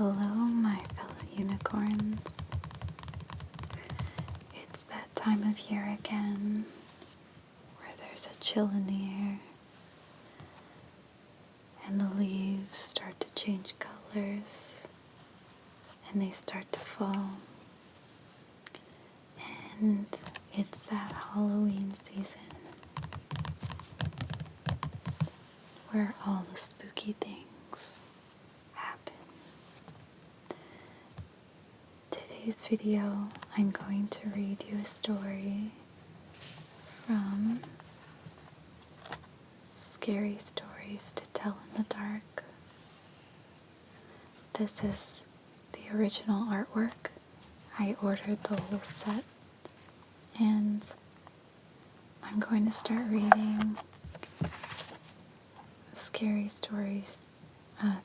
Hello, my fellow unicorns. It's that time of year again where there's a chill in the air and the leaves start to change colors and they start to fall. And it's that Halloween season where all the spooky things happen. Today's video, I'm going to read you a story from Scary Stories to Tell in the Dark. This is the original artwork. I ordered the whole set and I'm going to start reading Scary Stories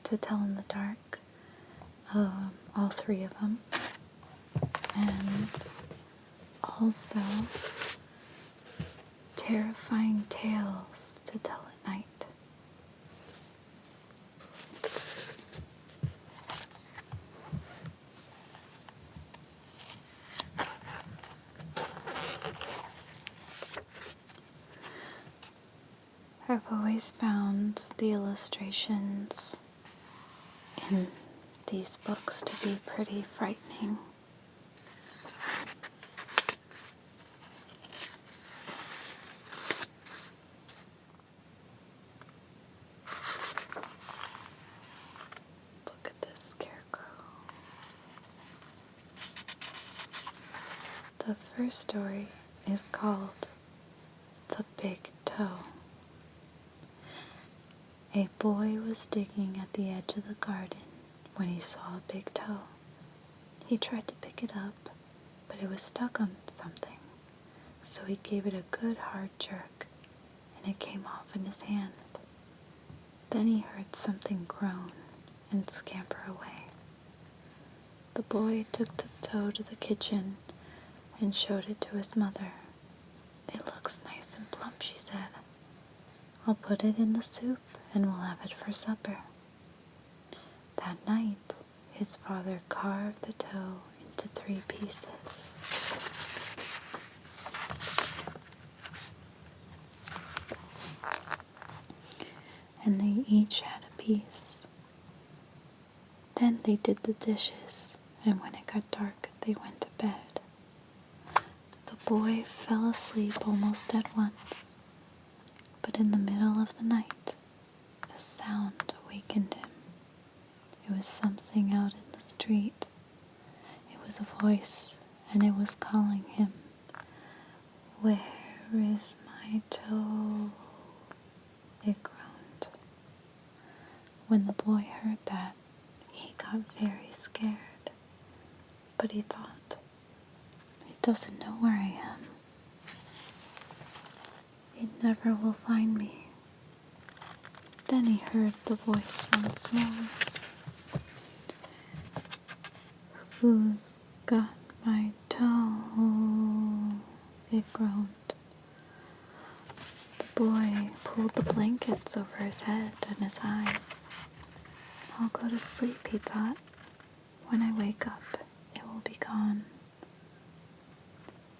to Tell in the Dark, all three of them, and also Terrifying Tales to Tell at Night. I've always found the illustrations in these books to be pretty frightening. Look at this scarecrow. The first story is called The Big Toe. A boy was digging at the edge of the garden when he saw a big toe. He tried to pick it up, but it was stuck on something, so he gave it a good hard jerk, and it came off in his hand. Then he heard something groan and scamper away. The boy took the toe to the kitchen and showed it to his mother. "It looks nice and plump," she said. "I'll put it in the soup and we'll have it for supper." That night, his father carved the toe into 3 pieces. And they each had a piece. Then they did the dishes, and when it got dark, they went to bed. The boy fell asleep almost at once, but in the middle of the night, a sound awakened him. It was something out in the street. It was a voice, and it was calling him. "Where is my toe?" it groaned. When the boy heard that, he got very scared. But he thought, "It doesn't know where I am. It never will find me." Then he heard the voice once more. "Who's got my toe?" it groaned. The boy pulled the blankets over his head and his eyes. "I'll go to sleep," he thought. "When I wake up, it will be gone."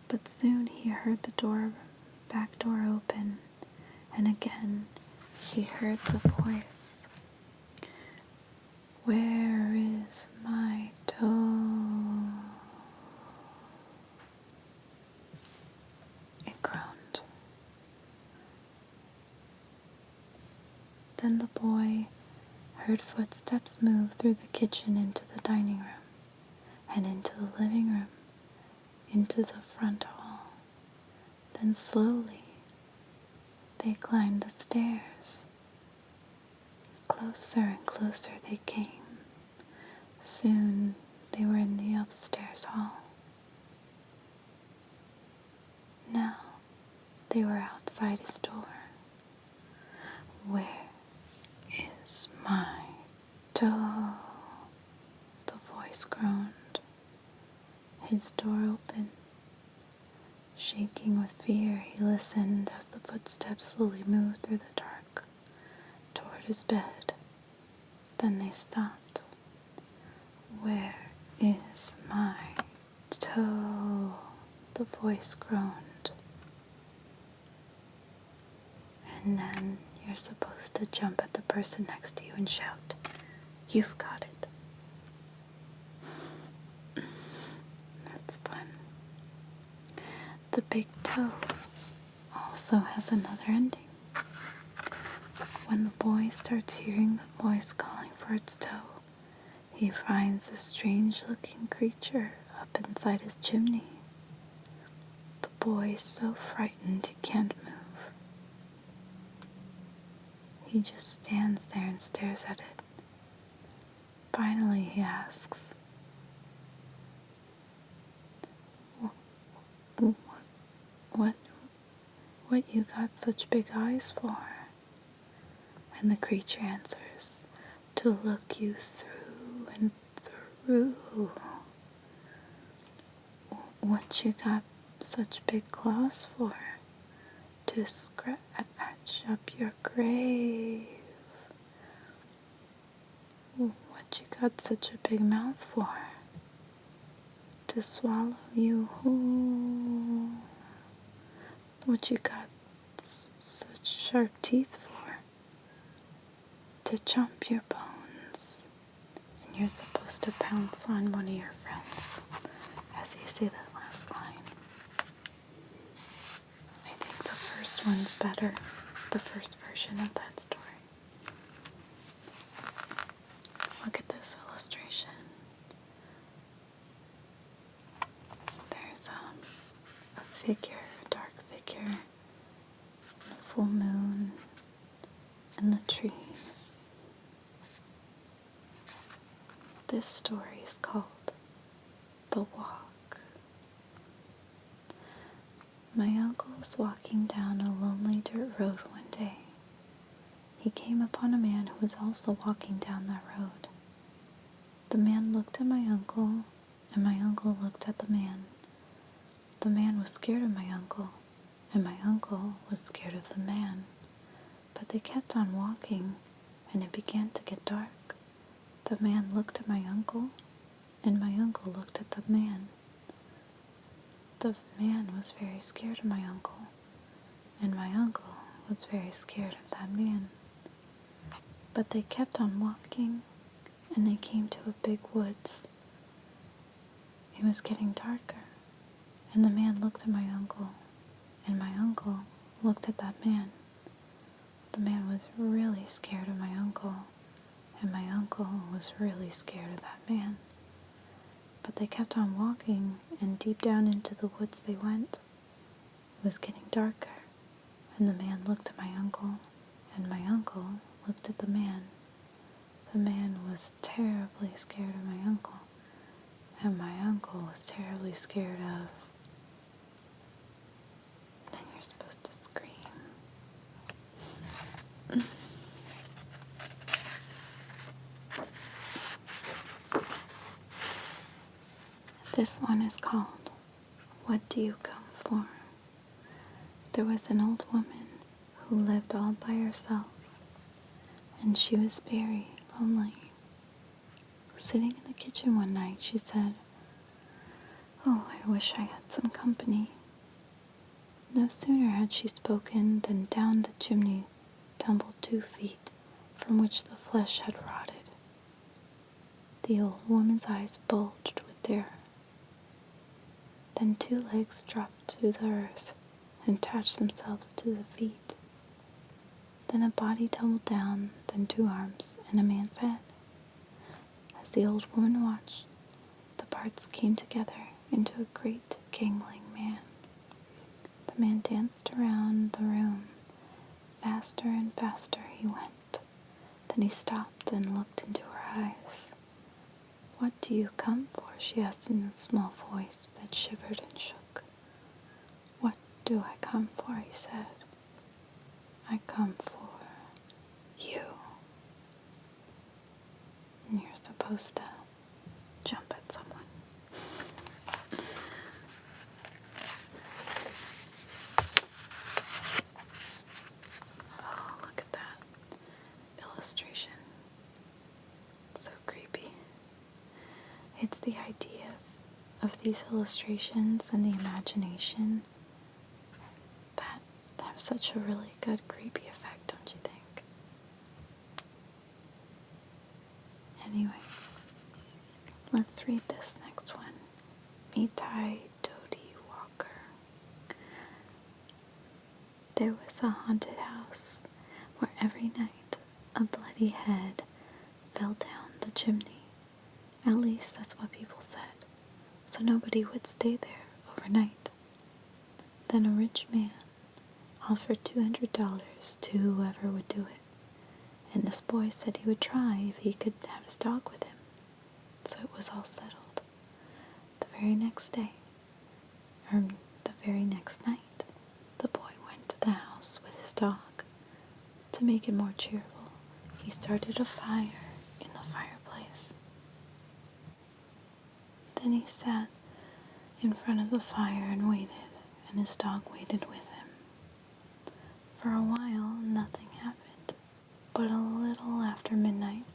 But soon he heard the back door open, and again he heard the voice. "Where is my toe?" it groaned. Then the boy heard footsteps move through the kitchen into the dining room, and into the living room, into the front hall. Then slowly, they climbed the stairs. Closer and closer they came. Soon they were in the upstairs hall. Now they were outside his door. "Where is my toe?" the voice groaned. His door opened. Shaking with fear, he listened as the footsteps slowly moved through the dark toward his bed. Then they stopped. Where is my toe? The voice groaned. And then you're supposed to jump at the person next to you and shout, "You've got it." That's fun. The big toe also has another ending. When the boy starts hearing the voice calling for its toe, he finds a strange-looking creature up inside his chimney. The boy is so frightened he can't move. He just stands there and stares at it. Finally, he asks, What you got such big eyes for?" And the creature answers, "To look you through and through." "What you got such big claws for?" "To scratch up your grave." "What you got such a big mouth for?" "To swallow you whole." "What you got such sharp teeth for?" "To chomp your bones." And you're supposed to pounce on one of your friends as you say that last line. I think the first one's better, the first version of that story. Look at this illustration. There's a figure, a dark figure, the full moon, and the trees. This story is called The Walk. My uncle was walking down a lonely dirt road one day. He came upon a man who was also walking down that road. The man looked at my uncle, and my uncle looked at the man. The man was scared of my uncle, and my uncle was scared of the man. But they kept on walking, and it began to get dark. The man looked at my uncle, and my uncle looked at the man. The man was very scared of my uncle, and my uncle was very scared of that man. But they kept on walking, and they came to a big woods. It was getting darker, and the man looked at my uncle, and my uncle looked at that man. The man was really scared of my uncle, and my uncle was really scared of that man. But they kept on walking, and deep down into the woods they went. It was getting darker, and the man looked at my uncle, and my uncle looked at the man. The man was terribly scared of my uncle, and my uncle was terribly scared of... Then you're supposed to scream. This one is called What Do You Come For? There was an old woman who lived all by herself, and she was very lonely. Sitting in the kitchen one night, she said, "Oh, I wish I had some company." No sooner had she spoken than down the chimney tumbled 2 feet, from which the flesh had rotted. The old woman's eyes bulged with terror. Then 2 legs dropped to the earth and attached themselves to the feet. Then a body tumbled down, then 2 arms and a man's head. As the old woman watched, the parts came together into a great gangling man. The man danced around the room. Faster and faster he went. Then he stopped and looked into her eyes. "What do you come for?" she asked in a small voice that shivered and shook. "What do I come for?" he said. "I come for you." And you're supposed to jump at someone. Oh, look at that illustration. It's so creepy. It's the ideas of these illustrations and the imagination that have such a really good creepy effect, don't you think? Anyway, let's read this next one. Mitai Dodi Walker. There was a haunted house where every night a bloody head fell down the chimney. At least that's what people said, so nobody would stay there overnight. Then a rich man offered $200 to whoever would do it, and this boy said he would try if he could have his dog with him. So it was all settled. The very next day, or the very next night, the boy went to the house with his dog. To make it more cheerful, he started a fire in the fireplace. Then he sat in front of the fire and waited, and his dog waited with him. For a while, nothing happened, but a little after midnight,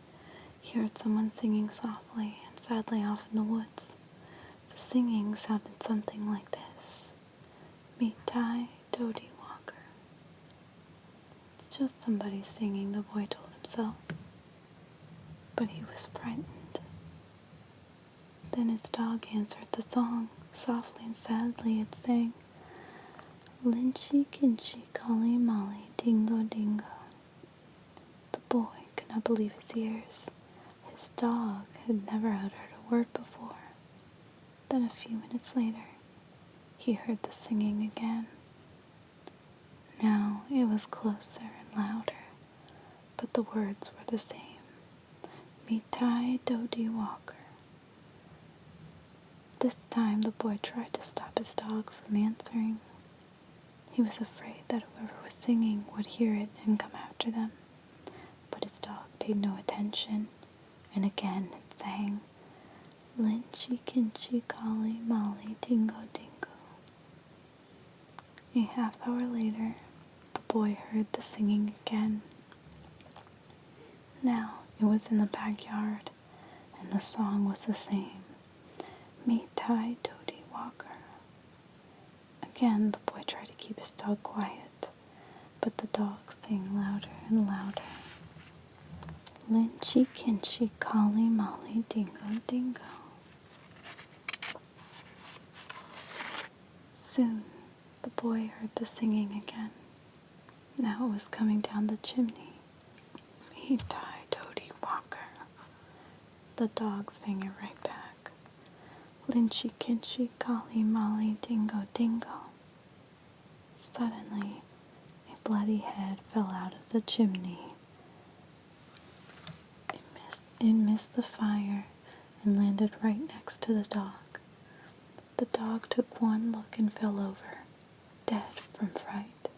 he heard someone singing softly and sadly off in the woods. The singing sounded something like this: Mitai Dodi Walker. It's just somebody singing, the boy told himself, but he was frightened. Then his dog answered the song. Softly and sadly it sang, Lynchy Kinchy Collie Molly Dingo Dingo. The boy could not believe his ears. His dog had never uttered a word before. Then a few minutes later, he heard the singing again. Now it was closer and louder, but the words were the same. Mitai Dodi Walker. This time the boy tried to stop his dog from answering. He was afraid that whoever was singing would hear it and come after them. But his dog paid no attention, and again it sang, Lynchy Kinchy Collie Molly Dingo Dingo. A half hour later, the boy heard the singing again. Now it was in the backyard, and the song was the same. Mitai Dodi Walker. Again, the boy tried to keep his dog quiet, but the dog sang louder and louder. Lynchy Kinchy Collie Molly Dingo Dingo. Soon, the boy heard the singing again. Now it was coming down the chimney. Mitai Dodi Walker. The dog sang it right back. Lynchy Kinchy Collie Molly Dingo Dingo. Suddenly, a bloody head fell out of the chimney. It missed the fire and landed right next to the dog. The dog took one look and fell over, dead from fright.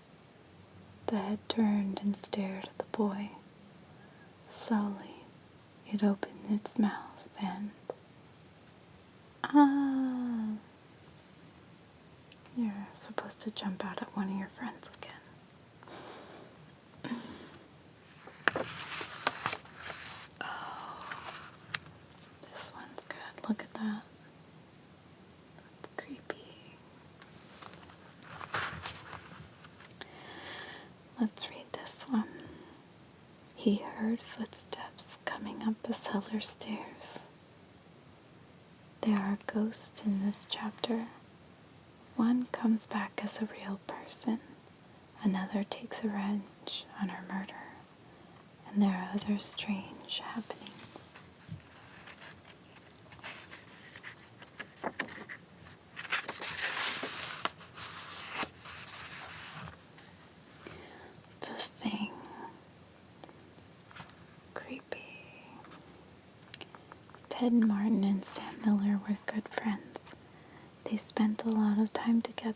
The head turned and stared at the boy. Slowly, it opened its mouth and... Ah! You're supposed to jump out at one of your friends again. Oh, this one's good. Look at that. It's creepy. Let's read this one. He heard footsteps coming up the cellar stairs. There are ghosts in this chapter. One comes back as a real person. Another takes revenge on her murder. And there are other strange happenings. The Thing. Creepy. Ted Martin and Sam Miller were good friends. They spent a lot of time together.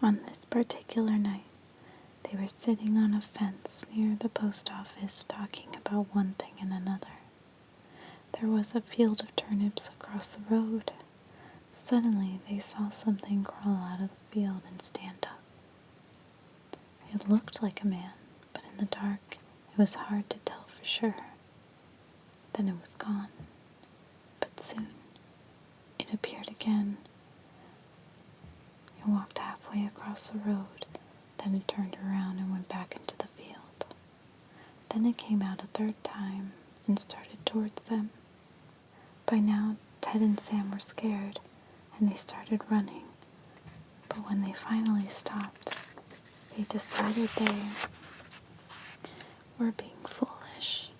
On this particular night, they were sitting on a fence near the post office talking about one thing and another. There was a field of turnips across the road. Suddenly, they saw something crawl out of the field and stand up. It looked like a man, but in the dark, it was hard to tell for sure. Then it was gone. But soon, appeared again. It walked halfway across the road, then it turned around and went back into the field. Then it came out a third time and started towards them. By now, Ted and Sam were scared, and they started running. But when they finally stopped, they decided they were being foolish.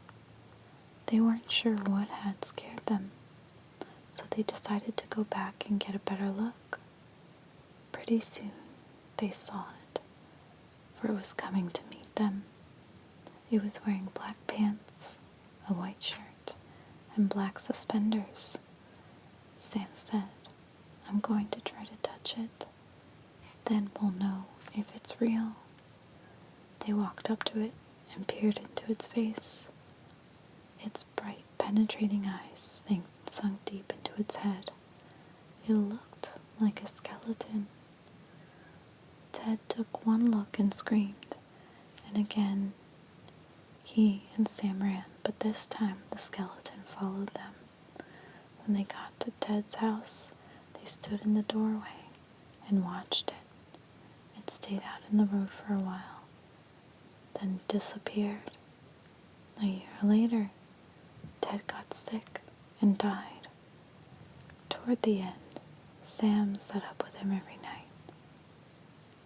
They weren't sure what had scared them, so they decided to go back and get a better look. Pretty soon, they saw it, for it was coming to meet them. It was wearing black pants, a white shirt, and black suspenders. Sam said, "I'm going to try to touch it. Then we'll know if it's real." They walked up to it and peered into its face. Its bright, penetrating eyes sunk deep into its head. It looked like a skeleton. Ted took one look and screamed, and again he and Sam ran, but this time the skeleton followed them. When they got to Ted's house, they stood in the doorway and watched it. It stayed out in the road for a while, then disappeared. A year later, Ted got sick and died. Toward the end, Sam sat up with him every night.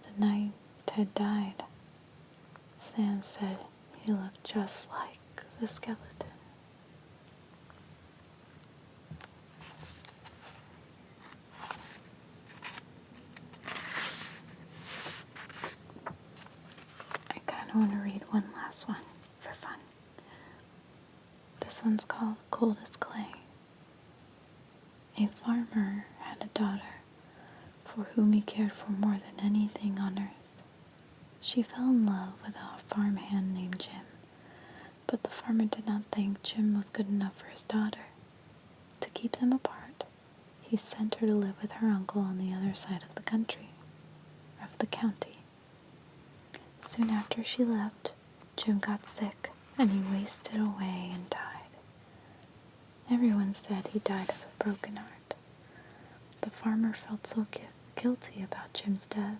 The night Ted died, Sam said he looked just like the skeleton. I kind of want to read one last one for fun. This one's called Cold as Clay. A farmer had a daughter for whom he cared for more than anything on earth. She fell in love with a farmhand named Jim, but the farmer did not think Jim was good enough for his daughter. To keep them apart, he sent her to live with her uncle on the other side of the county. Soon after she left, Jim got sick, and he wasted away and died. Everyone said he died of a broken heart. The farmer felt so guilty about Jim's death.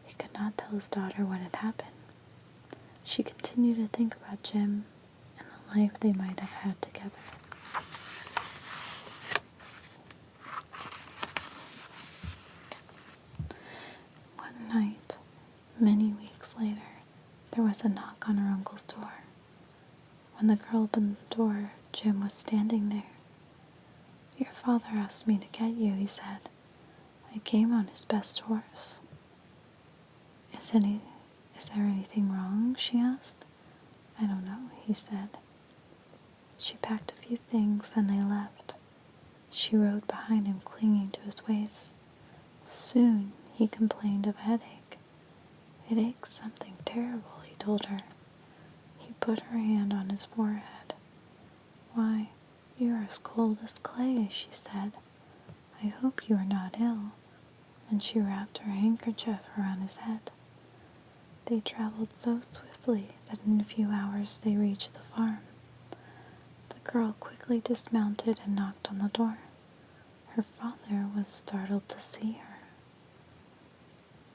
He could not tell his daughter what had happened. She continued to think about Jim and the life they might have had together. One night, many weeks later, there was a knock on her uncle's door. When the girl opened the door, Jim was standing there. "Your father asked me to get you," he said. "I came on his best horse." Is there anything wrong?" she asked. "I don't know," he said. She packed a few things and they left. She rode behind him, clinging to his waist. Soon he complained of a headache. "It aches something terrible," he told her. He put her hand on his forehead. "Why, you're as cold as clay," she said. "I hope you are not ill." And she wrapped her handkerchief around his head. They traveled so swiftly that in a few hours they reached the farm. The girl quickly dismounted and knocked on the door. Her father was startled to see her.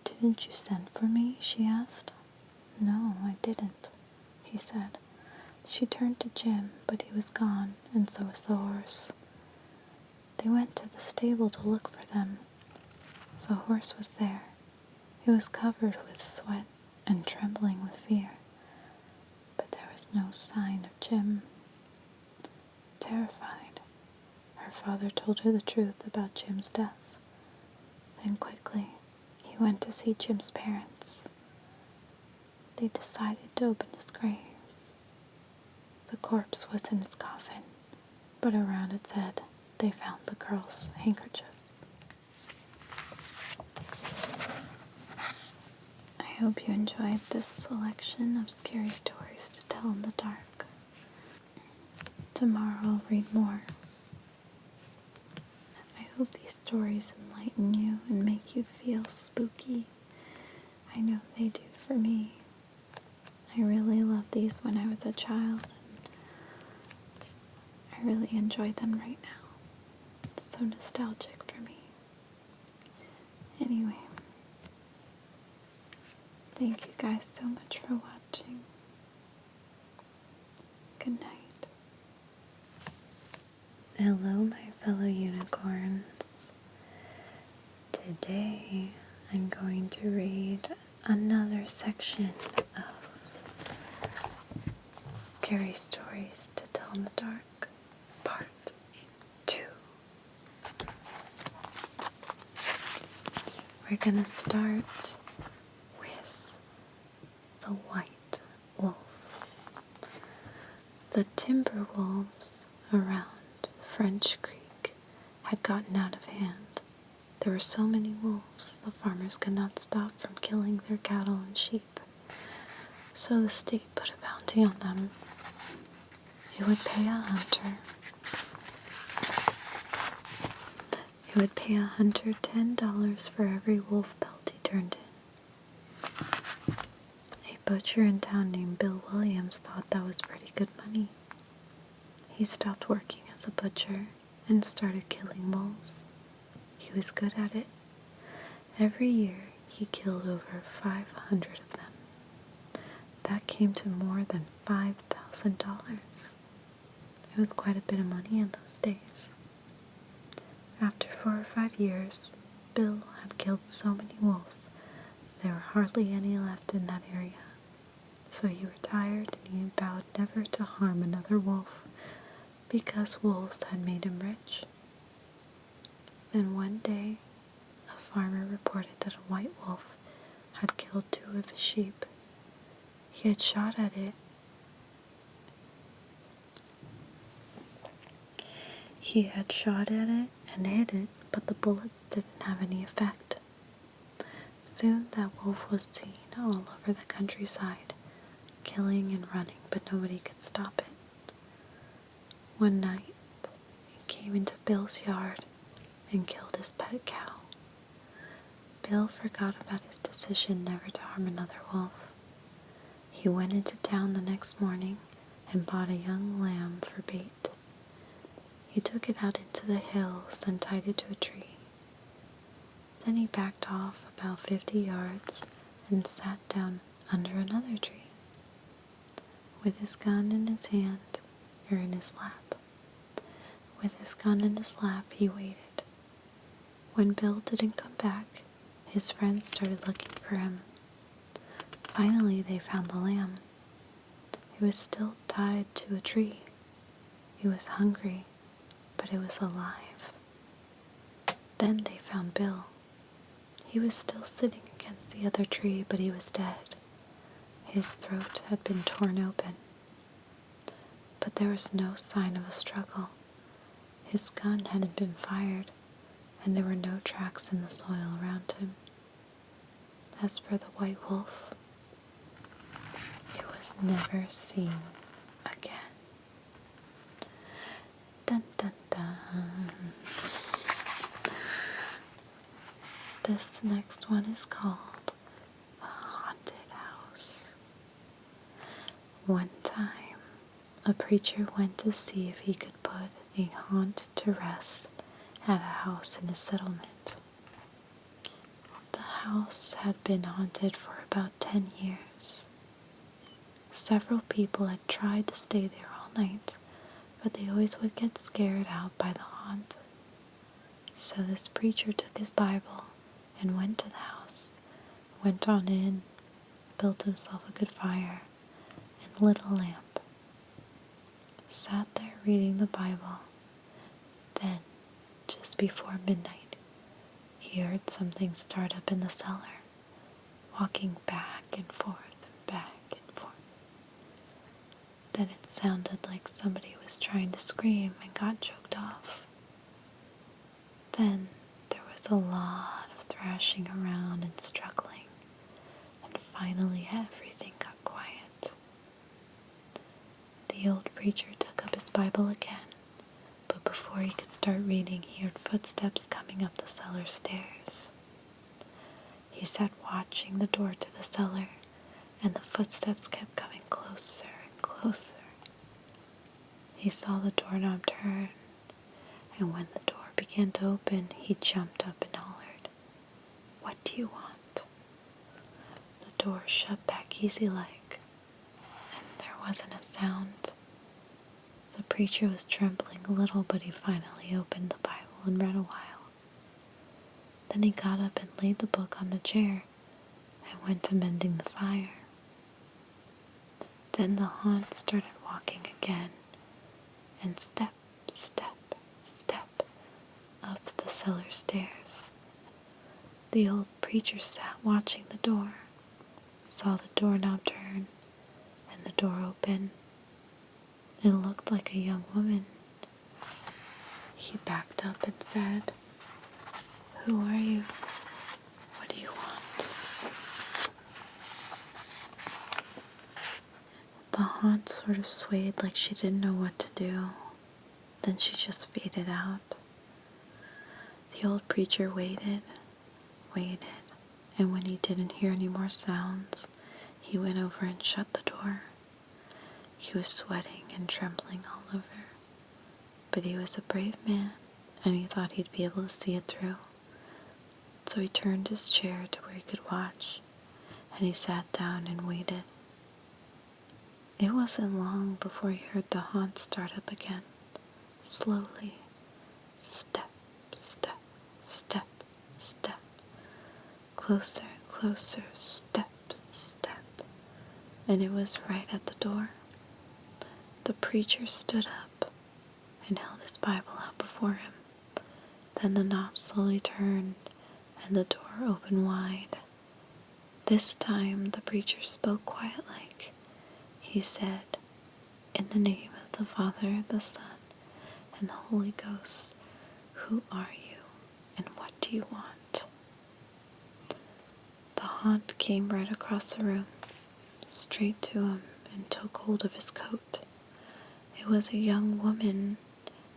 "Didn't you send for me?" she asked. "No, I didn't," he said. She turned to Jim, but he was gone, and so was the horse. They went to the stable to look for them. The horse was there. It was covered with sweat and trembling with fear, but there was no sign of Jim. Terrified, her father told her the truth about Jim's death. Then quickly, he went to see Jim's parents. They decided to open his grave. The corpse was in its coffin, but around its head they found the girl's handkerchief. I hope you enjoyed this selection of scary stories to tell in the dark. Tomorrow I'll read more. I hope these stories enlighten you and make you feel spooky. I know they do for me. I really loved these when I was a child, and I really enjoy them right now. so nostalgic for me. Anyway, thank you guys so much for watching. Good night. Hello, my fellow unicorns. Today, I'm going to read another section of Scary Stories to Tell in the Dark, Part 2. We're going to start with the white wolf. The timber wolves around French Creek had gotten out of hand. There were so many wolves, the farmers could not stop from killing their cattle and sheep. So the state put a bounty on them. It would pay a hunter $10 for every wolf pelt he turned in. A butcher in town named Bill Williams thought that was pretty good money. He stopped working as a butcher and started killing wolves. He was good at it. Every year he killed over 500 of them. That came to more than $5,000. It was quite a bit of money in those days. After 4 or 5 years, Bill had killed so many wolves, there were hardly any left in that area. So he retired and he vowed never to harm another wolf because wolves had made him rich. Then one day, a farmer reported that a white wolf had killed 2 of his sheep. He had shot at it. And hit it, but the bullets didn't have any effect. Soon that wolf was seen all over the countryside, killing and running, but nobody could stop it. One night, it came into Bill's yard and killed his pet cow. Bill forgot about his decision never to harm another wolf. He went into town the next morning and bought a young lamb for bait. He took it out into the hills and tied it to a tree. Then he backed off about 50 yards and sat down under another tree, with his gun in his hand, or in his lap. With his gun in his lap, he waited. When Bill didn't come back, his friends started looking for him. Finally, they found the lamb. It was still tied to a tree. It was hungry, but it was alive. Then they found Bill. He was still sitting against the other tree, but he was dead. His throat had been torn open. But there was no sign of a struggle. His gun hadn't been fired, and there were no tracks in the soil around him. As for the white wolf, it was never seen again. Dun dun dun. This next one is called The Haunted House. One time, a preacher went to see if he could put a haunt to rest at a house in his settlement. The house had been haunted for about 10 years. Several people had tried to stay there all night, but they always would get scared out by the haunt. So this preacher took his Bible and went to the house, went on in, built himself a good fire, and lit a lamp. Sat there reading the Bible. Then, just before midnight, he heard something start up in the cellar, walking back and forth and back and forth. Then it sounded like somebody was trying to scream and got choked off. Then there was a lot of thrashing around and struggling, and finally everything got quiet. The old preacher took up his Bible again, but before he could start reading, he heard footsteps coming up the cellar stairs. He sat watching the door to the cellar, and the footsteps kept coming closer and closer. He saw the doorknob turn, and when the door began to open, he jumped up and hollered, "What do you want?" The door shut back easy-like, and there wasn't a sound. The preacher was trembling a little, but he finally opened the Bible and read a while. Then he got up and laid the book on the chair and went to mending the fire. Then the haunt started walking again, and step, step, step up the cellar stairs. The old preacher sat watching the door, saw the doorknob turn, and the door open. It looked like a young woman. He backed up and said, "Who are you? What do you want?" The haunt sort of swayed like she didn't know what to do. Then she just faded out. The old preacher waited, and when he didn't hear any more sounds, he went over and shut the door. He was sweating and trembling all over, but he was a brave man, and he thought he'd be able to see it through. So he turned his chair to where he could watch, and he sat down and waited. It wasn't long before he heard the haunt start up again, slowly, step, step, step, step, closer, closer, step, step, and it was right at the door. The preacher stood up and held his Bible out before him. Then the knob slowly turned and the door opened wide. This time the preacher spoke quiet-like. He said, "In the name of the Father, the Son, and the Holy Ghost, who are you, and what do you want?" The haunt came right across the room, straight to him, and took hold of his coat. It was a young woman,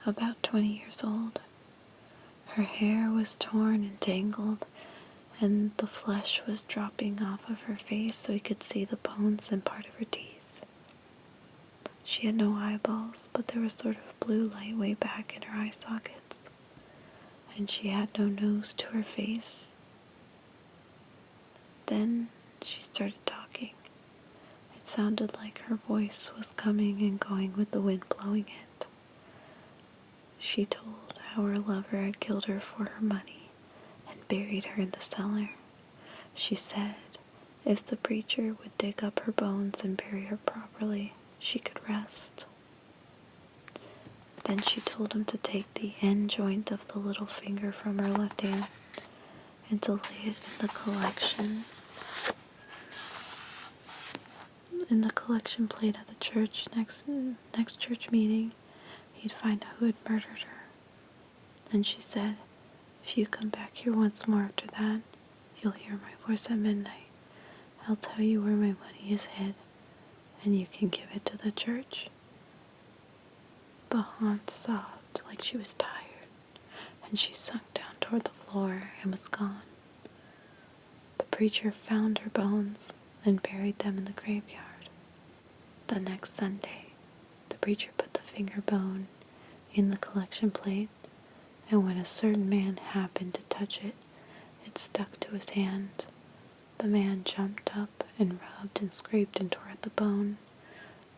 about 20 years old. Her hair was torn and tangled, and the flesh was dropping off of her face so he could see the bones and part of her teeth. She had no eyeballs, but there was sort of blue light way back in her eye sockets, and she had no nose to her face. Then she started talking. It sounded like her voice was coming and going with the wind blowing it. She told how her lover had killed her for her money and buried her in the cellar. She said if the preacher would dig up her bones and bury her properly, she could rest. Then she told him to take the end joint of the little finger from her left hand and to lay it in the collection plate at the church. Next church meeting, he'd find out who had murdered her. And she said, "If you come back here once more after that, you'll hear my voice at midnight. I'll tell you where my money is hid, and you can give it to the church." The haunt sobbed like she was tired, and she sunk down toward the floor and was gone. The preacher found her bones and buried them in the graveyard. The next Sunday, the preacher put the finger bone in the collection plate, and when a certain man happened to touch it, it stuck to his hand. The man jumped up and rubbed and scraped and tore at the bone,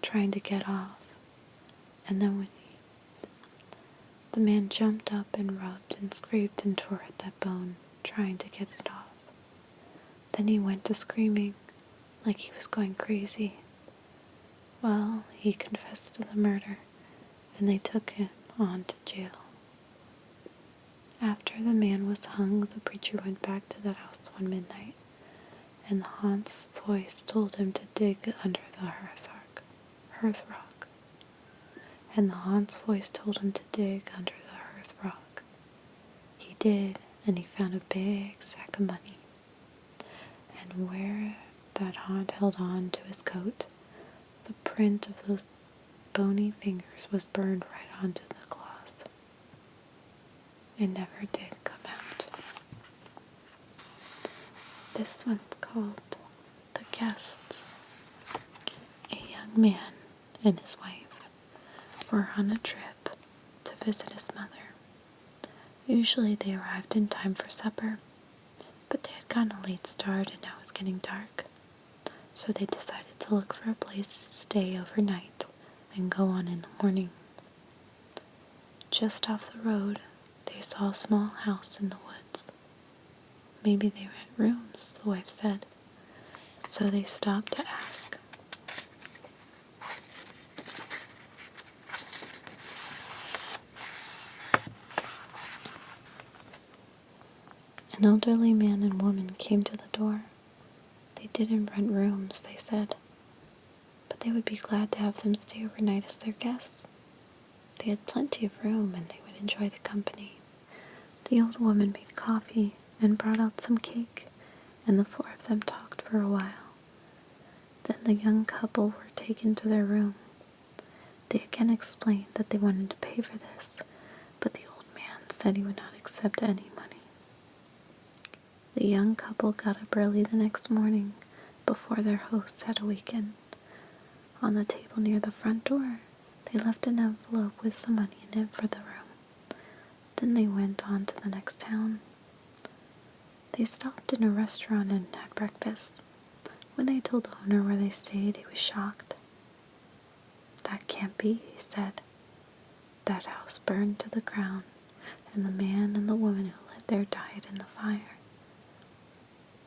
trying to get off. And then the man jumped up and rubbed and scraped and tore at that bone, trying to get it off. Then he went to screaming like he was going crazy. Well, he confessed to the murder, and they took him on to jail. After the man was hung, the preacher went back to that house one midnight, and the haunt's voice told him to dig under the hearth rock. And the haunt's voice told him to dig under the hearth rock. He did, and he found a big sack of money. And where that haunt held on to his coat, the print of those bony fingers was burned right onto the cloth. It never did come out. This one's called The Guests. A young man and his wife were on a trip to visit his mother. Usually they arrived in time for supper, but they had gotten a late start and now it was getting dark, so they decided to look for a place to stay overnight and go on in the morning. Just off the road, they saw a small house in the woods. Maybe they rent rooms, the wife said, so they stopped to ask. An elderly man and woman came to the door. They didn't rent rooms, they said, but they would be glad to have them stay overnight as their guests. They had plenty of room and they would enjoy the company. The old woman made coffee and brought out some cake, and the four of them talked for a while. Then the young couple were taken to their room. They again explained that they wanted to pay for this, but the old man said he would not accept any money. The young couple got up early the next morning, before their hosts had awakened. On the table near the front door, they left an envelope with some money in it for the room. Then they went on to the next town. They stopped in a restaurant and had breakfast. When they told the owner where they stayed, he was shocked. "That can't be," he said. "That house burned to the ground, and the man and the woman who lived there died in the fire."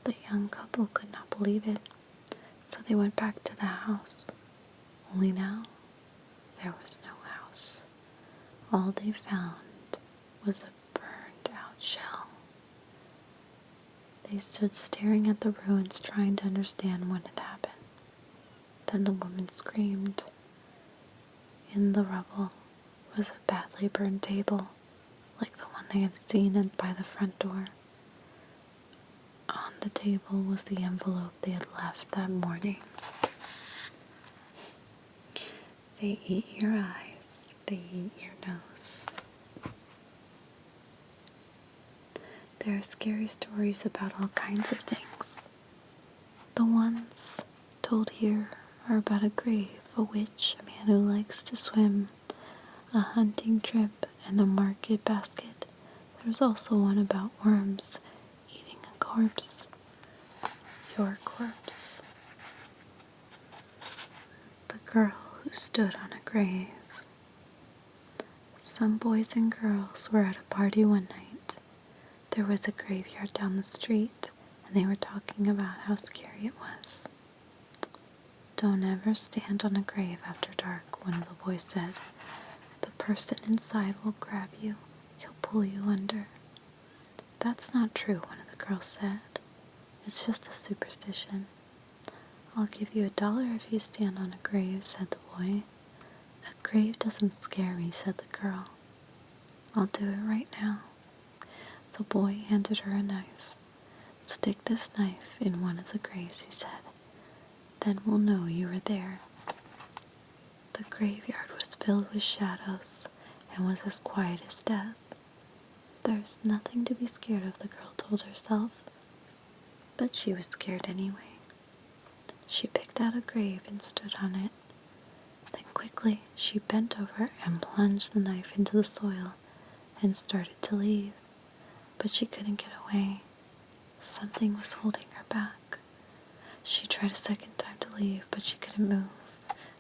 The young couple could not believe it, so they went back to the house. Only now, there was no house. All they found was a burned-out shell. They stood staring at the ruins, trying to understand what had happened. Then the woman screamed. In the rubble was a badly burned table, like the one they had seen by the front door. On the table was the envelope they had left that morning. They eat your eyes, they eat your nose. There are scary stories about all kinds of things. The ones told here are about a grave, a witch, a man who likes to swim, a hunting trip, and a market basket. There's also one about worms eating a corpse. Your corpse. The girl who stood on a grave. Some boys and girls were at a party one night. There was a graveyard down the street, and they were talking about how scary it was. "Don't ever stand on a grave after dark," one of the boys said. "The person inside will grab you. He'll pull you under." "That's not true," one of the girls said. "It's just a superstition." "I'll give you $1 if you stand on a grave," said the boy. "A grave doesn't scare me," said the girl. "I'll do it right now." The boy handed her a knife. "Stick this knife in one of the graves," he said. "Then we'll know you were there." The graveyard was filled with shadows and was as quiet as death. There's nothing to be scared of, the girl told herself. But she was scared anyway. She picked out a grave and stood on it. Then quickly she bent over and plunged the knife into the soil and started to leave. But she couldn't get away. Something was holding her back. She tried a second time to leave, but she couldn't move.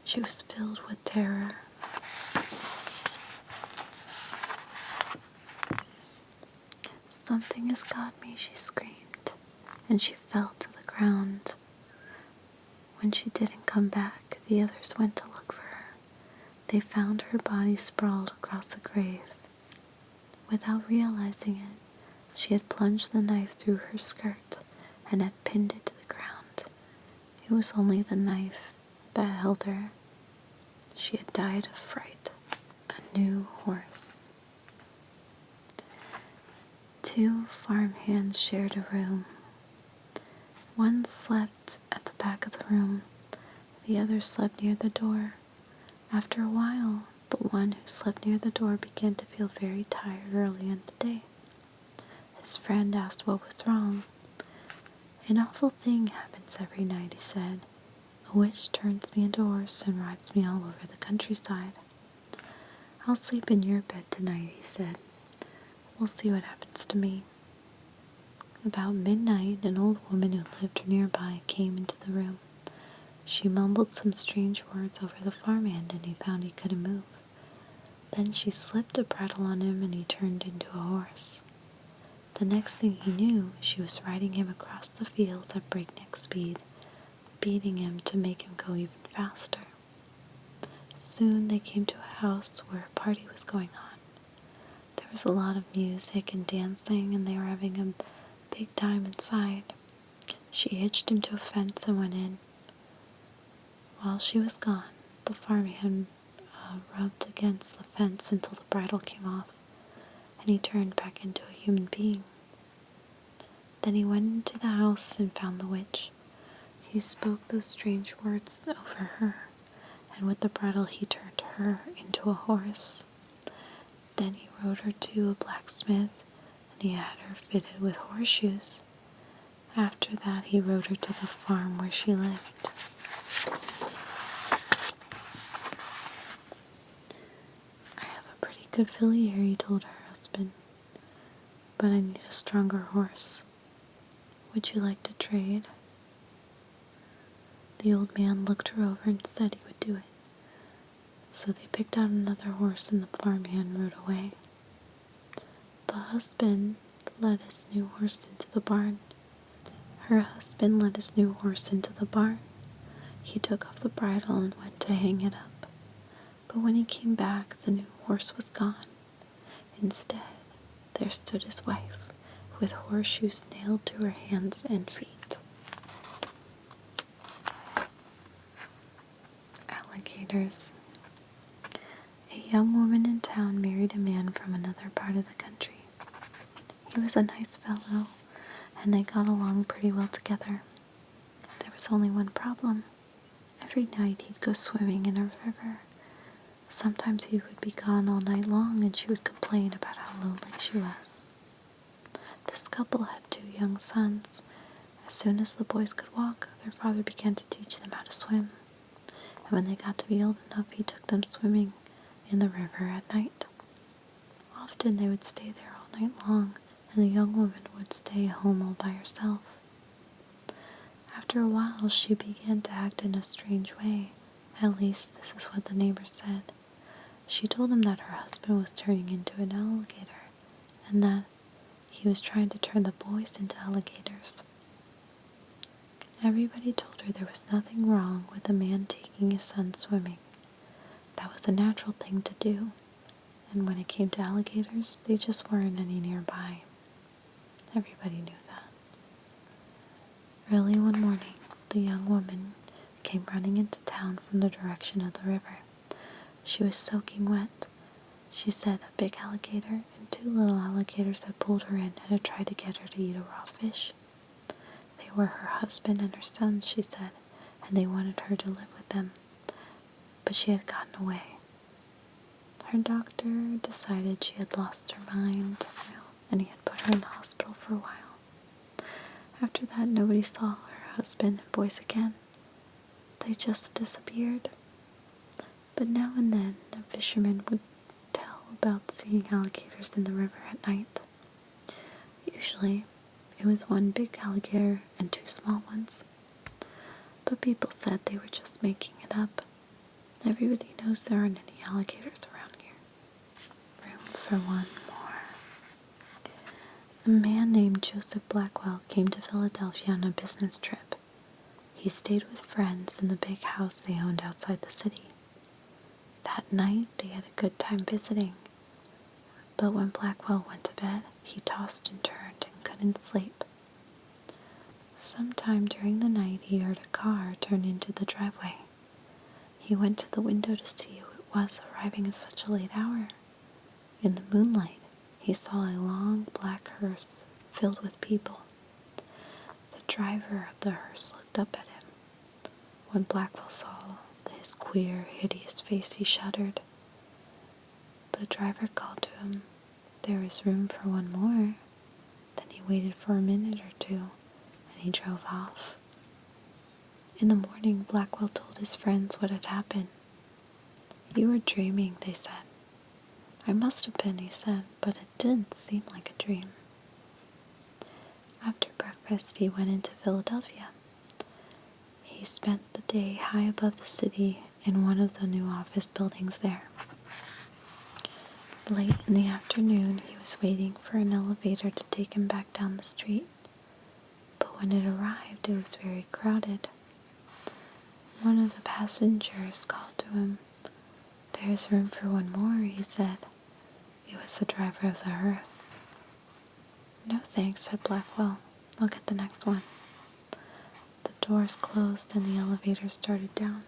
She was filled with terror. "Something has got me," she screamed, and she fell to the ground. When she didn't come back, the others went to look for her. They found her body sprawled across the grave. Without realizing it, she had plunged the knife through her skirt and had pinned it to the ground. It was only the knife that held her. She had died of fright. A new horse. 2 farmhands shared a room. One slept at the back of the room. The other slept near the door. After a while, the one who slept near the door began to feel very tired early in the day. His friend asked what was wrong. "An awful thing happens every night," he said. "A witch turns me into a horse and rides me all over the countryside." "I'll sleep in your bed tonight," he said. We'll see what happens to me." About midnight, an old woman who lived nearby came into the room. She mumbled some strange words over the farmhand, and he found he couldn't move. Then she slipped a bridle on him, and he turned into a horse. The next thing he knew, she was riding him across the fields at breakneck speed, beating him to make him go even faster. Soon they came to a house where a party was going on. There was a lot of music and dancing, and they were having a big time inside. She hitched him to a fence and went in. While she was gone, the farmhand rubbed against the fence until the bridle came off, and he turned back into a human being. Then he went into the house and found the witch. He spoke those strange words over her, and with the bridle he turned her into a horse. Then he rode her to a blacksmith, and he had her fitted with horseshoes. After that, he rode her to the farm where she lived. "I have a pretty good filly here," he told her husband, "but I need a stronger horse. Would you like to trade?" The old man looked her over and said he would do it. So they picked out another horse, and the farmhand rode away. The husband led his new horse into the barn. Her husband led his new horse into the barn. He took off the bridle and went to hang it up. But when he came back, the new horse was gone. Instead, there stood his wife, with horseshoes nailed to her hands and feet. Alligators. A young woman in town married a man from another part of the country. He was a nice fellow, and they got along pretty well together. There was only one problem. Every night he'd go swimming in a river. Sometimes he would be gone all night long, and she would complain about how lonely she was. This couple had 2 young sons. As soon as the boys could walk, their father began to teach them how to swim. And when they got to be old enough, he took them swimming in the river at night. Often they would stay there all night long, and the young woman would stay home all by herself. After a while, she began to act in a strange way. At least, this is what the neighbors said. She told him that her husband was turning into an alligator, and that he was trying to turn the boys into alligators. Everybody told her there was nothing wrong with a man taking his son swimming. That was a natural thing to do, and when it came to alligators, they just weren't any nearby. Everybody knew that. Early one morning, the young woman came running into town from the direction of the river. She was soaking wet. She said a big alligator and 2 little alligators had pulled her in and had tried to get her to eat a raw fish. They were her husband and her sons, she said, and they wanted her to live with them, but she had gotten away. Her doctor decided she had lost her mind, and he had put her in the hospital for a while. After that, nobody saw her husband and boys again. They just disappeared. But now and then, a fisherman would tell about seeing alligators in the river at night. Usually, it was 1 big alligator and 2 small ones. But people said they were just making it up. Everybody knows there aren't any alligators around here. Room for one more. A man named Joseph Blackwell came to Philadelphia on a business trip. He stayed with friends in the big house they owned outside the city. That night, they had a good time visiting. But when Blackwell went to bed, he tossed and turned and couldn't sleep. Sometime during the night, he heard a car turn into the driveway. He went to the window to see who it was arriving at such a late hour. In the moonlight, he saw a long black hearse filled with people. The driver of the hearse looked up at him. When Blackwell saw his queer, hideous face, he shuddered. The driver called to him, "There is room for one more." Then he waited for a minute or 2, and he drove off. In the morning, Blackwell told his friends what had happened. "You were dreaming," they said. I must have been, he said, but it didn't seem like a dream. After breakfast, he went into Philadelphia. He spent the day high above the city in one of the new office buildings there. Late in the afternoon, he was waiting for an elevator to take him back down the street. But when it arrived, it was very crowded. One of the passengers called to him. "There's room for one more," he said. It was the driver of the hearse. "No thanks," said Blackwell. "I'll get the next one." The doors closed and the elevator started down.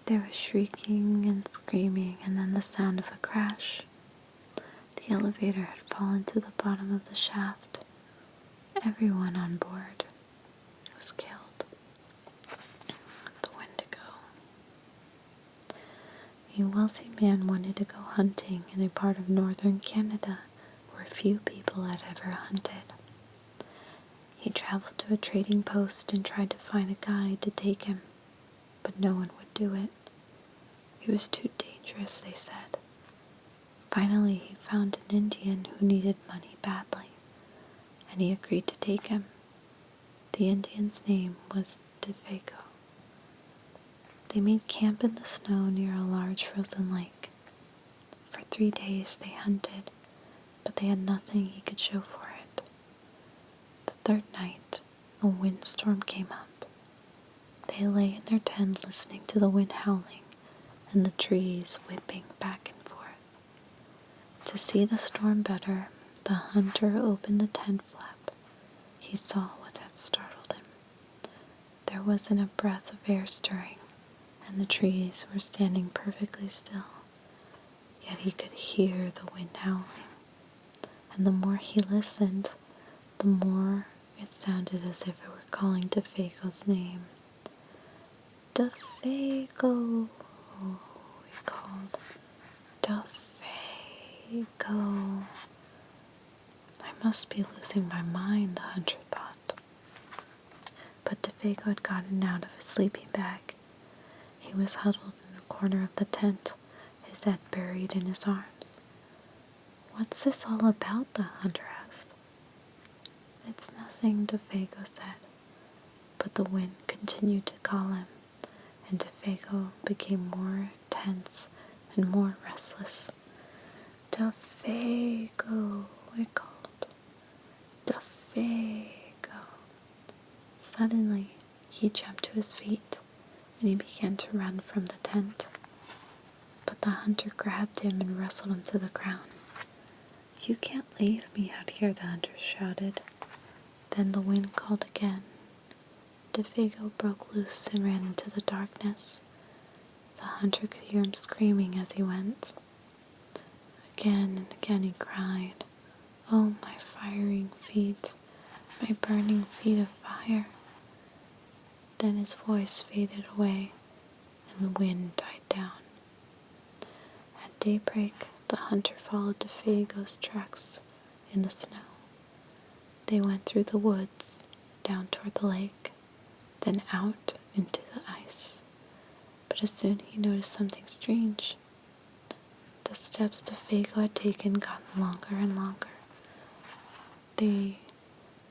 There was shrieking and screaming and then the sound of a crash. The elevator had fallen to the bottom of the shaft. Everyone on board was killed. The Wendigo. A wealthy man wanted to go hunting in a part of northern Canada where few people had ever hunted. He traveled to a trading post and tried to find a guide to take him, but no one would do it. It was too dangerous, they said. Finally, he found an Indian who needed money badly, and he agreed to take him. The Indian's name was Defago. They made camp in the snow near a large frozen lake. For 3 days they hunted, but they had nothing he could show for it. The third night, a windstorm came up. They lay in their tent listening to the wind howling and the trees whipping back and forth. To see the storm better, the hunter opened the tent flap. He saw what had startled him. There wasn't a breath of air stirring, and the trees were standing perfectly still. Yet he could hear the wind howling, and the more he listened, the more it sounded as if it were calling Defago's name. "Defago," he called. "Defago. I must be losing my mind," the hunter thought. But Defago had gotten out of his sleeping bag. He was huddled in a corner of the tent, his head buried in his arms. "What's this all about?" the hunter asked. "It's nothing," Defago said. But the wind continued to call him, and Defago became more tense and more restless. "Defago," it called. "Defago." Suddenly, he jumped to his feet, and he began to run from the tent. But the hunter grabbed him and wrestled him to the ground. "You can't leave me out here," the hunter shouted. Then the wind called again. Defago broke loose and ran into the darkness. The hunter could hear him screaming as he went. Again and again he cried, "Oh, my firing feet, my burning feet of fire." Then his voice faded away and the wind died down. At daybreak, the hunter followed Defago's tracks in the snow. They went through the woods, down toward the lake, then out into the ice. But soon he noticed something strange. The steps Defago had taken got longer and longer. They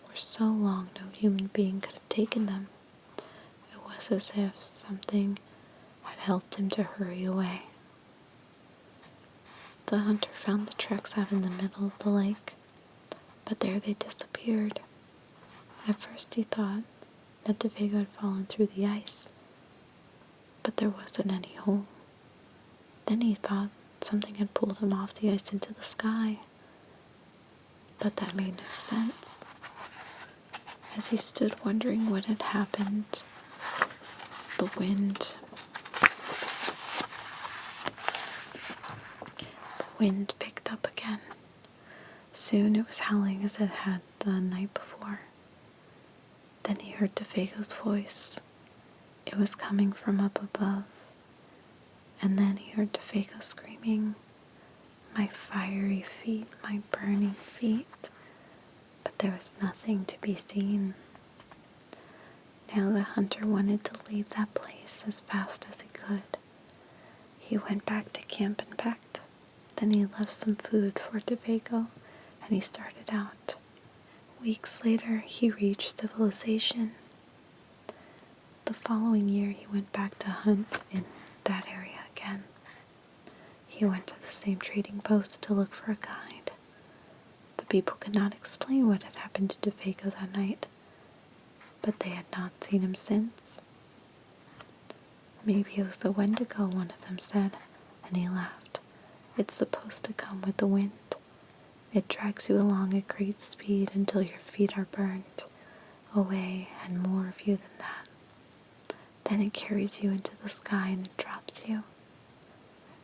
were so long no human being could have taken them. It was as if something had helped him to hurry away. The hunter found the tracks out in the middle of the lake, but there they disappeared. At first he thought that Defago had fallen through the ice, but there wasn't any hole. Then he thought something had pulled him off the ice into the sky, but that made no sense. As he stood wondering what had happened, the wind picked up again. Soon it was howling as it had the night before. Then he heard Defago's voice. It was coming from up above. And then he heard Defago screaming, "My fiery feet, my burning feet." But there was nothing to be seen. Now the hunter wanted to leave that place as fast as he could. He went back to camp and packed. Then he left some food for Tobago, and he started out. Weeks later, he reached civilization. The following year, he went back to hunt in that area again. He went to the same trading post to look for a guide. The people could not explain what had happened to Tobago that night, but they had not seen him since. Maybe it was the Wendigo, one of them said, and he laughed. It's supposed to come with the wind. It drags you along at great speed until your feet are burnt away and more of you than that. Then it carries you into the sky and it drops you.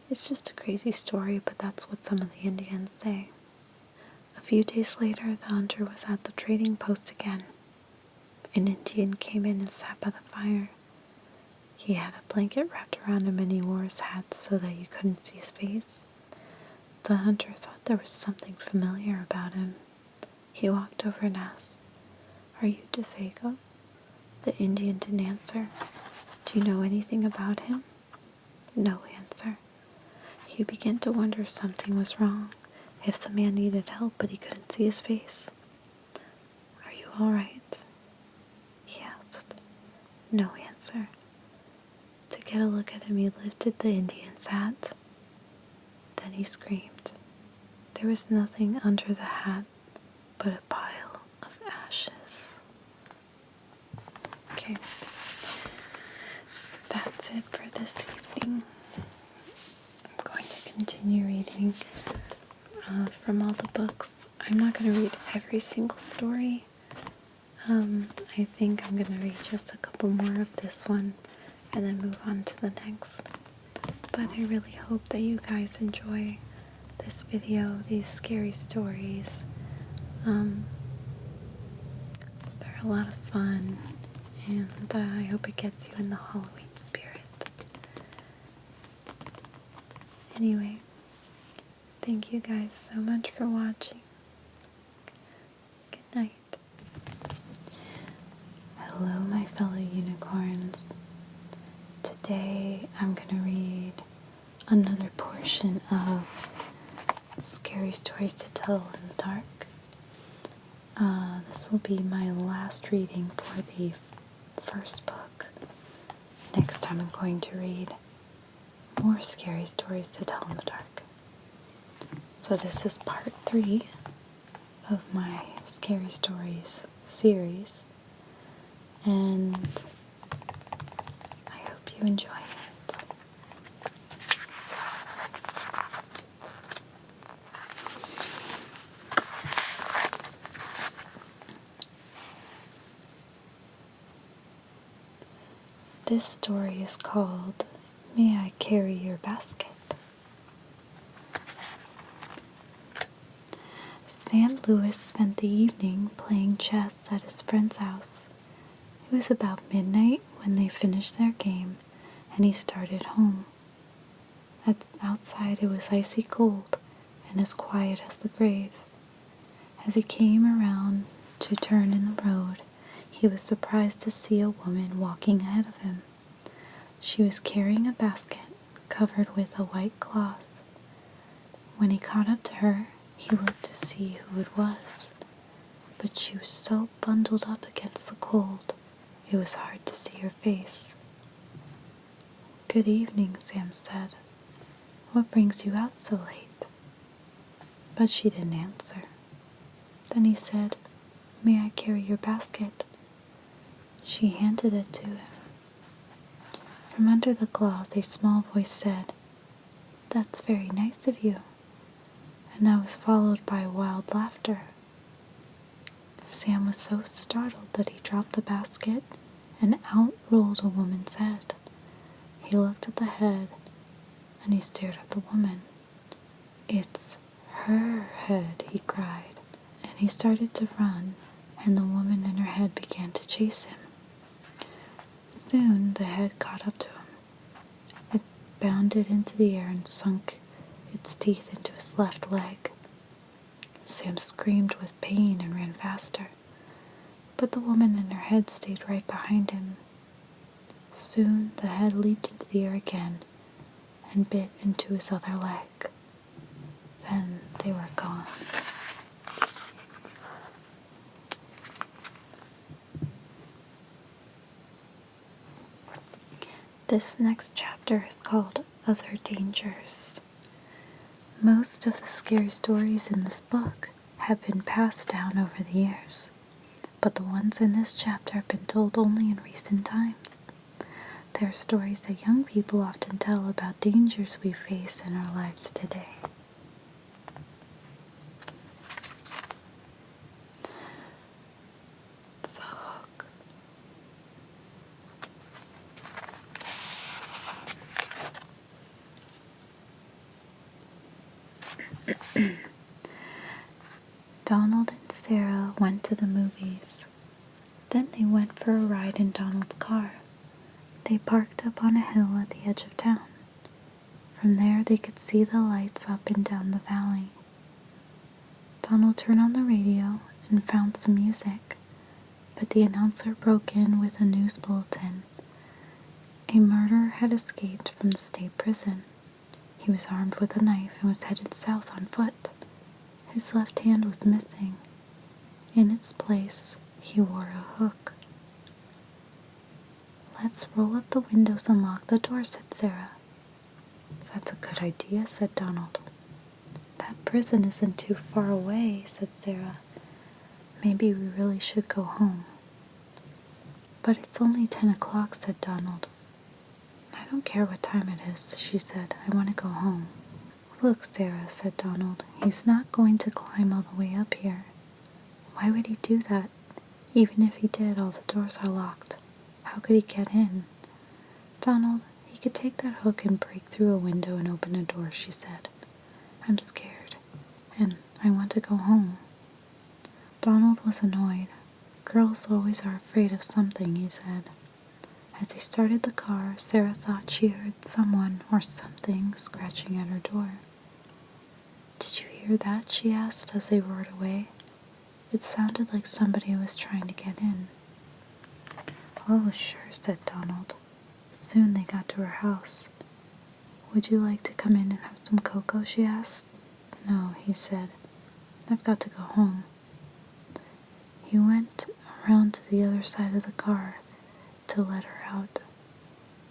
It's just a crazy story, but that's what some of the Indians say. A few days later, the hunter was at the trading post again. An Indian came in and sat by the fire. He had a blanket wrapped around him and he wore his hat so that you couldn't see his face. The hunter thought there was something familiar about him. He walked over and asked, "Are you Tobago?" The Indian didn't answer. "Do you know anything about him?" No answer. He began to wonder if something was wrong, if the man needed help but he couldn't see his face. "Are you all right?" he asked. No answer. To get a look at him, he lifted the Indian's hat. Then he screamed. There was nothing under the hat but a pile of ashes. Okay, that's it for this evening. I'm going to continue reading from all the books. I'm not going to read every single story. I think I'm going to read just a couple more of this one and then move on to the next. But I really hope that you guys enjoy this video, these scary stories. They're a lot of fun, and I hope it gets you in the Halloween spirit. Anyway, thank you guys so much for watching. Good night. Hello, my fellow unicorns. Today I'm going to read another portion of Scary Stories to Tell in the Dark. This will be my last reading for the first book. Next time I'm going to read more Scary Stories to Tell in the Dark. So this is part 3 of my Scary Stories series, and I hope you enjoy it. This story is called May I Carry Your Basket? Sam Lewis spent the evening playing chess at his friend's house. It was about midnight when they finished their game, and he started home. Outside it was icy cold and as quiet as the grave. As he came around to turn in the road, he was surprised to see a woman walking ahead of him. She was carrying a basket covered with a white cloth. When he caught up to her, he looked to see who it was, but she was so bundled up against the cold, it was hard to see her face. "Good evening," Sam said. "What brings you out so late?" But she didn't answer. Then he said, "May I carry your basket?" She handed it to him. From under the cloth, a small voice said, "That's very nice of you," and that was followed by wild laughter. Sam was so startled that he dropped the basket, and out rolled a woman's head. He looked at the head, and he stared at the woman. "It's her head," he cried, and he started to run, and the woman and her head began to chase him. Soon the head caught up to him. It bounded into the air and sunk its teeth into his left leg. Sam screamed with pain and ran faster, but the woman and her head stayed right behind him. Soon the head leaped into the air again and bit into his other leg. and they were gone. This next chapter is called Other Dangers. Most of the scary stories in this book have been passed down over the years, but the ones in this chapter have been told only in recent times. They are stories that young people often tell about dangers we face in our lives today. The Hook. Donald and Sarah went to the movies. Then they went for a ride in Donald's car. They parked up on a hill at the edge of town. From there they could see the lights up and down the valley. Donald turned on the radio and found some music, but the announcer broke in with a news bulletin. A murderer had escaped from the state prison. He was armed with a knife and was headed south on foot. His left hand was missing. In its place, he wore a hook. "Let's roll up the windows and lock the door," said Sarah. "That's a good idea," said Donald. "That prison isn't too far away," said Sarah. "Maybe we really should go home." "But it's only 10 o'clock, said Donald. "I don't care what time it is," she said. "I want to go home." "Look, Sarah," said Donald, "he's not going to climb all the way up here. Why would he do that? Even if he did, all the doors are locked. How could he get in?" "Donald, he could take that hook and break through a window and open a door," she said. "I'm scared, and I want to go home." Donald was annoyed. "Girls always are afraid of something," he said. As he started the car, Sarah thought she heard someone or something scratching at her door. "Did you hear that?" she asked as they roared away. "It sounded like somebody was trying to get in." "Oh, sure," said Donald. Soon they got to her house. "Would you like to come in and have some cocoa?" she asked. "No," he said. "I've got to go home." He went around to the other side of the car to let her out.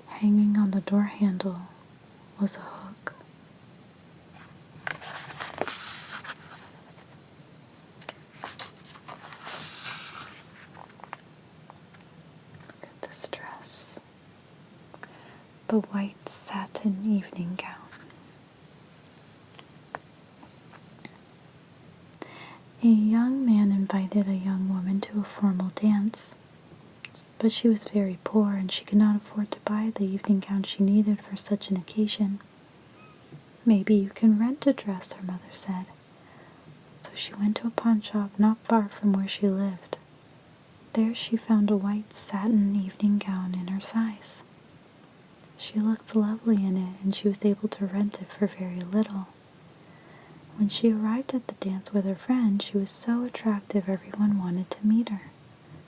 Hanging on the door handle was a hook. Look at this dress. The white satin evening gown. A young man invited a young woman to a formal dance, but she was very poor and she could not afford to buy the evening gown she needed for such an occasion. "Maybe you can rent a dress," her mother said. So she went to a pawn shop not far from where she lived. There she found a white satin evening gown in her size. She looked lovely in it, and she was able to rent it for very little. When she arrived at the dance with her friend, she was so attractive everyone wanted to meet her.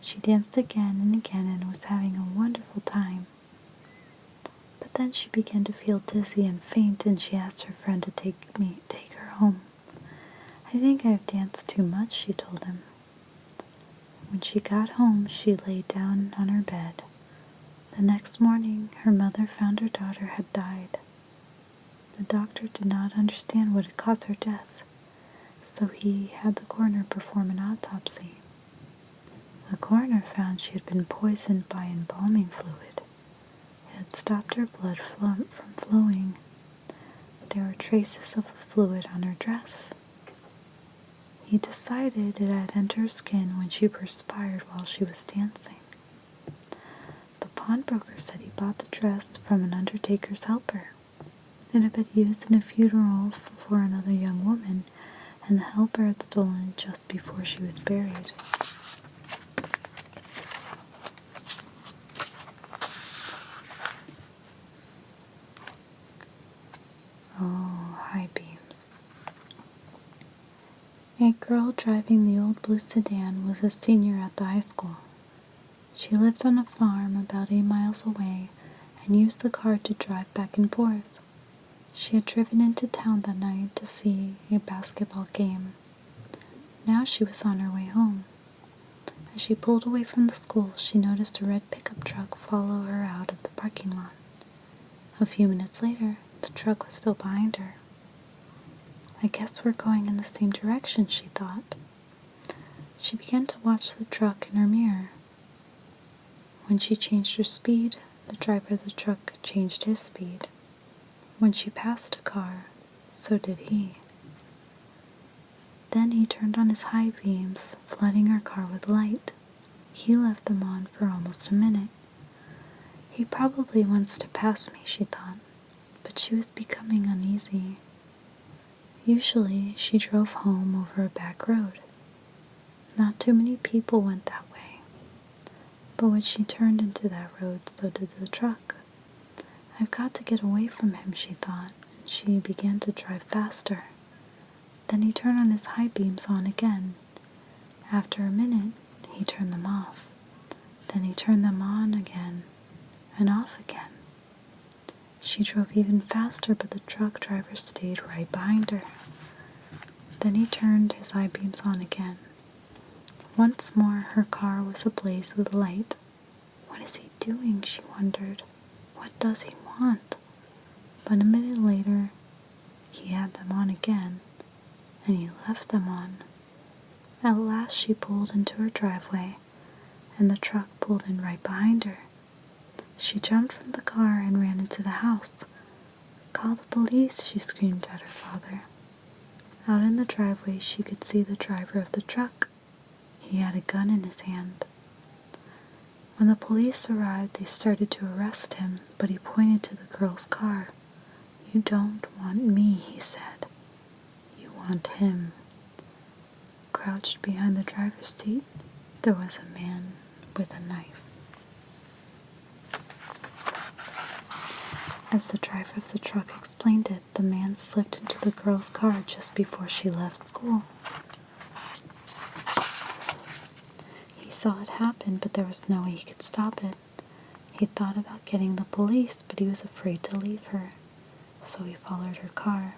She danced again and again and was having a wonderful time. But then she began to feel dizzy and faint, and she asked her friend to take her home. "I think I have danced too much," she told him. When she got home, she lay down on her bed. The next morning, her mother found her daughter had died. The doctor did not understand what had caused her death, so he had the coroner perform an autopsy. The coroner found she had been poisoned by embalming fluid. It had stopped her blood from flowing. There were traces of the fluid on her dress. He decided it had entered her skin when she perspired while she was dancing. The pawnbroker said he bought the dress from an undertaker's helper. It had been used in a funeral for another young woman, and the helper had stolen it just before she was buried. Oh, high beams. A girl driving the old blue sedan was a senior at the high school. She lived on a farm about 8 miles away and used the car to drive back and forth. She had driven into town that night to see a basketball game. Now she was on her way home. As she pulled away from the school, she noticed a red pickup truck follow her out of the parking lot. A few minutes later, the truck was still behind her. I guess we're going in the same direction, she thought. She began to watch the truck in her mirror. When she changed her speed, the driver of the truck changed his speed. When she passed a car, so did he. Then he turned on his high beams, flooding her car with light. He left them on for almost a minute. He probably wants to pass me, she thought, but she was becoming uneasy. Usually, she drove home over a back road. Not too many people went that way. But when she turned into that road, so did the truck. I've got to get away from him, she thought, and she began to drive faster. Then he turned on his high beams on again. After a minute, he turned them off. Then he turned them on again and off again. She drove even faster, but the truck driver stayed right behind her. Then he turned his high beams on again. Once more, her car was ablaze with light. What is he doing, she wondered. What does he want? But a minute later, he had them on again, and he left them on. At last she pulled into her driveway, and the truck pulled in right behind her. She jumped from the car and ran into the house. "Call the police," she screamed at her father. Out in the driveway, she could see the driver of the truck. He had a gun in his hand. When the police arrived, they started to arrest him, but he pointed to the girl's car. "You don't want me," he said. "You want him." Crouched behind the driver's seat, there was a man with a knife. As the driver of the truck explained it, the man slipped into the girl's car just before she left school. He saw it happen, but there was no way he could stop it. He thought about getting the police, but he was afraid to leave her, so he followed her car.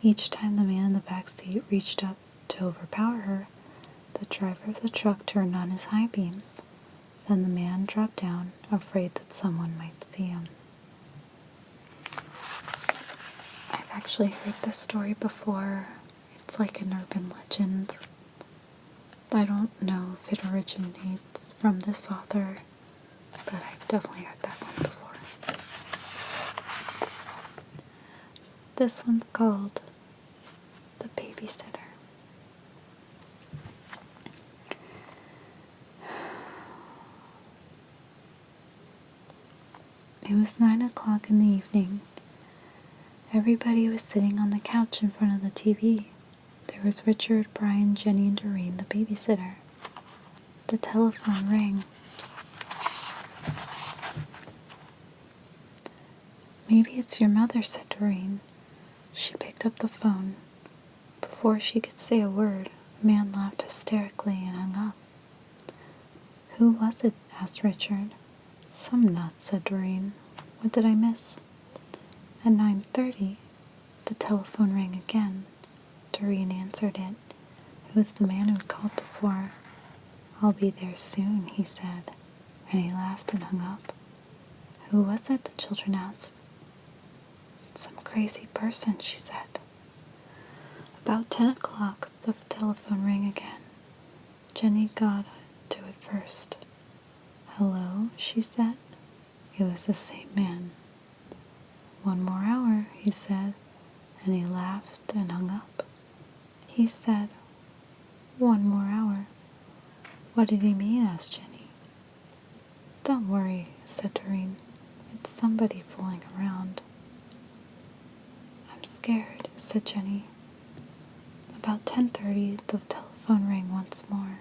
Each time the man in the back seat reached up to overpower her, the driver of the truck turned on his high beams. Then the man dropped down, afraid that someone might see him. I've actually heard this story before. It's like an urban legend. I don't know if it originates from this author, but I've definitely heard that one before. This one's called The Babysitter. It was 9 o'clock in the evening. Everybody was sitting on the couch in front of the TV. There was Richard, Brian, Jenny, and Doreen, the babysitter. The telephone rang. "Maybe it's your mother," said Doreen. She picked up the phone. Before she could say a word, a man laughed hysterically and hung up. "Who was it?" asked Richard. "Some nut," said Doreen. "What did I miss?" At 9:30, the telephone rang again. Doreen answered it. It was the man who had called before. "I'll be there soon," he said, and he laughed and hung up. "Who was it?" the children asked. "Some crazy person," she said. About 10 o'clock, the telephone rang again. Jenny got to it first. "Hello," she said. It was the same man. "One more hour," he said, and he laughed and hung up. He said, "One more hour." "What did he mean?" asked Jenny. "Don't worry," said Doreen. "It's somebody fooling around." "I'm scared," said Jenny. About 10:30, the telephone rang once more.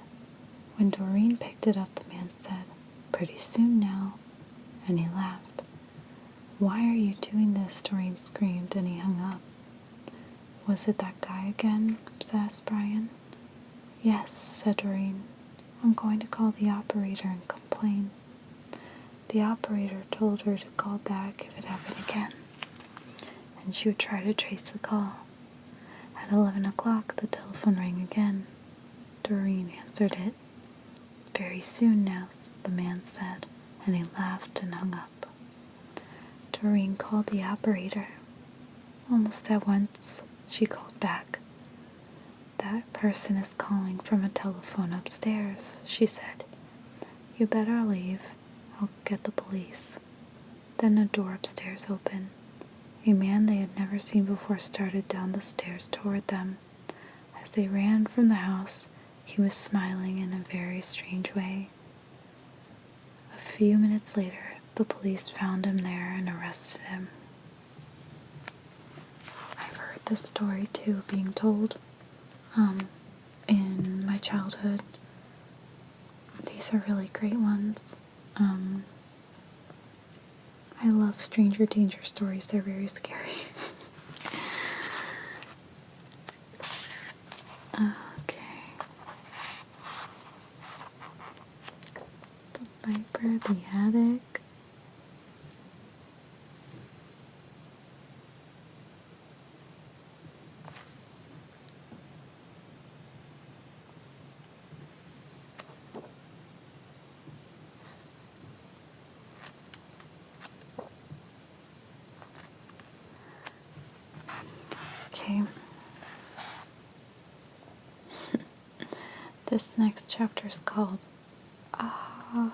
When Doreen picked it up, the man said, "Pretty soon now," and he laughed. "Why are you doing this?" Doreen screamed, and he hung up. "Was it that guy again?" asked Brian. "Yes," said Doreen. "I'm going to call the operator and complain." The operator told her to call back if it happened again. and she would try to trace the call. At 11 o'clock, the telephone rang again. Doreen answered it. "Very soon now," the man said, and he laughed and hung up. Doreen called the operator. Almost at once, she called back. "That person is calling from a telephone upstairs," she said. "You better leave. I'll get the police." Then a door upstairs opened. A man they had never seen before started down the stairs toward them. As they ran from the house, he was smiling in a very strange way. A few minutes later, the police found him there and arrested him. I've heard this story too being told in my childhood. These are really great ones. I love stranger danger stories. They're very scary. Okay. The Viper, the Attic. Okay. This next chapter is called Ah.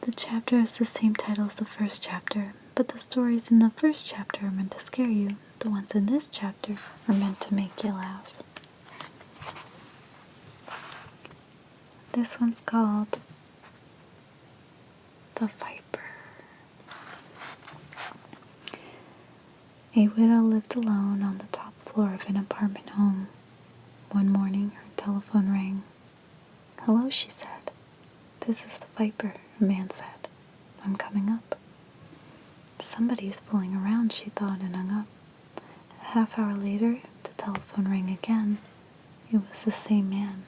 The chapter has the same title as the first chapter, but the stories in the first chapter are meant to scare you. The ones in this chapter are meant to make you laugh. This one's called The Viper. A widow lived alone on the top floor of an apartment home. One morning, her telephone rang. "Hello," she said. "This is the Viper," a man said. "I'm coming up." Somebody's fooling around, she thought, and hung up. A half-hour later, the telephone rang again. It was the same man.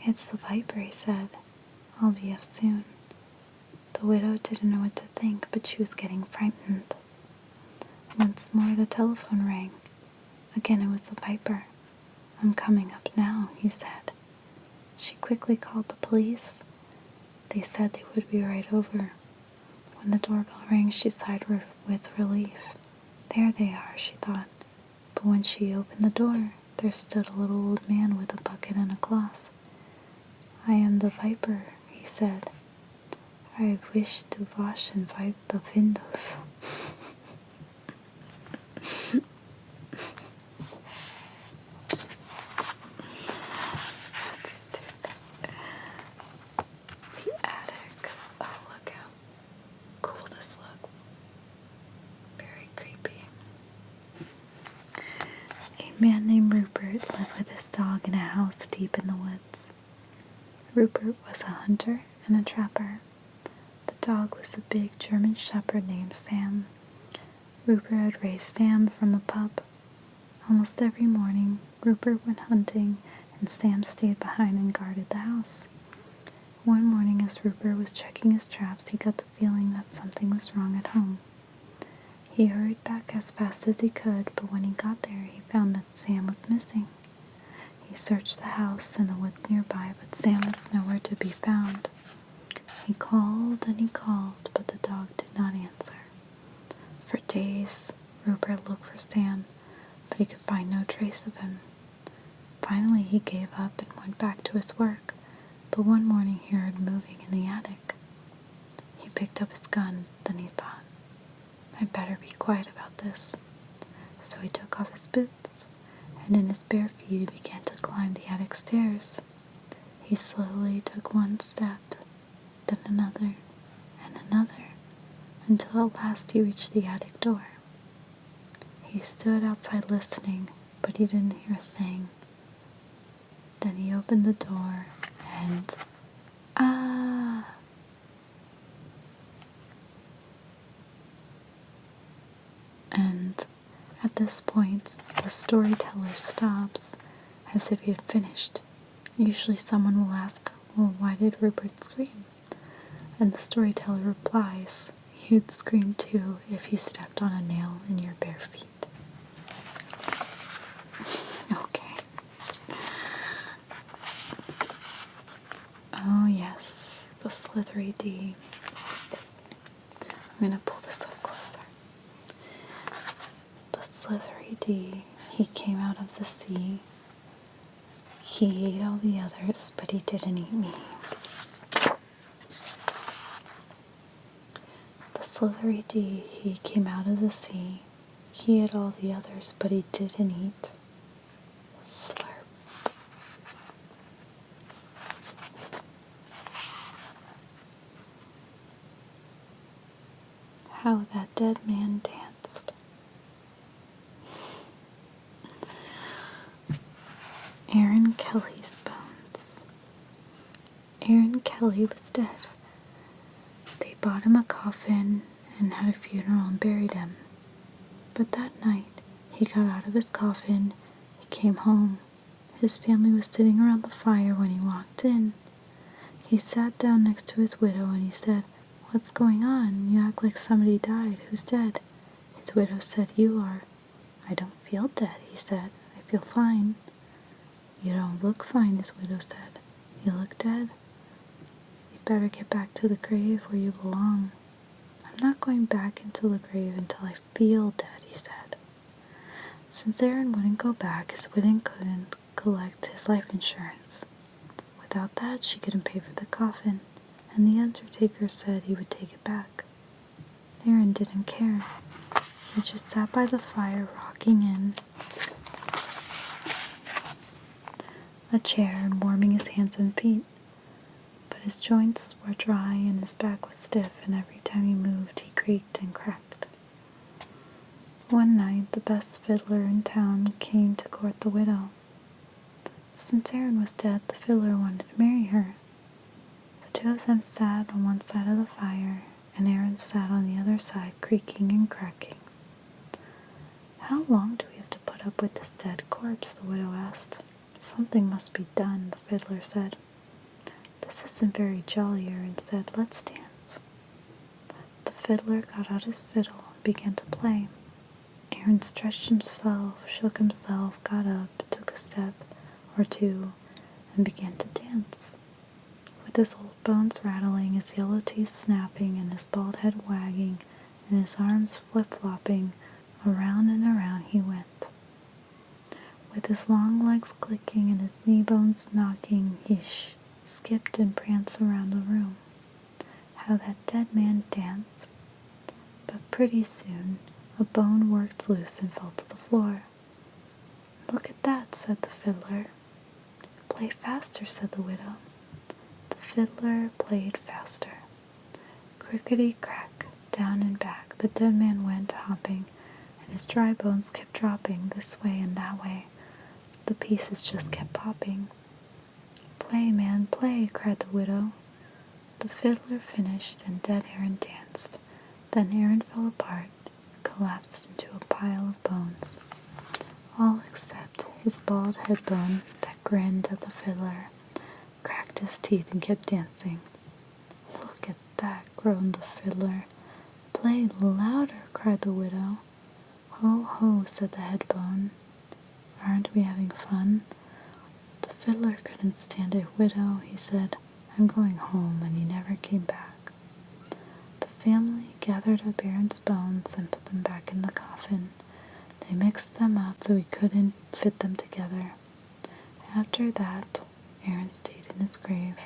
"It's the Viper," he said. "I'll be up soon." The widow didn't know what to think, but she was getting frightened. Once more the telephone rang. Again it was the Viper. "I'm coming up now," he said. She quickly called the police. They said they would be right over. When the doorbell rang, she sighed with relief. There they are, she thought. But when she opened the door, there stood a little old man with a bucket and a cloth. "I am the Viper," he said. "I wish to wash and wipe the windows." The attic. Oh, look how cool this looks. Very creepy. A man named Rupert lived with his dog in a house deep in the woods. Rupert was a hunter and a trapper. The dog was a big German shepherd named Sam. Rupert had raised Sam from a pup. Almost every morning, Rupert went hunting, and Sam stayed behind and guarded the house. One morning, as Rupert was checking his traps, he got the feeling that something was wrong at home. He hurried back as fast as he could, but when he got there, he found that Sam was missing. He searched the house and the woods nearby, but Sam was nowhere to be found. He called and he called, but the dog did not answer. For days, Rupert looked for Sam, but he could find no trace of him. Finally, he gave up and went back to his work, but one morning he heard moving in the attic. He picked up his gun, then he thought, "I'd better be quiet about this." So he took off his boots, and in his bare feet he began to climb the attic stairs. He slowly took one step, then another, and another, until at last he reached the attic door. He stood outside listening, but he didn't hear a thing. Then he opened the door, and ah! And at this point, the storyteller stops, as if he had finished. Usually someone will ask, "Well, why did Rupert scream?" And the storyteller replies, You'd scream too if you stepped on a nail in your bare feet. Okay. Oh yes, the slithery D. I'm gonna pull this up closer. The slithery D, he came out of the sea. He ate all the others, but he didn't eat me. The slithery D, he came out of the sea. He ate all the others, but he didn't eat. Slurp. How that dead man danced. Aaron Kelly's bones. Aaron Kelly was dead. They bought him a coffin and had a funeral and buried him. But that night, he got out of his coffin, he came home. His family was sitting around the fire when he walked in. He sat down next to his widow and he said, "What's going on? You act like somebody died. Who's dead?" His widow said, "You are." "I don't feel dead," he said. "I feel fine." "You don't look fine," his widow said. "You look dead. You better get back to the grave where you belong." "I'm not going back into the grave until I feel dead," he said. Since Aaron wouldn't go back, his widow couldn't collect his life insurance. Without that, she couldn't pay for the coffin, and the undertaker said he would take it back. Aaron didn't care. He just sat by the fire, rocking in a chair and warming his hands and feet. But his joints were dry and his back was stiff, and every time he moved, he creaked and cracked. One night, the best fiddler in town came to court the widow. Since Aaron was dead, the fiddler wanted to marry her. The two of them sat on one side of the fire, and Aaron sat on the other side, creaking and cracking. "How long do we have to put up with this dead corpse?" the widow asked. "Something must be done," the fiddler said. "This isn't very jolly," Aaron said. "Let's dance." The fiddler got out his fiddle and began to play. Aaron stretched himself, shook himself, got up, took a step or two, and began to dance. With his old bones rattling, his yellow teeth snapping, and his bald head wagging, and his arms flip-flopping, around and around he went. With his long legs clicking and his knee bones knocking, he skipped and pranced around the room. How that dead man danced! But pretty soon, a bone worked loose and fell to the floor. "Look at that," said the fiddler. "Play faster," said the widow. The fiddler played faster. Crickety-crack, down and back, the dead man went hopping, and his dry bones kept dropping this way and that way. The pieces just kept popping. "Play, man, play," cried the widow. The fiddler finished, and dead Aaron danced. Then Aaron fell apart, collapsed into a pile of bones. All except his bald head bone that grinned at the fiddler, cracked his teeth, and kept dancing. "Look at that," groaned the fiddler. "Play louder," cried the widow. "Ho, ho," said the head bone. "Aren't we having fun?" The fiddler couldn't stand it. "Widow," he said, "I'm going home," and he never came back. The family gathered up Aaron's bones and put them back in the coffin. They mixed them up so he couldn't fit them together. After that, Aaron stayed in his grave.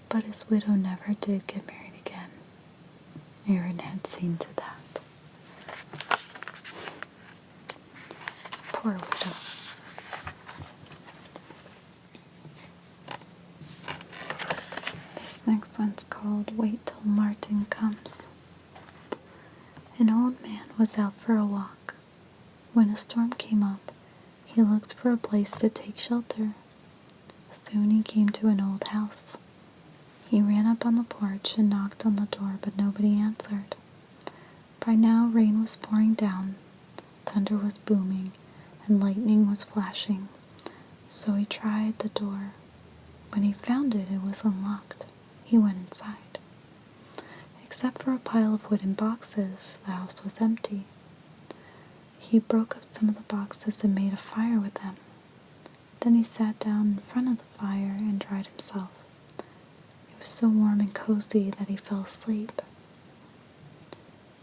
But his widow never did get married again. Aaron had seen to that. Poor widow. This next one's called "Wait Till Martin Comes." An old man was out for a walk. When a storm came up, he looked for a place to take shelter. Soon he came to an old house. He ran up on the porch and knocked on the door, but nobody answered. By now rain was pouring down, thunder was booming, and lightning was flashing. So he tried the door. When he found it was unlocked. He went inside. Except for a pile of wooden boxes, the house was empty. He broke up some of the boxes and made a fire with them. Then he sat down in front of the fire and dried himself. It was so warm and cozy that he fell asleep.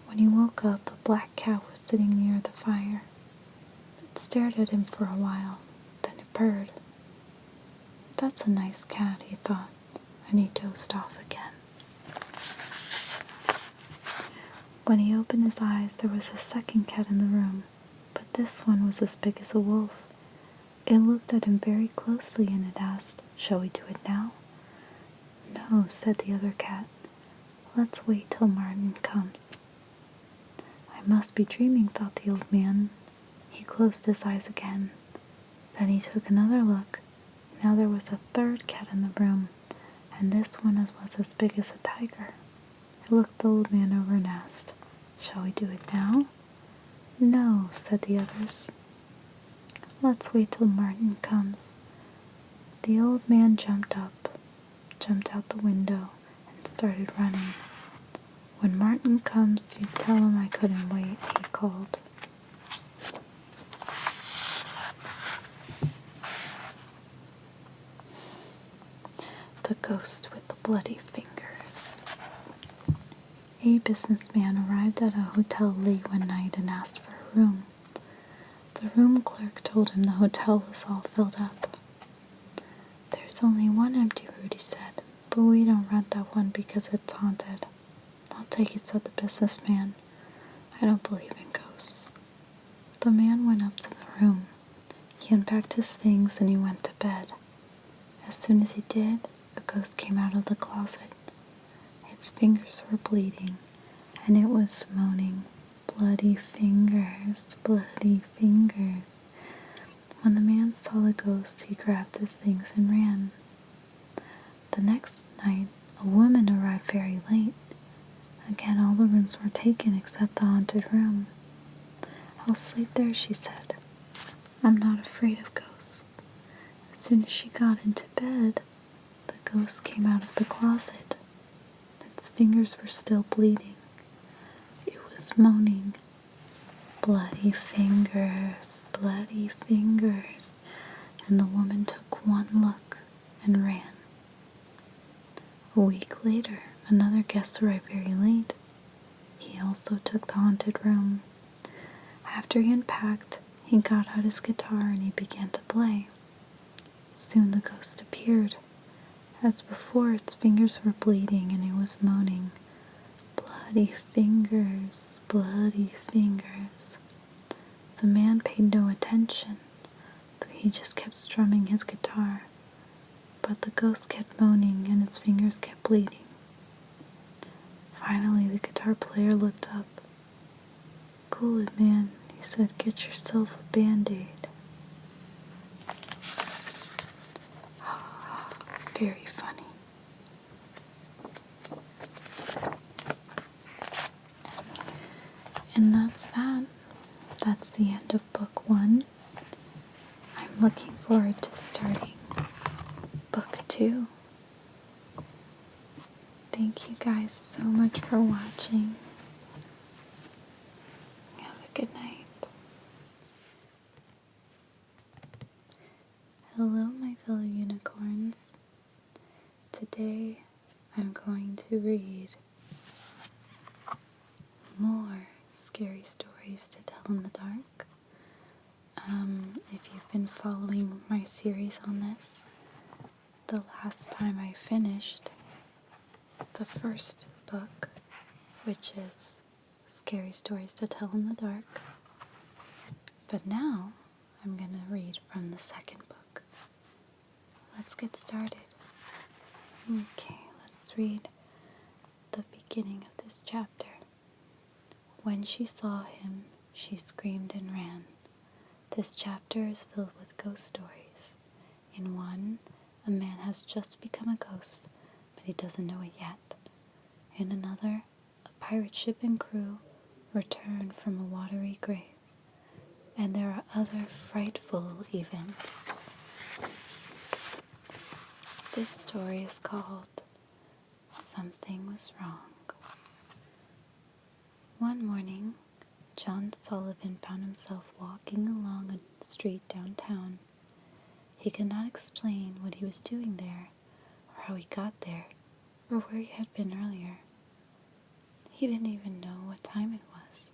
When he woke up, a black cat was sitting near the fire. It stared at him for a while, then it purred. That's a nice cat, he thought, and he dozed off again. When he opened his eyes, there was a second cat in the room, but this one was as big as a wolf. It looked at him very closely and it asked, "Shall we do it now?" "No," said the other cat. "Let's wait till Martin comes." "I must be dreaming," thought the old man. He closed his eyes again. Then he took another look. Now there was a third cat in the room, and this one was as big as a tiger. He looked the old man over and asked, "Shall we do it now?" "No," said the others. "Let's wait till Martin comes." The old man jumped up, jumped out the window, and started running. "When Martin comes, you tell him I couldn't wait," he called. The Ghost with the Bloody Fingers. A businessman arrived at a hotel late one night and asked for a room. The room clerk told him the hotel was all filled up. "There's only one empty room," he said, "but we don't rent that one because it's haunted." "I'll take it," said the businessman. "I don't believe in ghosts." The man went up to the room. He unpacked his things and he went to bed. As soon as he did, a ghost came out of the closet. Its fingers were bleeding, and it was moaning, "Bloody fingers, bloody fingers." When the man saw the ghost, he grabbed his things and ran. The next night, a woman arrived very late. Again, all the rooms were taken except the haunted room. "I'll sleep there," she said. "I'm not afraid of ghosts." As soon as she got into bed, the ghost came out of the closet. Its fingers were still bleeding. It was moaning, "Bloody fingers, bloody fingers." And the woman took one look and ran. A week later, another guest arrived very late. He also took the haunted room. After he unpacked, he got out his guitar and he began to play. Soon the ghost appeared. As before, its fingers were bleeding and it was moaning, "Bloody fingers, bloody fingers." The man paid no attention, though he just kept strumming his guitar. But the ghost kept moaning and its fingers kept bleeding. Finally, the guitar player looked up. "Cool it, man," he said. "Get yourself a Band-Aid." Very funny. And that's that. That's the end of book 1. I'm looking forward to starting book 2. Thank you guys so much for watching. Have a good night. Hello, my fellow unicorns. Today I'm going to read more scary stories to tell in the dark. If you've been following my series on this, the last time I finished the first book, which is Scary Stories to Tell in the Dark, but now I'm going to read from the second book. Let's get started. Okay, let's read the beginning of this chapter. When she saw him, she screamed and ran. This chapter is filled with ghost stories. In one, a man has just become a ghost, but he doesn't know it yet. In another, a pirate ship and crew return from a watery grave. And there are other frightful events. This story is called Something Was Wrong. One morning, John Sullivan found himself walking along a street downtown. He could not explain what he was doing there, or how he got there, or where he had been earlier. He didn't even know what time it was.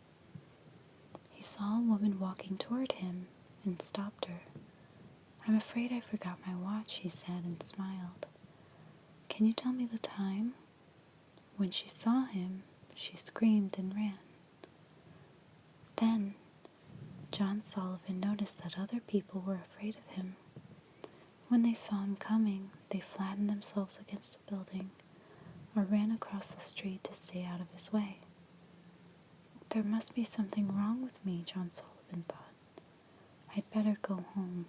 He saw a woman walking toward him and stopped her. "I'm afraid I forgot my watch," he said and smiled. "Can you tell me the time?" When she saw him, she screamed and ran. Then John Sullivan noticed that other people were afraid of him. When they saw him coming, they flattened themselves against a building or ran across the street to stay out of his way. "There must be something wrong with me," John Sullivan thought. "I'd better go home."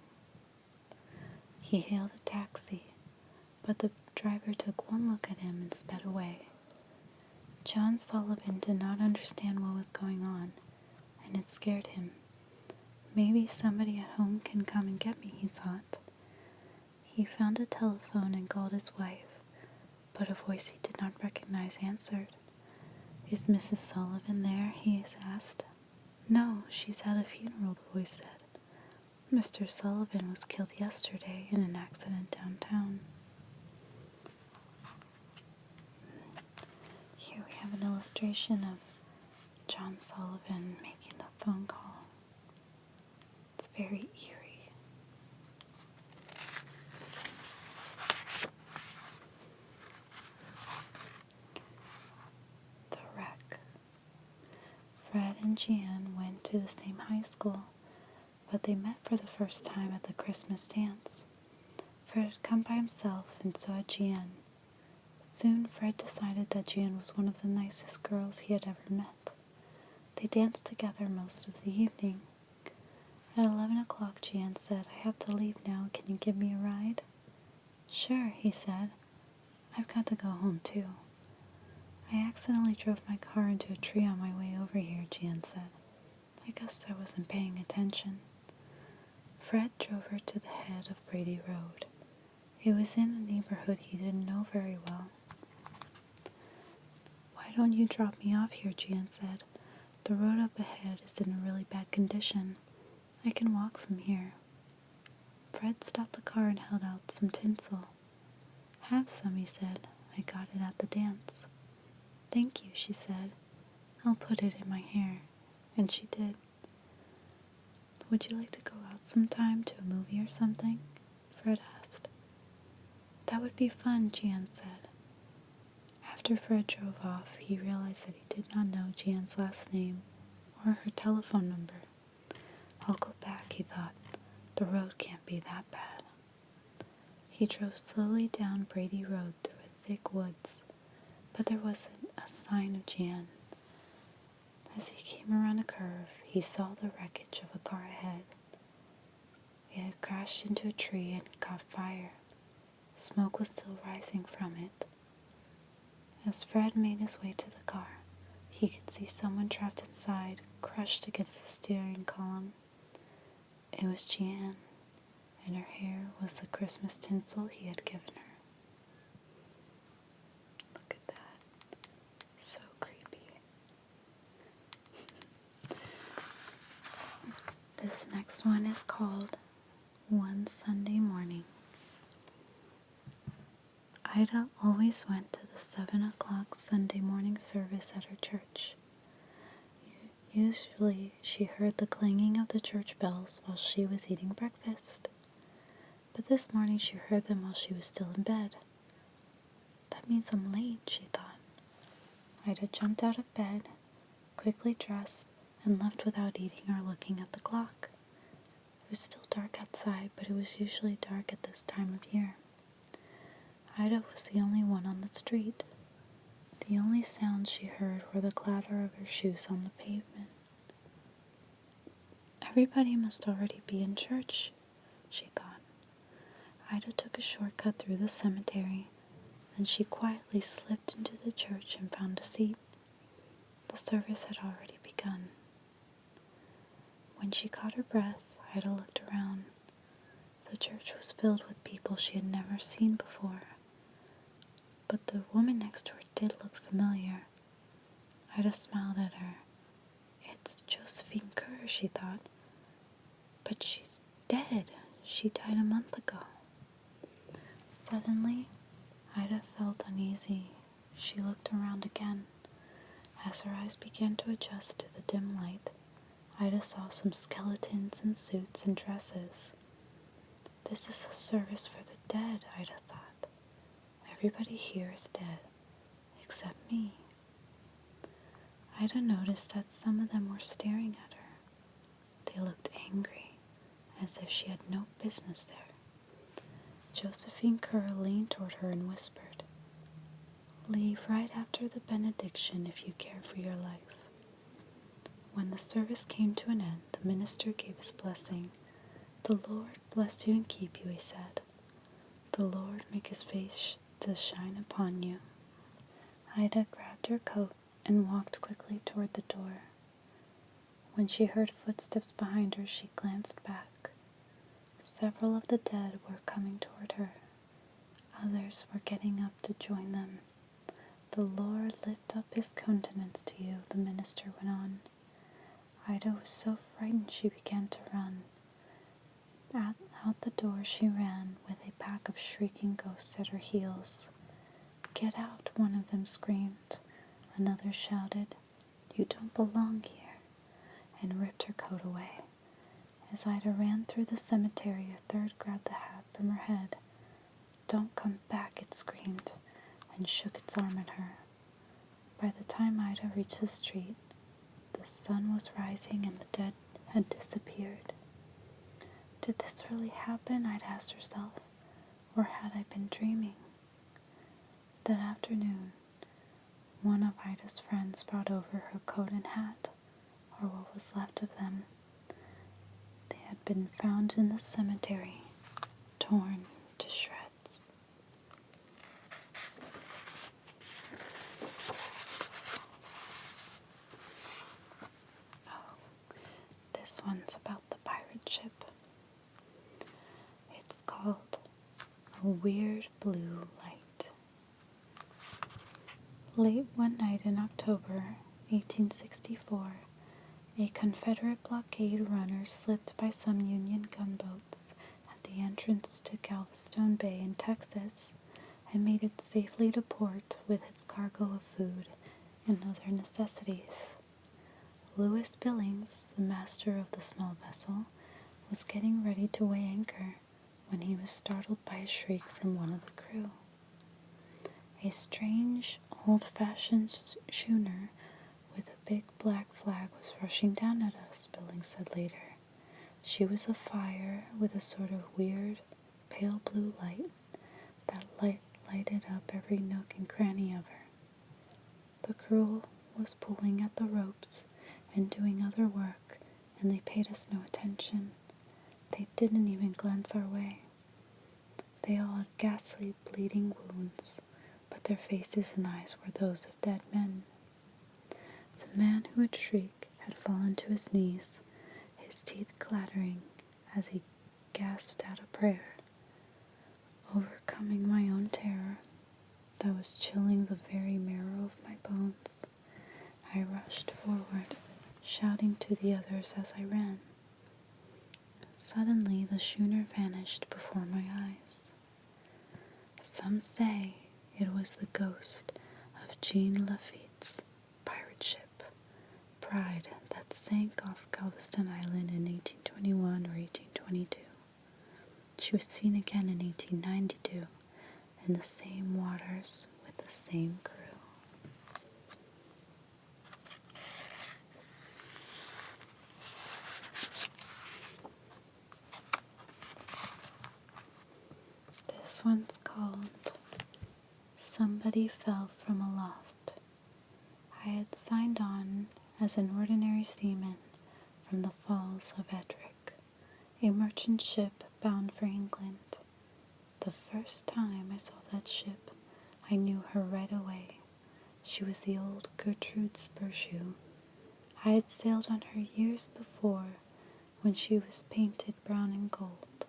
He hailed a taxi, but the driver took one look at him and sped away. John Sullivan did not understand what was going on, and it scared him. "Maybe somebody at home can come and get me," he thought. He found a telephone and called his wife, but a voice he did not recognize answered. "Is Mrs. Sullivan there?" he asked. "No, she's at a funeral," the voice said. "Mr. Sullivan was killed yesterday in an accident downtown." Here we have an illustration of John Sullivan making the phone call. It's very eerie. The wreck. Fred and Jan went to the same high school, but they met for the first time at the Christmas dance. Fred had come by himself, and so had Jan. Soon Fred decided that Jan was one of the nicest girls he had ever met. They danced together most of the evening. At 11 o'clock, Jan said, "I have to leave now. Can you give me a ride?" "Sure," he said. "I've got to go home, too." "I accidentally drove my car into a tree on my way over here," Jan said. "I guess I wasn't paying attention." Fred drove her to the head of Brady Road. It was in a neighborhood he didn't know very well. "Why don't you drop me off here?" Jan said. "The road up ahead is in a really bad condition. I can walk from here." Fred stopped the car and held out some tinsel. "Have some," he said. "I got it at the dance." "Thank you," she said. "I'll put it in my hair." And she did. "Would you like to go out sometime to a movie or something?" Fred asked. "That would be fun," Jan said. After Fred drove off, he realized that he did not know Jan's last name or her telephone number. "I'll go back," he thought. "The road can't be that bad." He drove slowly down Brady Road through a thick woods, but there wasn't a sign of Jan. As he came around a curve, he saw the wreckage of a car ahead. It had crashed into a tree and caught fire. Smoke was still rising from it. As Fred made his way to the car, he could see someone trapped inside, crushed against the steering column. It was Jan, and her hair was the Christmas tinsel he had given her. Look at that. So creepy. This next one is called One Sunday Morning. Ida always went to the 7 o'clock Sunday morning service at her church. Usually she heard the clanging of the church bells while she was eating breakfast. But this morning she heard them while she was still in bed. "That means I'm late," she thought. Ida jumped out of bed, quickly dressed, and left without eating or looking at the clock. It was still dark outside, but it was usually dark at this time of year. Ida was the only one on the street. The only sounds she heard were the clatter of her shoes on the pavement. Everybody must already be in church, she thought. Ida took a shortcut through the cemetery, then she quietly slipped into the church and found a seat. The service had already begun. When she caught her breath, Ida looked around. The church was filled with people she had never seen before. But the woman next door did look familiar. Ida smiled at her. It's Josephine Kerr, she thought. But she's dead. She died a month ago. Suddenly, Ida felt uneasy. She looked around again. As her eyes began to adjust to the dim light, Ida saw some skeletons in suits and dresses. This is a service for the dead, Ida thought. Everybody here is dead, except me. Ida noticed that some of them were staring at her. They looked angry, as if she had no business there. Josephine Kerr leaned toward her and whispered, "Leave right after the benediction if you care for your life." When the service came to an end, the minister gave his blessing. "The Lord bless you and keep you," he said. "The Lord make his face to shine upon you." Ida grabbed her coat and walked quickly toward the door. When she heard footsteps behind her, she glanced back. Several of the dead were coming toward her. Others were getting up to join them. "The Lord lift up his countenance to you," the minister went on. Ida was so frightened she began to run. Out the door she ran with a pack of shrieking ghosts at her heels. "Get out," one of them screamed. Another shouted, "You don't belong here," and ripped her coat away. As Ida ran through the cemetery, a third grabbed the hat from her head. "Don't come back," it screamed, and shook its arm at her. By the time Ida reached the street, the sun was rising and the dead had disappeared. Did this really happen, Ida asked herself, or had I been dreaming? That afternoon, one of Ida's friends brought over her coat and hat, or what was left of them. They had been found in the cemetery, torn to shreds. Oh, this one's about the pirate ship. It's called A Weird Blue Light. Late one night in October 1864, a Confederate blockade runner slipped by some Union gunboats at the entrance to Galveston Bay in Texas and made it safely to port with its cargo of food and other necessities. Lewis Billings, the master of the small vessel, was getting ready to weigh anchor when he was startled by a shriek from one of the crew. "A strange, old-fashioned schooner with a big black flag was rushing down at us," Billings said later. "She was afire with a sort of weird, pale blue light that lighted up every nook and cranny of her. The crew was pulling at the ropes and doing other work, and they paid us no attention. They didn't even glance our way. They all had ghastly bleeding wounds, but their faces and eyes were those of dead men." The man who had shrieked had fallen to his knees, his teeth clattering as he gasped out a prayer. Overcoming my own terror, that was chilling the very marrow of my bones, I rushed forward, shouting to the others as I ran. Suddenly the schooner vanished before my eyes. Some say it was the ghost of Jean Lafitte's pirate ship, Pride, that sank off Galveston Island in 1821 or 1822. She was seen again in 1892 in the same waters with the same crew. This one's called Somebody Fell from Aloft. I had signed on as an ordinary seaman from the Falls of Ettrick, a merchant ship bound for England. The first time I saw that ship, I knew her right away. She was the old Gertrude Spurshoe. I had sailed on her years before when she was painted brown and gold.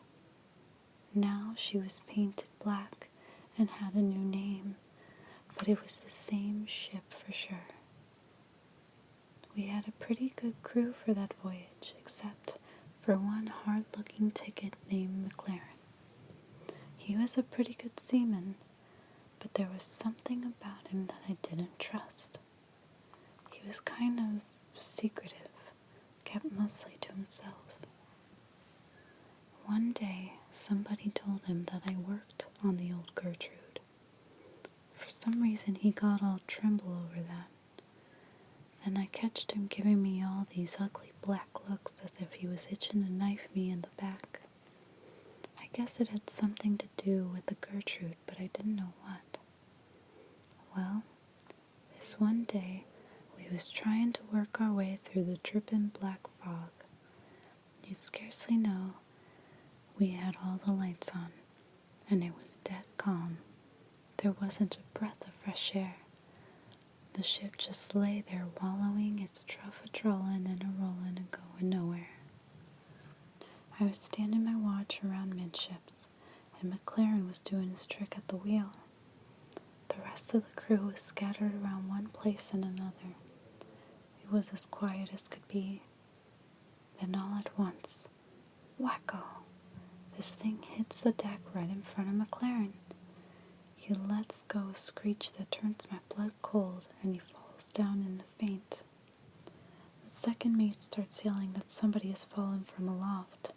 Now she was painted black and had a new name, but it was the same ship for sure. We had a pretty good crew for that voyage, except for one hard-looking ticket named McLaren. He was a pretty good seaman, but there was something about him that I didn't trust. He was kind of secretive, kept mostly to himself. One day, somebody told him that I worked on the old Gertrude. For some reason, he got all tremble over that. Then I catched him giving me all these ugly black looks as if he was itching to knife me in the back. I guess it had something to do with the Gertrude, but I didn't know what. Well, this one day, we was trying to work our way through the dripping black fog. You'd scarcely know we had all the lights on, and it was dead calm. There wasn't a breath of fresh air. The ship just lay there wallowing its trough a-trollin' and a-rollin' and going nowhere. I was standing my watch around midships, and McLaren was doing his trick at the wheel. The rest of the crew was scattered around one place and another. It was as quiet as could be. Then all at once, whacko! This thing hits the deck right in front of McLaren. He lets go a screech that turns my blood cold, and he falls down in a faint. The second mate starts yelling that somebody has fallen from aloft.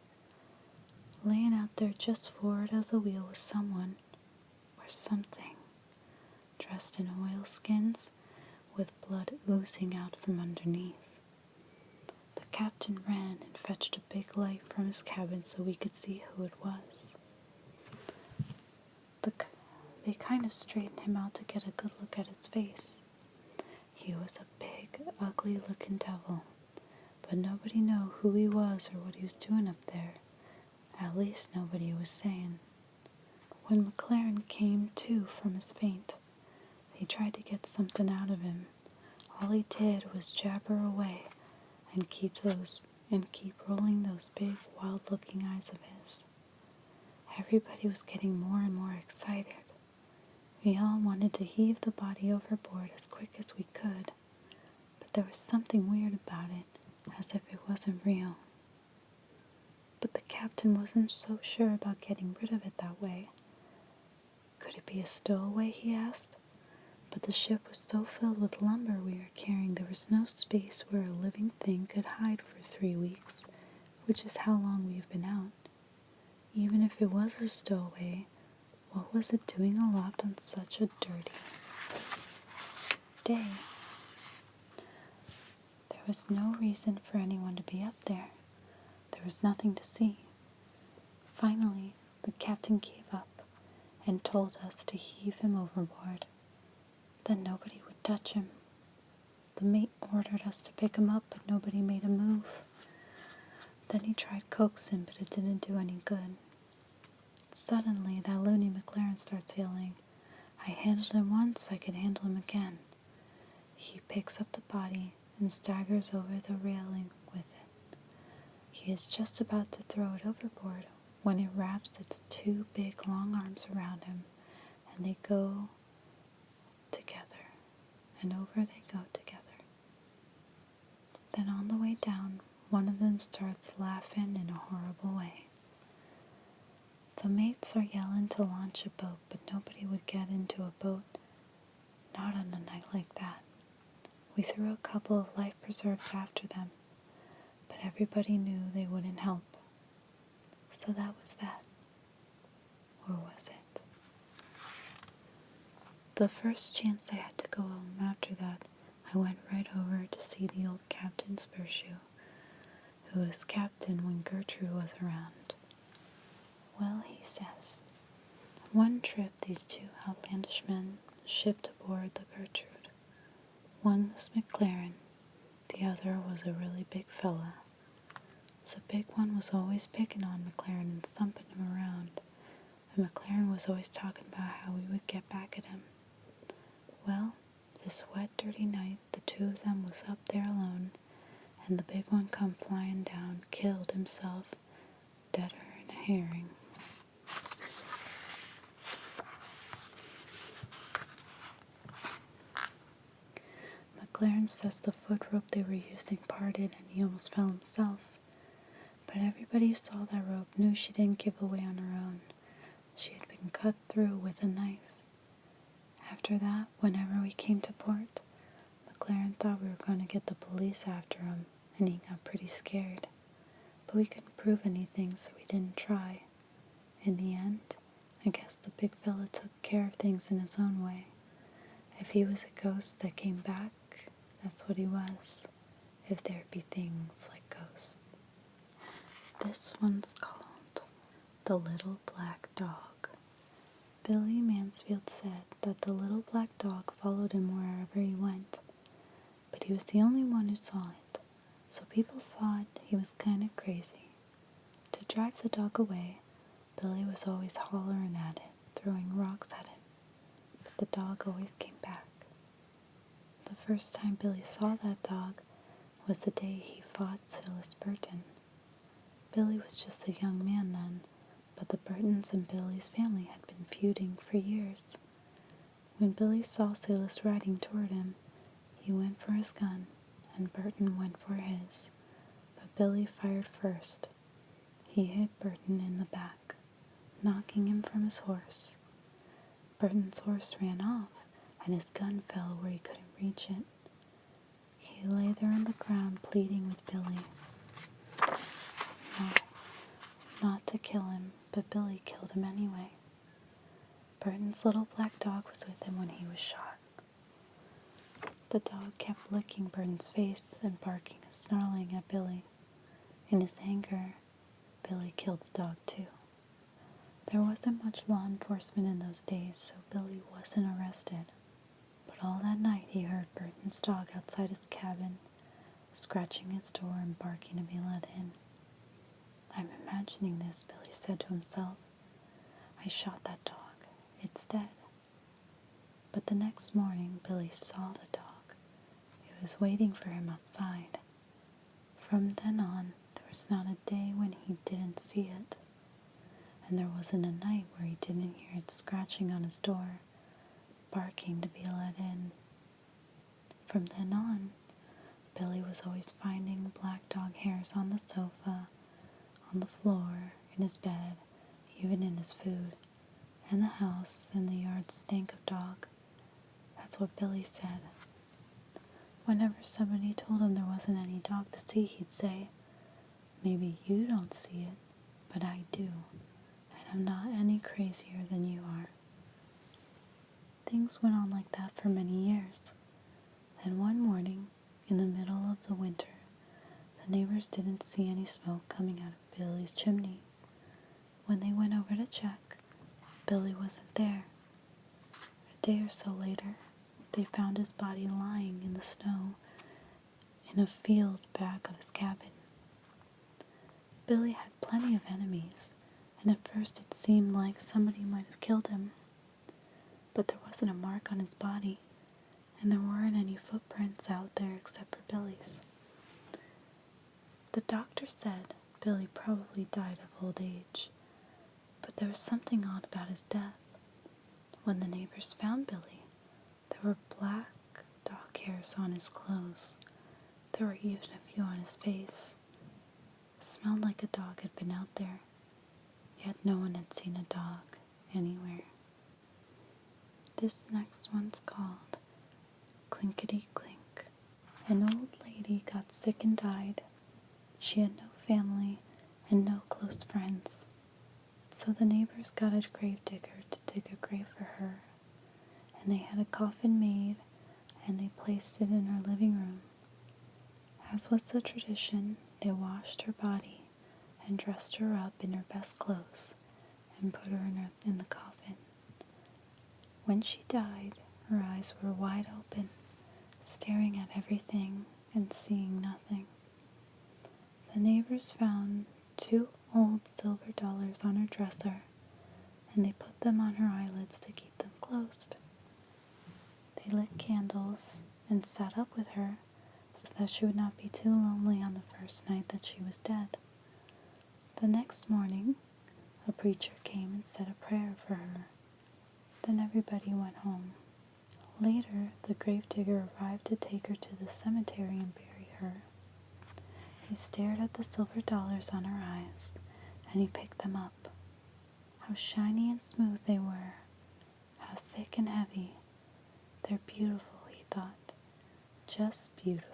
Laying out there just forward of the wheel was someone, or something, dressed in oilskins, with blood oozing out from underneath. The captain ran and fetched a big light from his cabin so we could see who it was. They kind of straightened him out to get a good look at his face. He was a big, ugly-looking devil, but nobody knew who he was or what he was doing up there. At least nobody was saying. When McLaren came to from his faint, they tried to get something out of him. All he did was jabber away and keep rolling those big, wild-looking eyes of his. Everybody was getting more and more excited. We all wanted to heave the body overboard as quick as we could, but there was something weird about it, as if it wasn't real. But the captain wasn't so sure about getting rid of it that way. Could it be a stowaway, he asked? But the ship was so filled with lumber we were carrying there was no space where a living thing could hide for 3 weeks, which is how long we've been out. Even if it was a stowaway, what was it doing aloft on such a dirty day? There was no reason for anyone to be up there. There was nothing to see. Finally, the captain gave up and told us to heave him overboard. Then nobody would touch him. The mate ordered us to pick him up, but nobody made a move. Then he tried coaxing, but it didn't do any good. Suddenly, that loony McLaren starts yelling, "I handled him once, I could handle him again." He picks up the body and staggers over the railing with it. He is just about to throw it overboard when it wraps its 2 big long arms around him, and they go together, and over they go together. Then on the way down, one of them starts laughing in a horrible way. The mates are yelling to launch a boat, but nobody would get into a boat, not on a night like that. We threw a couple of life preserves after them, but everybody knew they wouldn't help. So that was that. Or was it? The first chance I had to go home after that, I went right over to see the old Captain Spurshoe, who was captain when Gertrude was around. Well, he says, one trip these 2 outlandish men shipped aboard the Gertrude. One was McLaren, the other was a really big fella. The big one was always picking on McLaren and thumping him around, and McLaren was always talking about how we would get back at him. Well, this wet, dirty night, the 2 of them was up there alone, and the big one come flying down, killed himself, deader than a herring. Clarence says the foot rope they were using parted and he almost fell himself. But everybody who saw that rope knew she didn't give away on her own. She had been cut through with a knife. After that, whenever we came to port, McLaren thought we were going to get the police after him, and he got pretty scared. But we couldn't prove anything, so we didn't try. In the end, I guess the big fella took care of things in his own way. If he was a ghost that came back, that's what he was. If there'd be things like ghosts. This one's called The Little Black Dog. Billy Mansfield said that the little black dog followed him wherever he went, but he was the only one who saw it, so people thought he was kind of crazy. To drive the dog away, Billy was always hollering at it, throwing rocks at it, but the dog always came back. The first time Billy saw that dog was the day he fought Silas Burton. Billy was just a young man then, but the Burtons and Billy's family had been feuding for years. When Billy saw Silas riding toward him, he went for his gun, and Burton went for his, but Billy fired first. He hit Burton in the back, knocking him from his horse. Burton's horse ran off, and his gun fell where he couldn't reach it. He lay there on the ground pleading with Billy. No, not to kill him, but Billy killed him anyway. Burton's little black dog was with him when he was shot. The dog kept licking Burton's face and barking and snarling at Billy. In his anger, Billy killed the dog too. There wasn't much law enforcement in those days, so Billy wasn't arrested. But all that night he heard Burton's dog outside his cabin, scratching his door and barking to be let in. I'm imagining this, Billy said to himself. I shot that dog. It's dead. But the next morning, Billy saw the dog. It was waiting for him outside. From then on, there was not a day when he didn't see it. And there wasn't a night where he didn't hear it scratching on his door, barking to be let in. From then on, Billy was always finding black dog hairs on the sofa, on the floor, in his bed, even in his food, and the house and the yard stank of dog. That's what Billy said. Whenever somebody told him there wasn't any dog to see, he'd say, maybe you don't see it, but I do, and I'm not any crazier than you are. Things went on like that for many years. Then one morning, in the middle of the winter, the neighbors didn't see any smoke coming out of Billy's chimney. When they went over to check, Billy wasn't there. A day or so later, they found his body lying in the snow in a field back of his cabin. Billy had plenty of enemies, and at first it seemed like somebody might have killed him. But there wasn't a mark on his body, and there weren't any footprints out there except for Billy's. The doctor said Billy probably died of old age, but there was something odd about his death. When the neighbors found Billy, there were black dog hairs on his clothes. There were even a few on his face. It smelled like a dog had been out there, yet no one had seen a dog anywhere. This next one's called Clinkety Clink. An old lady got sick and died. She had no family and no close friends. So the neighbors got a grave digger to dig a grave for her, and they had a coffin made, and they placed it in her living room. As was the tradition, they washed her body and dressed her up in her best clothes and put her in the coffin. When she died, her eyes were wide open, staring at everything and seeing nothing. The neighbors found 2 old silver dollars on her dresser, and they put them on her eyelids to keep them closed. They lit candles and sat up with her so that she would not be too lonely on the first night that she was dead. The next morning, a preacher came and said a prayer for her. Then everybody went home. Later, the gravedigger arrived to take her to the cemetery and bury her. He stared at the silver dollars on her eyes, and he picked them up. How shiny and smooth they were, how thick and heavy. They're beautiful, he thought, just beautiful.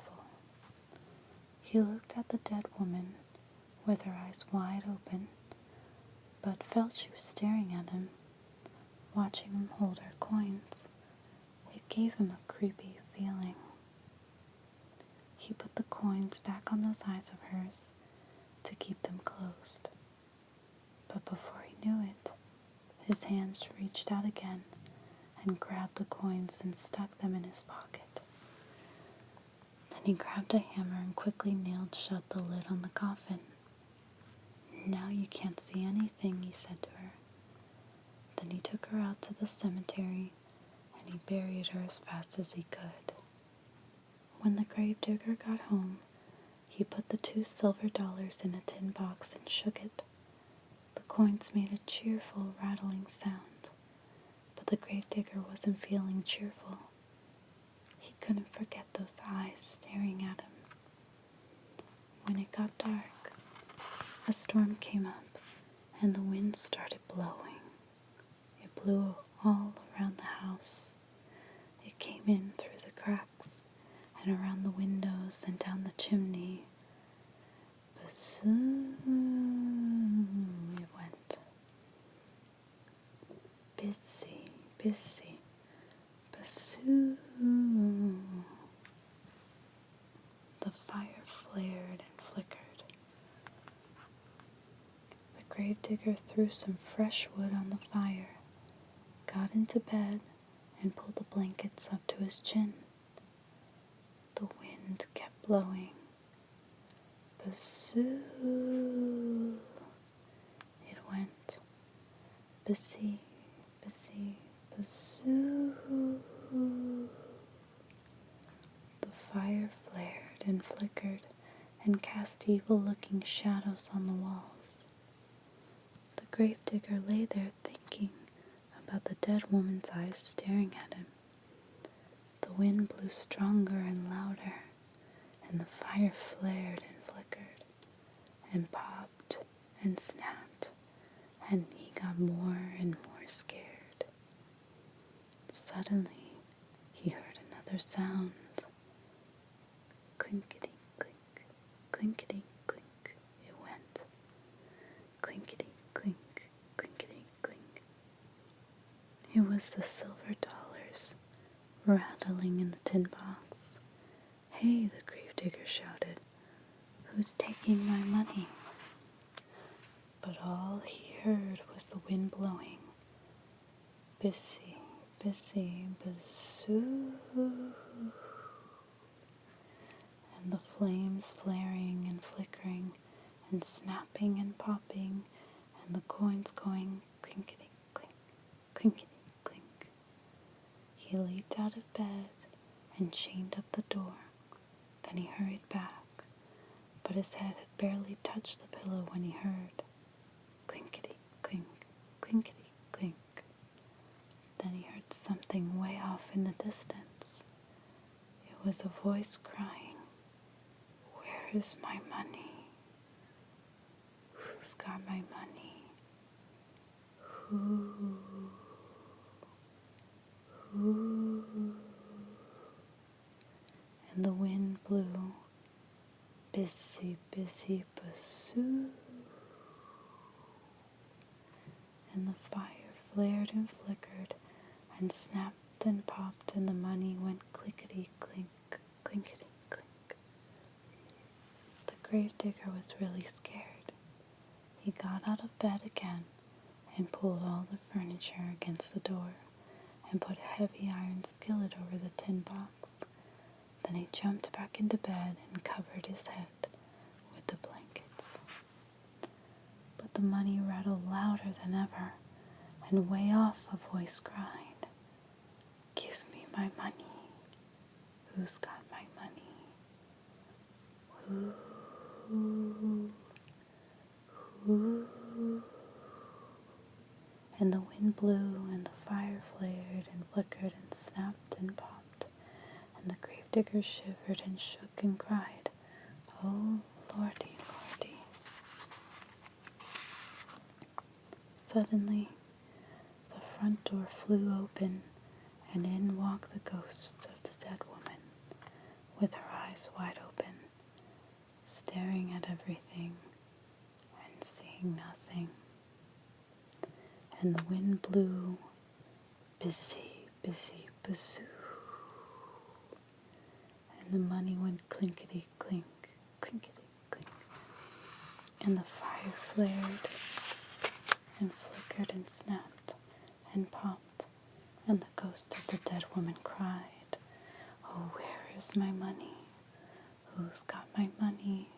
He looked at the dead woman with her eyes wide open, but felt she was staring at him, watching him hold her coins. It gave him a creepy feeling. He put the coins back on those eyes of hers to keep them closed. But before he knew it, his hands reached out again and grabbed the coins and stuck them in his pocket. Then he grabbed a hammer and quickly nailed shut the lid on the coffin. "Now you can't see anything," he said to her. Then he took her out to the cemetery and he buried her as fast as he could. When the gravedigger got home, he put the 2 silver dollars in a tin box and shook it. The coins made a cheerful, rattling sound, but the gravedigger wasn't feeling cheerful. He couldn't forget those eyes staring at him. When it got dark, a storm came up, and the wind started blowing. It blew all around the house. It came in through the cracks and around the windows and down the chimney. But soon it went. Busy, busy, basoo. The fire flared and flickered. The gravedigger threw some fresh wood on the fire, got into bed, and pulled the blankets up to his chin. The wind kept blowing. Basoo. It went. Busy, busy, basoo. The fire flared and flickered and cast evil-looking shadows on the walls. The gravedigger lay there thinking about the dead woman's eyes staring at him. The wind blew stronger and louder, and the fire flared and flickered, and popped and snapped, and he got more and more scared. Suddenly, he heard another sound. Clinkety, clink, clinkety, clink, it went. Clinkety, clink, clinkety, clink. It was the silver dollars rattling in the tin box. "Hey," the gravedigger shouted, "who's taking my money?" But all he heard was the wind blowing. Busy, busy, basoo. And the flames flaring and flickering and snapping and popping, and the coins going clinkety, clink, clinkety, clink. He leaped out of bed and chained up the door. Then he hurried back, but his head had barely touched the pillow when he heard clinkety, clink, clinkety, clink. Then he heard something way off in the distance. It was a voice crying, "Where is my money? Who's got my money? Who? And the wind blew. Busy, busy, basoo. And the fire flared and flickered and snapped and popped, and the money went clickety, clink, clinkety, clink. The gravedigger was really scared. He got out of bed again and pulled all the furniture against the door and put a heavy iron skillet over the tin box. Then he jumped back into bed and covered his head with the blankets. But the money rattled louder than ever, and way off a voice cried, "Give me my money. Who's got my money? Who? Who?" And the wind blew, and the fire flared, and flickered, and snapped, and popped. And the gravedigger shivered, and shook, and cried, "Oh, Lordy, Lordy." Suddenly, the front door flew open, and in walked the ghost of the dead woman, with her eyes wide open, staring at everything and seeing nothing. And the wind blew, busy, busy, bazoo. And the money went clinkety clink, clinkety clink. And the fire flared and flickered and snapped and popped. And the ghost of the dead woman cried, "Oh, where is my money? Who's got my money?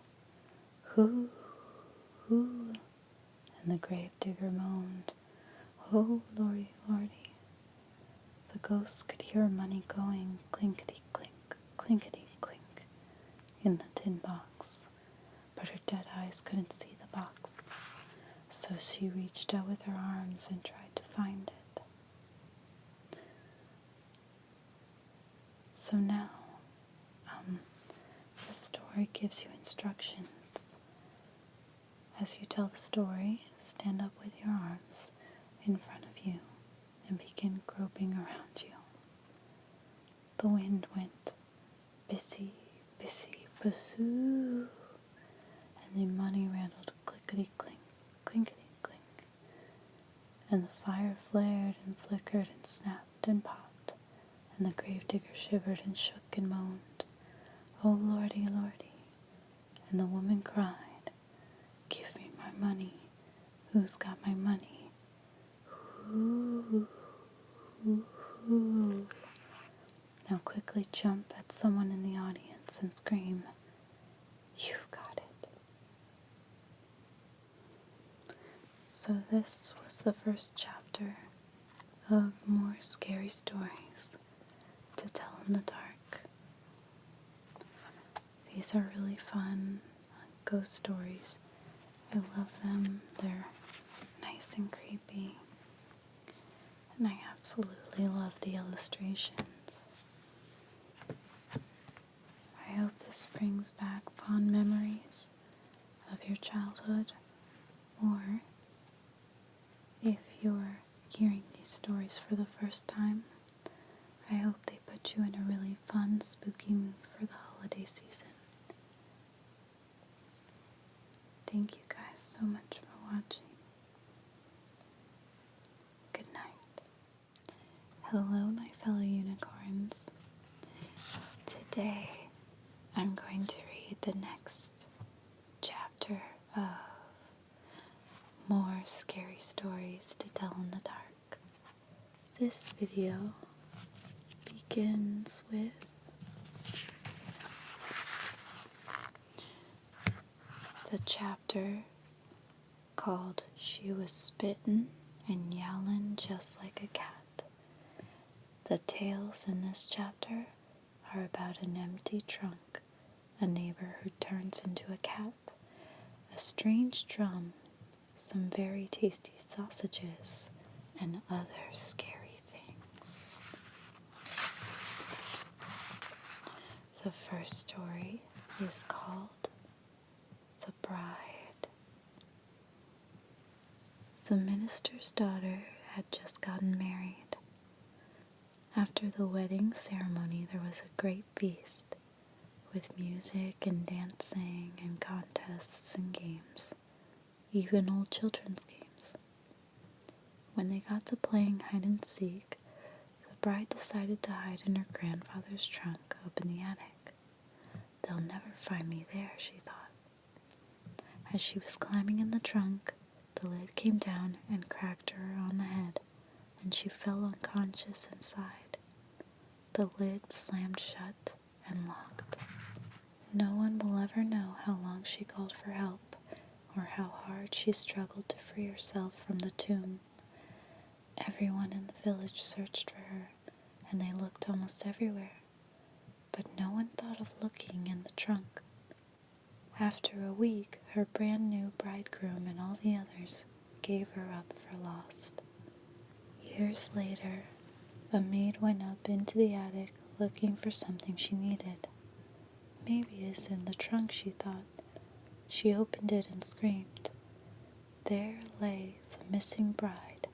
Who? Who?" And the gravedigger moaned, "Oh, Lordy, Lordy." The ghost could hear money going clinkety clink, clinkety clink in the tin box, but her dead eyes couldn't see the box, so she reached out with her arms and tried to find it. So now, the story gives you instructions. As you tell the story, stand up with your arms in front of you and begin groping around you. The wind went busy, busy, bazoo, and the money rattled clickety clink, clinkety clink, and the fire flared and flickered and snapped and popped, and the gravedigger shivered and shook and moaned, "Oh, Lordy, Lordy." And the woman cried, "Give me my money. Who's got my money? Who? Who?" Now quickly jump at someone in the audience and scream, "You've got it." So this was the first chapter of More Scary Stories to Tell in the Dark. These are really fun ghost stories. I love them. They're nice and creepy. And I absolutely love the illustrations. I hope this brings back fond memories of your childhood, or if you're hearing these stories for the first time, I hope they put you in a really fun, spooky mood for the holiday season. Thank you guys so much for watching. Good night. Hello, my fellow unicorns. Today, I'm going to read the next chapter of More Scary Stories to Tell in the Dark. This video begins with the chapter called "She Was Spittin' and Yowlin' Just Like a Cat." The tales in this chapter are about an empty trunk, a neighbor who turns into a cat, a strange drum, some very tasty sausages, and other scary things. The first story is called The Bride. The minister's daughter had just gotten married. After the wedding ceremony, there was a great feast, with music and dancing and contests and games, even old children's games. When they got to playing hide and seek, the bride decided to hide in her grandfather's trunk up in the attic. "They'll never find me there," she thought. As she was climbing in the trunk, the lid came down and cracked her on the head, and she fell unconscious inside. The lid slammed shut and locked. No one will ever know how long she called for help, or how hard she struggled to free herself from the tomb. Everyone in the village searched for her, and they looked almost everywhere, but no one thought of looking in the trunk. After a week, her brand new bridegroom and all the others gave her up for lost. Years later, a maid went up into the attic looking for something she needed. Maybe it's in the trunk, she thought. She opened it and screamed. There lay the missing bride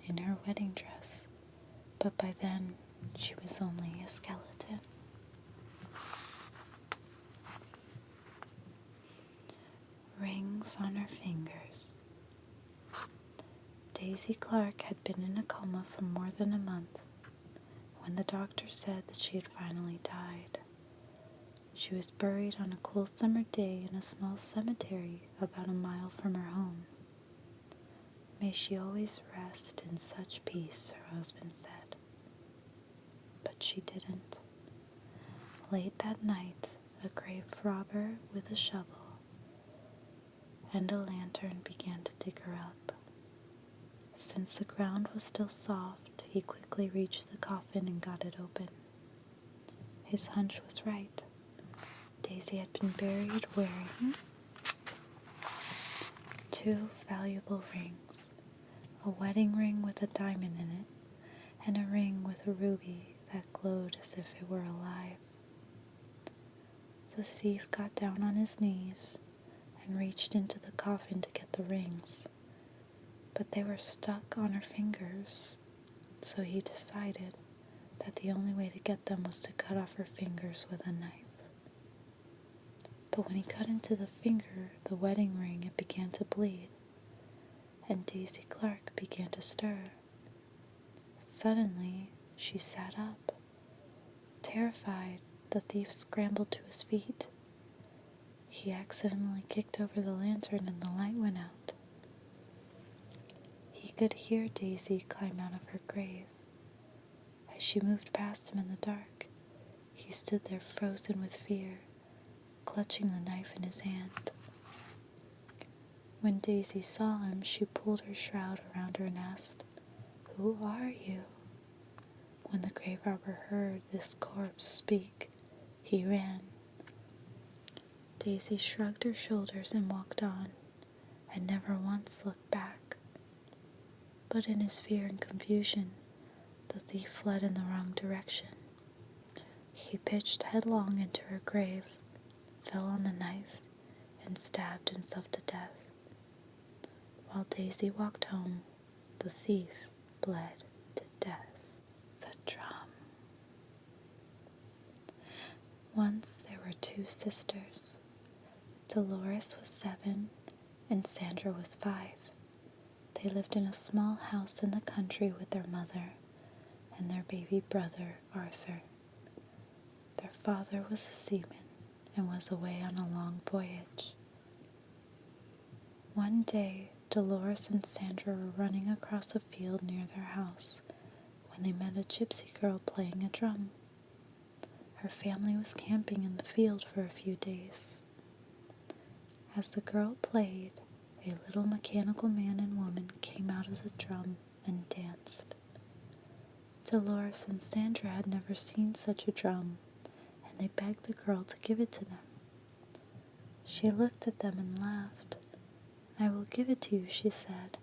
in her wedding dress, but by then she was only a skeleton. Rings on her fingers. Daisy Clark had been in a coma for more than a month when the doctor said that she had finally died. She was buried on a cool summer day in a small cemetery about a mile from her home. May she always rest in such peace, her husband said. But she didn't. Late that night, a grave robber with a shovel and a lantern began to dig her up. Since the ground was still soft, he quickly reached the coffin and got it open. His hunch was right. Daisy had been buried wearing 2 valuable rings, a wedding ring with a diamond in it, and a ring with a ruby that glowed as if it were alive. The thief got down on his knees and reached into the coffin to get the rings, but they were stuck on her fingers, so he decided that the only way to get them was to cut off her fingers with a knife. But when he cut into the finger, the wedding ring, it began to bleed, and Daisy Clark began to stir. Suddenly, she sat up. Terrified, the thief scrambled to his feet. He accidentally kicked over the lantern and the light went out. He could hear Daisy climb out of her grave. As she moved past him in the dark, he stood there frozen with fear, clutching the knife in his hand. When Daisy saw him, she pulled her shroud around her and asked, "Who are you?" When the grave robber heard this corpse speak, he ran. Daisy shrugged her shoulders and walked on, and never once looked back. But in his fear and confusion, the thief fled in the wrong direction. He pitched headlong into her grave, fell on the knife, and stabbed himself to death. While Daisy walked home, the thief bled to death. The drum. Once there were 2 sisters. Dolores was 7 and Sandra was 5. They lived in a small house in the country with their mother and their baby brother, Arthur. Their father was a seaman and was away on a long voyage. One day, Dolores and Sandra were running across a field near their house when they met a gypsy girl playing a drum. Her family was camping in the field for a few days. As the girl played, a little mechanical man and woman came out of the drum and danced. Dolores and Sandra had never seen such a drum, and they begged the girl to give it to them. She looked at them and laughed. "I will give it to you," she said,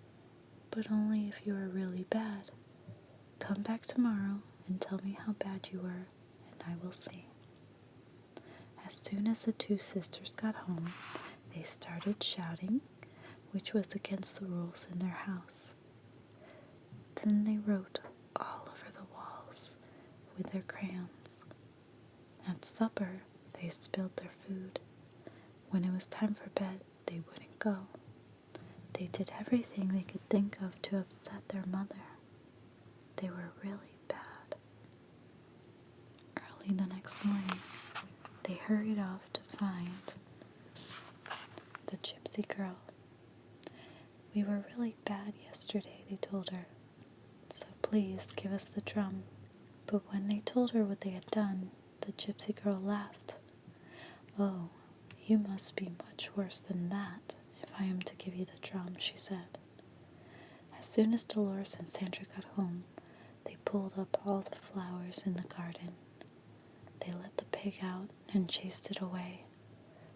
"but only if you are really bad. Come back tomorrow and tell me how bad you were, and I will see." As soon as the 2 sisters got home, they started shouting, which was against the rules in their house. Then they wrote all over the walls with their crayons. At supper, they spilled their food. When it was time for bed, they wouldn't go. They did everything they could think of to upset their mother. They were really bad. Early the next morning, they hurried off to find the gypsy girl. "We were really bad yesterday," they told her, "so please give us the drum." But when they told her what they had done, the gypsy girl laughed. "Oh, you must be much worse than that if I am to give you the drum," she said. As soon as Dolores and Sandra got home, they pulled up all the flowers in the garden. They let the pig out and chased it away.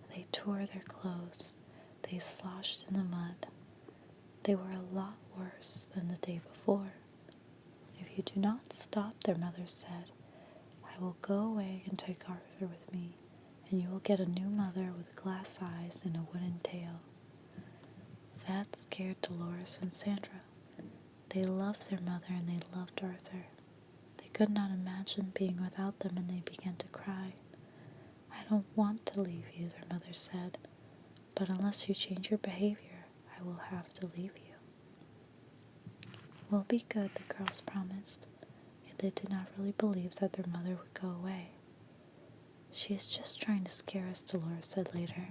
They tore their clothes. They sloshed in the mud. They were a lot worse than the day before. If you do not stop, their mother said, I will go away and take Arthur with me, and you will get a new mother with glass eyes and a wooden tail. That scared Dolores and Sandra. They loved their mother and they loved Arthur. They could not imagine being without them, and they began to cry. I don't want to leave you, their mother said, but unless you change your behavior, I will have to leave you. We'll be good, the girls promised, yet they did not really believe that their mother would go away. She is just trying to scare us, Dolores said later.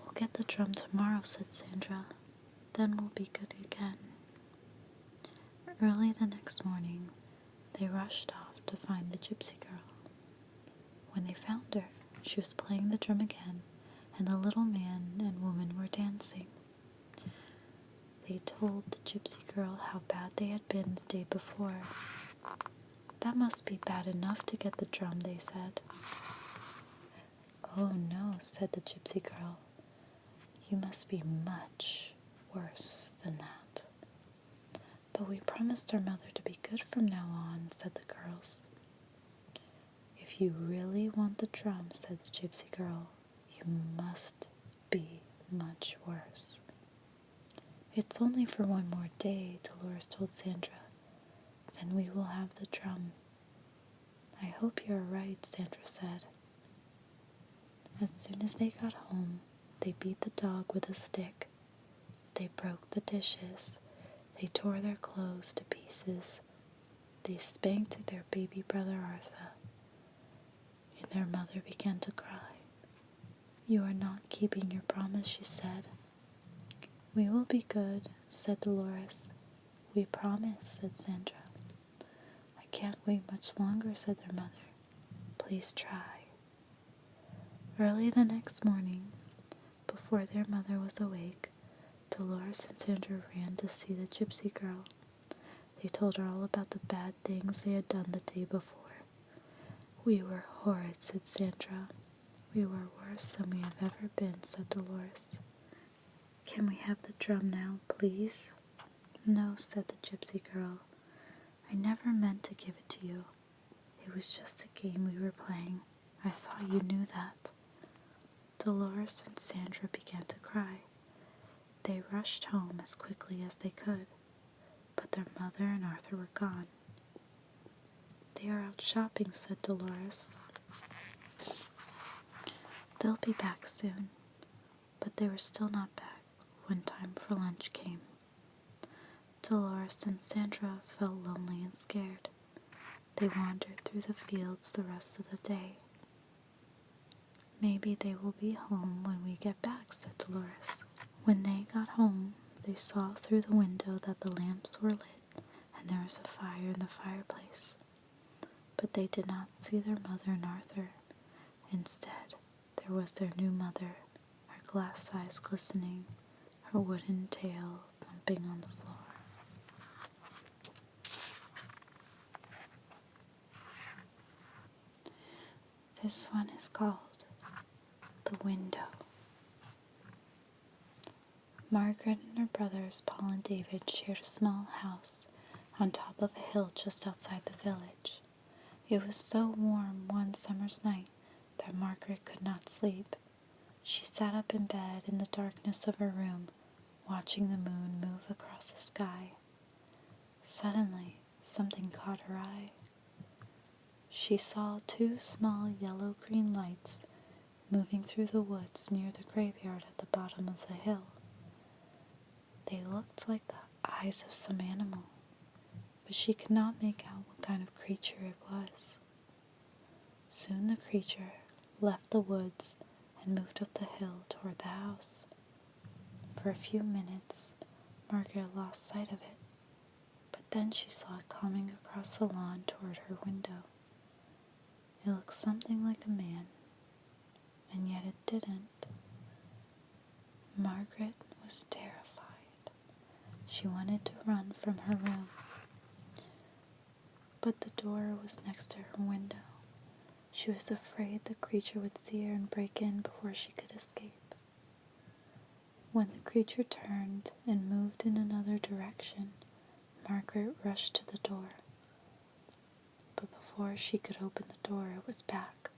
We'll get the drum tomorrow, said Sandra. Then we'll be good again. Early the next morning, they rushed off to find the gypsy girl. When they found her, she was playing the drum again, and the little man and woman were dancing. They told the gypsy girl how bad they had been the day before. That must be bad enough to get the drum, they said. Oh no, said the gypsy girl. You must be much worse than that. But we promised our mother to be good from now on, said the girls. If you really want the drum, said the gypsy girl, you must be much worse. It's only for one more day, Dolores told Sandra. Then we will have the drum. I hope you are right, Sandra said. As soon as they got home, they beat the dog with a stick. They broke the dishes. They tore their clothes to pieces. They spanked their baby brother Arthur. And their mother began to cry. You are not keeping your promise, she said. We will be good, said Dolores. We promise, said Sandra. I can't wait much longer, said their mother. Please try. Early the next morning, before their mother was awake, Dolores and Sandra ran to see the gypsy girl. They told her all about the bad things they had done the day before. We were horrid, said Sandra. We were worse than we have ever been, said Dolores. Can we have the drum now, please? No, said the gypsy girl. I never meant to give it to you. It was just a game we were playing. I thought you knew that. Dolores and Sandra began to cry. They rushed home as quickly as they could, but their mother and Arthur were gone. They are out shopping, said Dolores. They'll be back soon. But they were still not back when time for lunch came. Dolores and Sandra felt lonely and scared. They wandered through the fields the rest of the day. Maybe they will be home when we get back, said Dolores. When they got home, they saw through the window that the lamps were lit and there was a fire in the fireplace. But they did not see their mother and Arthur. Instead, there was their new mother, her glass eyes glistening, her wooden tail thumping on the floor. This one is called The Window. Margaret and her brothers Paul and David shared a small house on top of a hill just outside the village. It was so warm one summer's night that Margaret could not sleep. She sat up in bed in the darkness of her room, watching the moon move across the sky. Suddenly, something caught her eye. She saw two small yellow-green lights moving through the woods near the graveyard at the bottom of the hill. They looked like the eyes of some animal, but she could not make out what kind of creature it was. Soon the creature left the woods and moved up the hill toward the house. For a few minutes, Margaret lost sight of it, but then she saw it coming across the lawn toward her window. It looked something like a man, and yet it didn't. Margaret was terrified. She wanted to run from her room, but the door was next to her window. She was afraid the creature would see her and break in before she could escape. When the creature turned and moved in another direction, Margaret rushed to the door, but before she could open the door, it was back.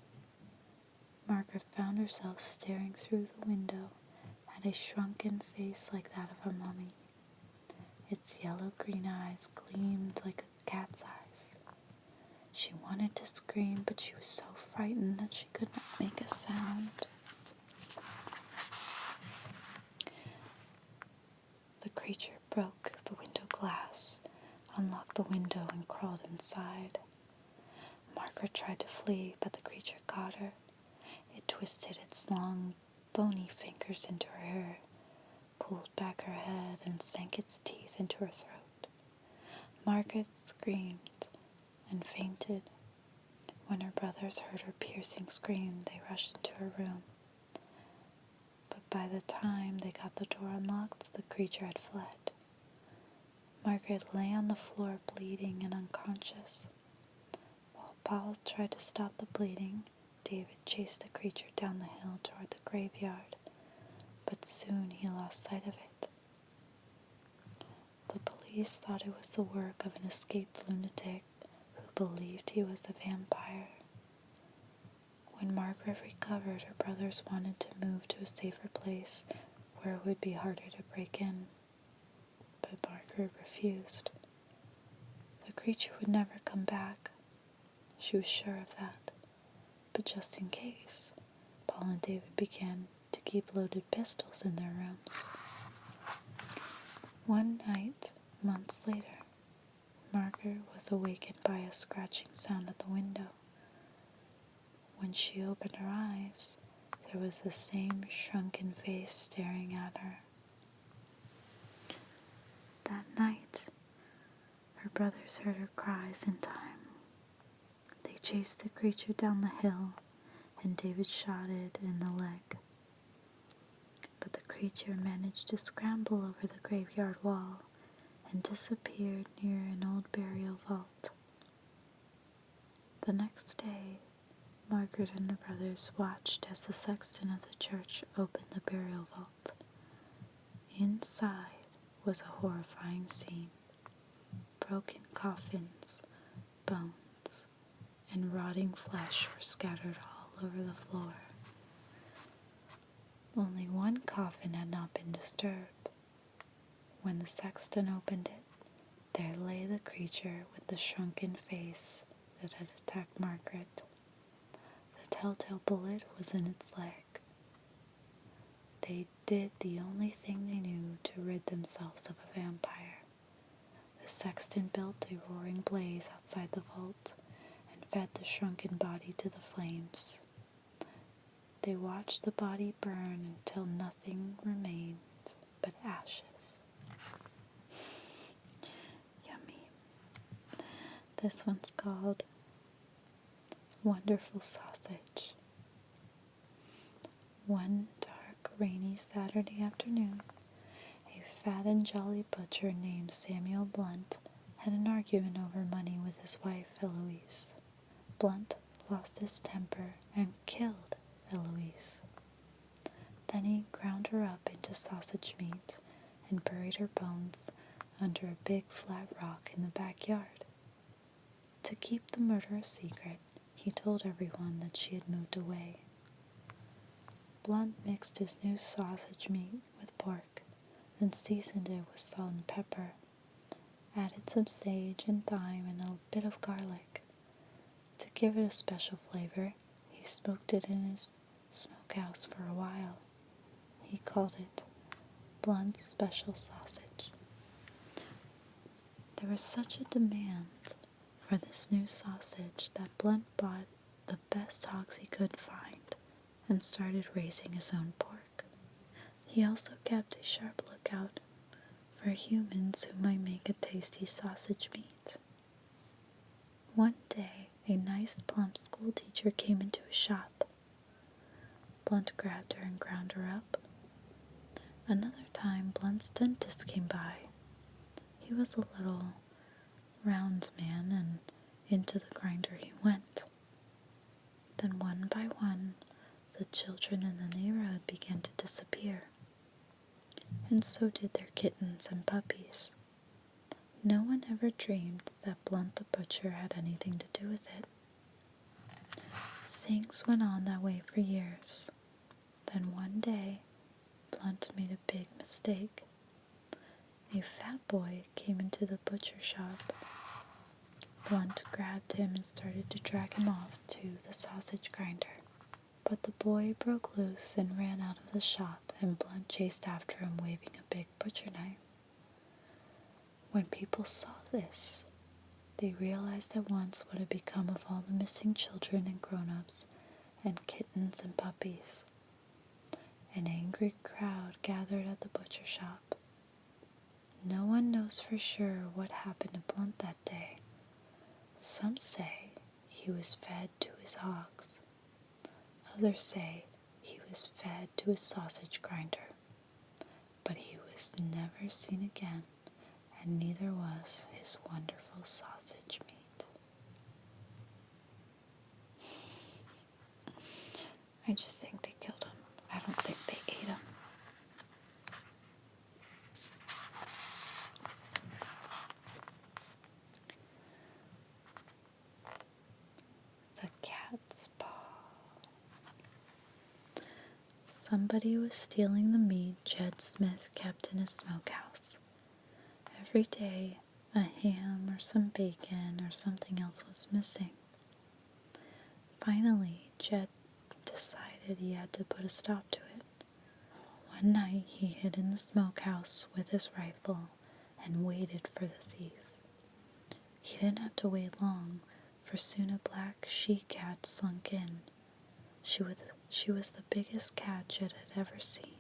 Margaret found herself staring through the window at a shrunken face like that of a mummy. Its yellow-green eyes gleamed like a cat's eyes. She wanted to scream, but she was so frightened that she could not make a sound. The creature broke the window glass, unlocked the window, and crawled inside. Margaret tried to flee, but the creature caught her. It twisted its long, bony fingers into her hair, pulled back her head, and sank its teeth into her throat. Margaret screamed and fainted. When her brothers heard her piercing scream, they rushed into her room. But by the time they got the door unlocked, the creature had fled. Margaret lay on the floor bleeding and unconscious. While Paul tried to stop the bleeding, David chased the creature down the hill toward the graveyard, but soon he lost sight of it. The police thought it was the work of an escaped lunatic who believed he was a vampire. When Margaret recovered, her brothers wanted to move to a safer place where it would be harder to break in, but Margaret refused. The creature would never come back. She was sure of that. But just in case, Paul and David began to keep loaded pistols in their rooms. One night, months later, Margaret was awakened by a scratching sound at the window. When she opened her eyes, there was the same shrunken face staring at her. That night, her brothers heard her cries in time. They chased the creature down the hill, and David shot it in the leg. But the creature managed to scramble over the graveyard wall and disappeared near an old burial vault. The next day, Margaret and her brothers watched as the sexton of the church opened the burial vault. Inside was a horrifying scene. Broken coffins, bones, and rotting flesh were scattered all over the floor. Only one coffin had not been disturbed. When the sexton opened it, there lay the creature with the shrunken face that had attacked Margaret. The telltale bullet was in its leg. They did the only thing they knew to rid themselves of a vampire. The sexton built a roaring blaze outside the vault and fed the shrunken body to the flames. They watched the body burn until nothing remained but ashes. Yummy. This one's called Wonderful Sausage. One dark, rainy Saturday afternoon, a fat and jolly butcher named Samuel Blunt had an argument over money with his wife, Eloise. Blunt lost his temper and killed Eloise. Then he ground her up into sausage meat and buried her bones under a big flat rock in the backyard. To keep the murder a secret, he told everyone that she had moved away. Blunt mixed his new sausage meat with pork, then seasoned it with salt and pepper, added some sage and thyme and a bit of garlic. To give it a special flavor, he smoked it in his smokehouse for a while. He called it Blunt's Special Sausage. There was such a demand for this new sausage that Blunt bought the best hogs he could find and started raising his own pork. He also kept a sharp lookout for humans who might make a tasty sausage meat. One day, a nice plump school teacher came into his shop. Blunt grabbed her and ground her up. Another time, Blunt's dentist came by. He was a little round man, and into the grinder he went. Then one by one, the children in the neighborhood began to disappear, and so did their kittens and puppies. No one ever dreamed that Blunt the butcher had anything to do with it. Things went on that way for years. Then one day, Blunt made a big mistake. A fat boy came into the butcher shop. Blunt grabbed him and started to drag him off to the sausage grinder. But the boy broke loose and ran out of the shop, and Blunt chased after him waving a big butcher knife. When people saw this, they realized at once what had become of all the missing children and grown-ups and kittens and puppies. An angry crowd gathered at the butcher shop. No one knows for sure what happened to Blunt that day. Some say he was fed to his hogs. Others say he was fed to his sausage grinder. But he was never seen again, and neither was his wonderful sausage meat. I just think they killed him. I don't think they ate him. The cat's paw. Somebody was stealing the meat Jed Smith kept in his smokehouse. Every day, a ham or some bacon or something else was missing. Finally, Jed decided he had to put a stop to it. One night, he hid in the smokehouse with his rifle and waited for the thief. He didn't have to wait long, for soon a black she-cat slunk in. She was the biggest cat Jed had ever seen.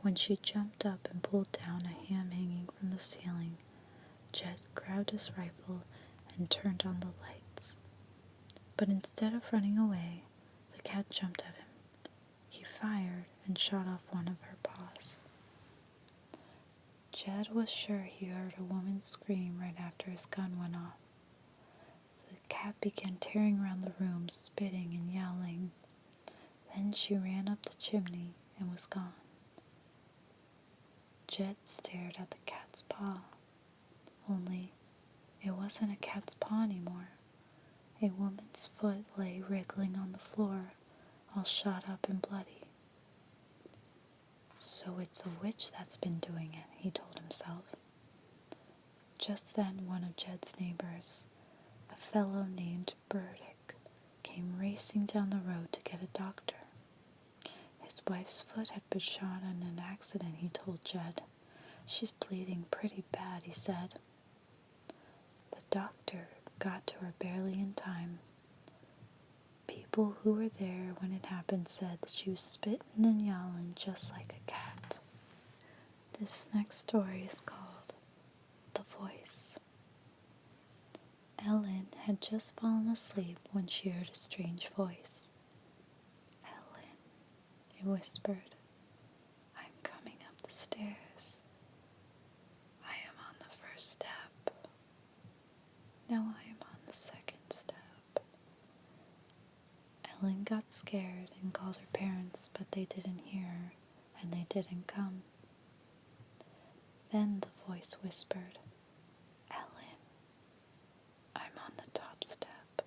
When she jumped up and pulled down a ham hanging from the ceiling, Jed grabbed his rifle and turned on the lights. But instead of running away, the cat jumped at him. He fired and shot off one of her paws. Jed was sure he heard a woman scream right after his gun went off. The cat began tearing around the room, spitting and yowling. Then she ran up the chimney and was gone. Jed stared at the cat's paw. Only, it wasn't a cat's paw anymore. A woman's foot lay wriggling on the floor, all shot up and bloody. So it's a witch that's been doing it, he told himself. Just then one of Jed's neighbors, a fellow named Burdick, came racing down the road to get a doctor. His wife's foot had been shot in an accident, he told Jed. She's bleeding pretty bad, he said. The doctor got to her barely in time. People who were there when it happened said that she was spitting and yowling just like a cat. This next story is called The Voice. Ellen had just fallen asleep when she heard a strange voice. Ellen, it whispered, I'm coming up the stairs. I am on the first step. Now I am on the second step. Ellen got scared and called her parents, but they didn't hear her, and they didn't come. Then the voice whispered, Ellen, I'm on the top step.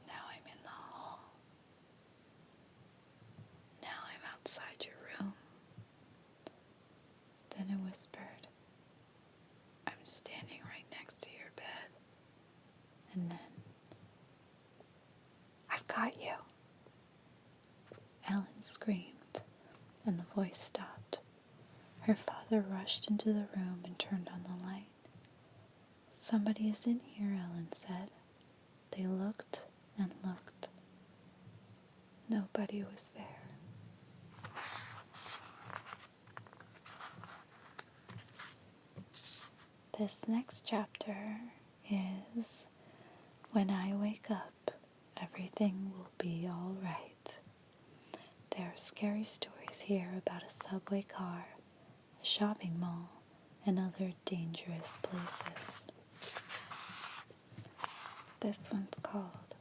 Now I'm in the hall. Now I'm outside your room. Then it whispered, I'm standing right next to your bed. And then, I've got you. Ellen screamed, and the voice stopped. Her father rushed into the room and turned on the light. Somebody is in here, Ellen said. They looked and looked. Nobody was there. This next chapter is When I Wake Up, Everything Will Be All Right. There are scary stories here about a subway car, a shopping mall, and other dangerous places. This one's called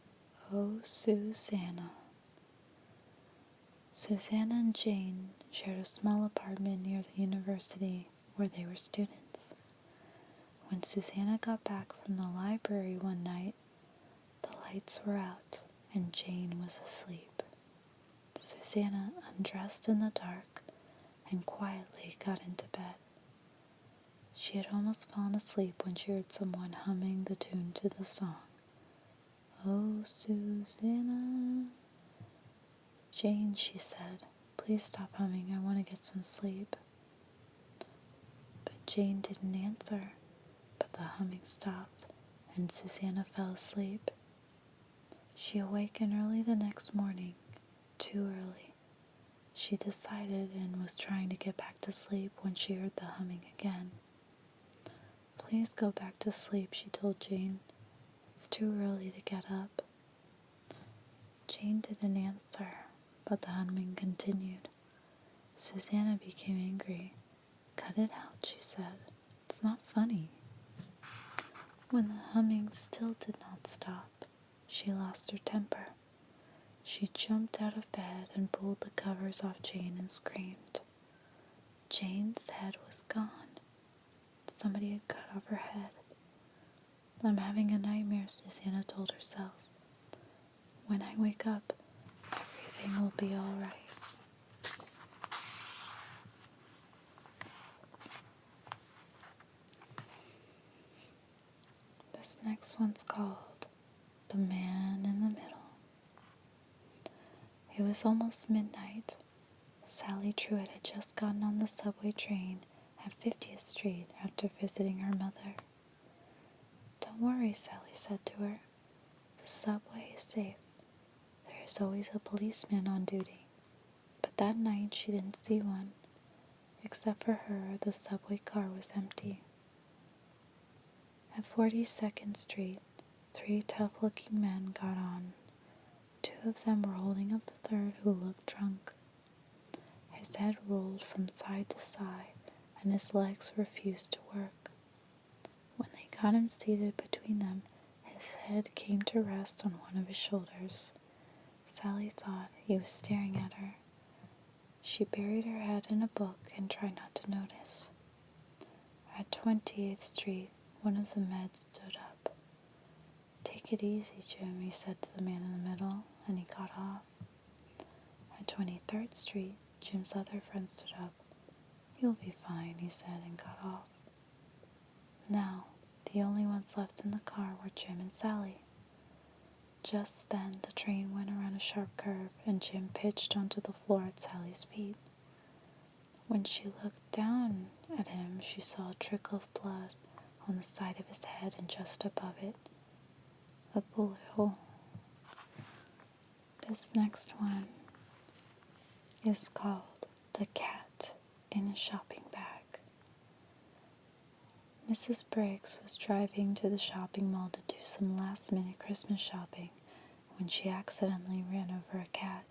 Oh Susanna. Susanna and Jane shared a small apartment near the university where they were students. When Susanna got back from the library one night, the lights were out and Jane was asleep. Susanna undressed in the dark and quietly got into bed. She had almost fallen asleep when she heard someone humming the tune to the song. "Oh, Susanna." "Jane," she said, "please stop humming. I want to get some sleep." But Jane didn't answer, but the humming stopped, and Susanna fell asleep. She awakened early the next morning, too early. She decided and was trying to get back to sleep when she heard the humming again. "Please go back to sleep," she told Jane. "It's too early to get up." Jane didn't answer, but the humming continued. Susanna became angry. "Cut it out," she said. "It's not funny." When the humming still did not stop, she lost her temper. She jumped out of bed and pulled the covers off Jane and screamed. Jane's head was gone. Somebody had cut off her head. "I'm having a nightmare," Susanna told herself. "When I wake up, everything will be all right." This next one's called The Man in the Middle. It was almost midnight. Sally Truitt had just gotten on the subway train at 50th Street after visiting her mother. "Don't worry," Sally said to her. "The subway is safe. There is always a policeman on duty." But that night she didn't see one. Except for her, the subway car was empty. At 42nd Street, 3 tough-looking men got on. 2 of them were holding up the third, who looked drunk. His head rolled from side to side, and his legs refused to work. When they got him seated between them, his head came to rest on one of his shoulders. Sally thought he was staring at her. She buried her head in a book and tried not to notice. At 28th Street, one of the men stood up. "Take it easy, Jim," he said to the man in the middle, and he got off. At 23rd Street, Jim's other friend stood up. "You'll be fine," he said, and got off. Now, the only ones left in the car were Jim and Sally. Just then, the train went around a sharp curve, and Jim pitched onto the floor at Sally's feet. When she looked down at him, she saw a trickle of blood on the side of his head, and just above it, a bullet hole. This next one is called The Cat in a Shopping Bag. Mrs. Briggs was driving to the shopping mall to do some last-minute Christmas shopping when she accidentally ran over a cat.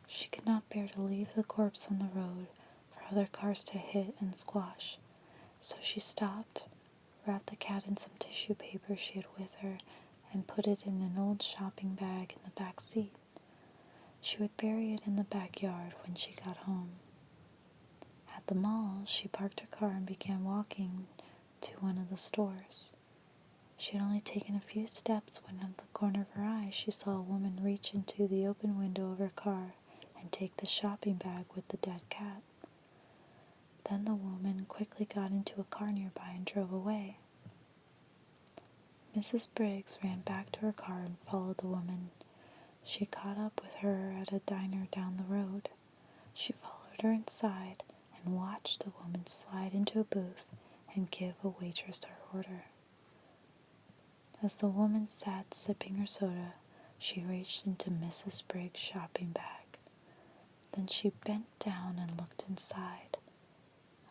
She could not bear to leave the corpse on the road for other cars to hit and squash, so she stopped, wrapped the cat in some tissue paper she had with her, and put it in an old shopping bag in the back seat. She would bury it in the backyard when she got home. At the mall, she parked her car and began walking to one of the stores. She had only taken a few steps when out of the corner of her eye she saw a woman reach into the open window of her car and take the shopping bag with the dead cat. Then the woman quickly got into a car nearby and drove away. Mrs. Briggs ran back to her car and followed the woman. She caught up with her at a diner down the road. She followed her inside and watched the woman slide into a booth and give a waitress her order. As the woman sat sipping her soda, she reached into Mrs. Briggs' shopping bag. Then she bent down and looked inside.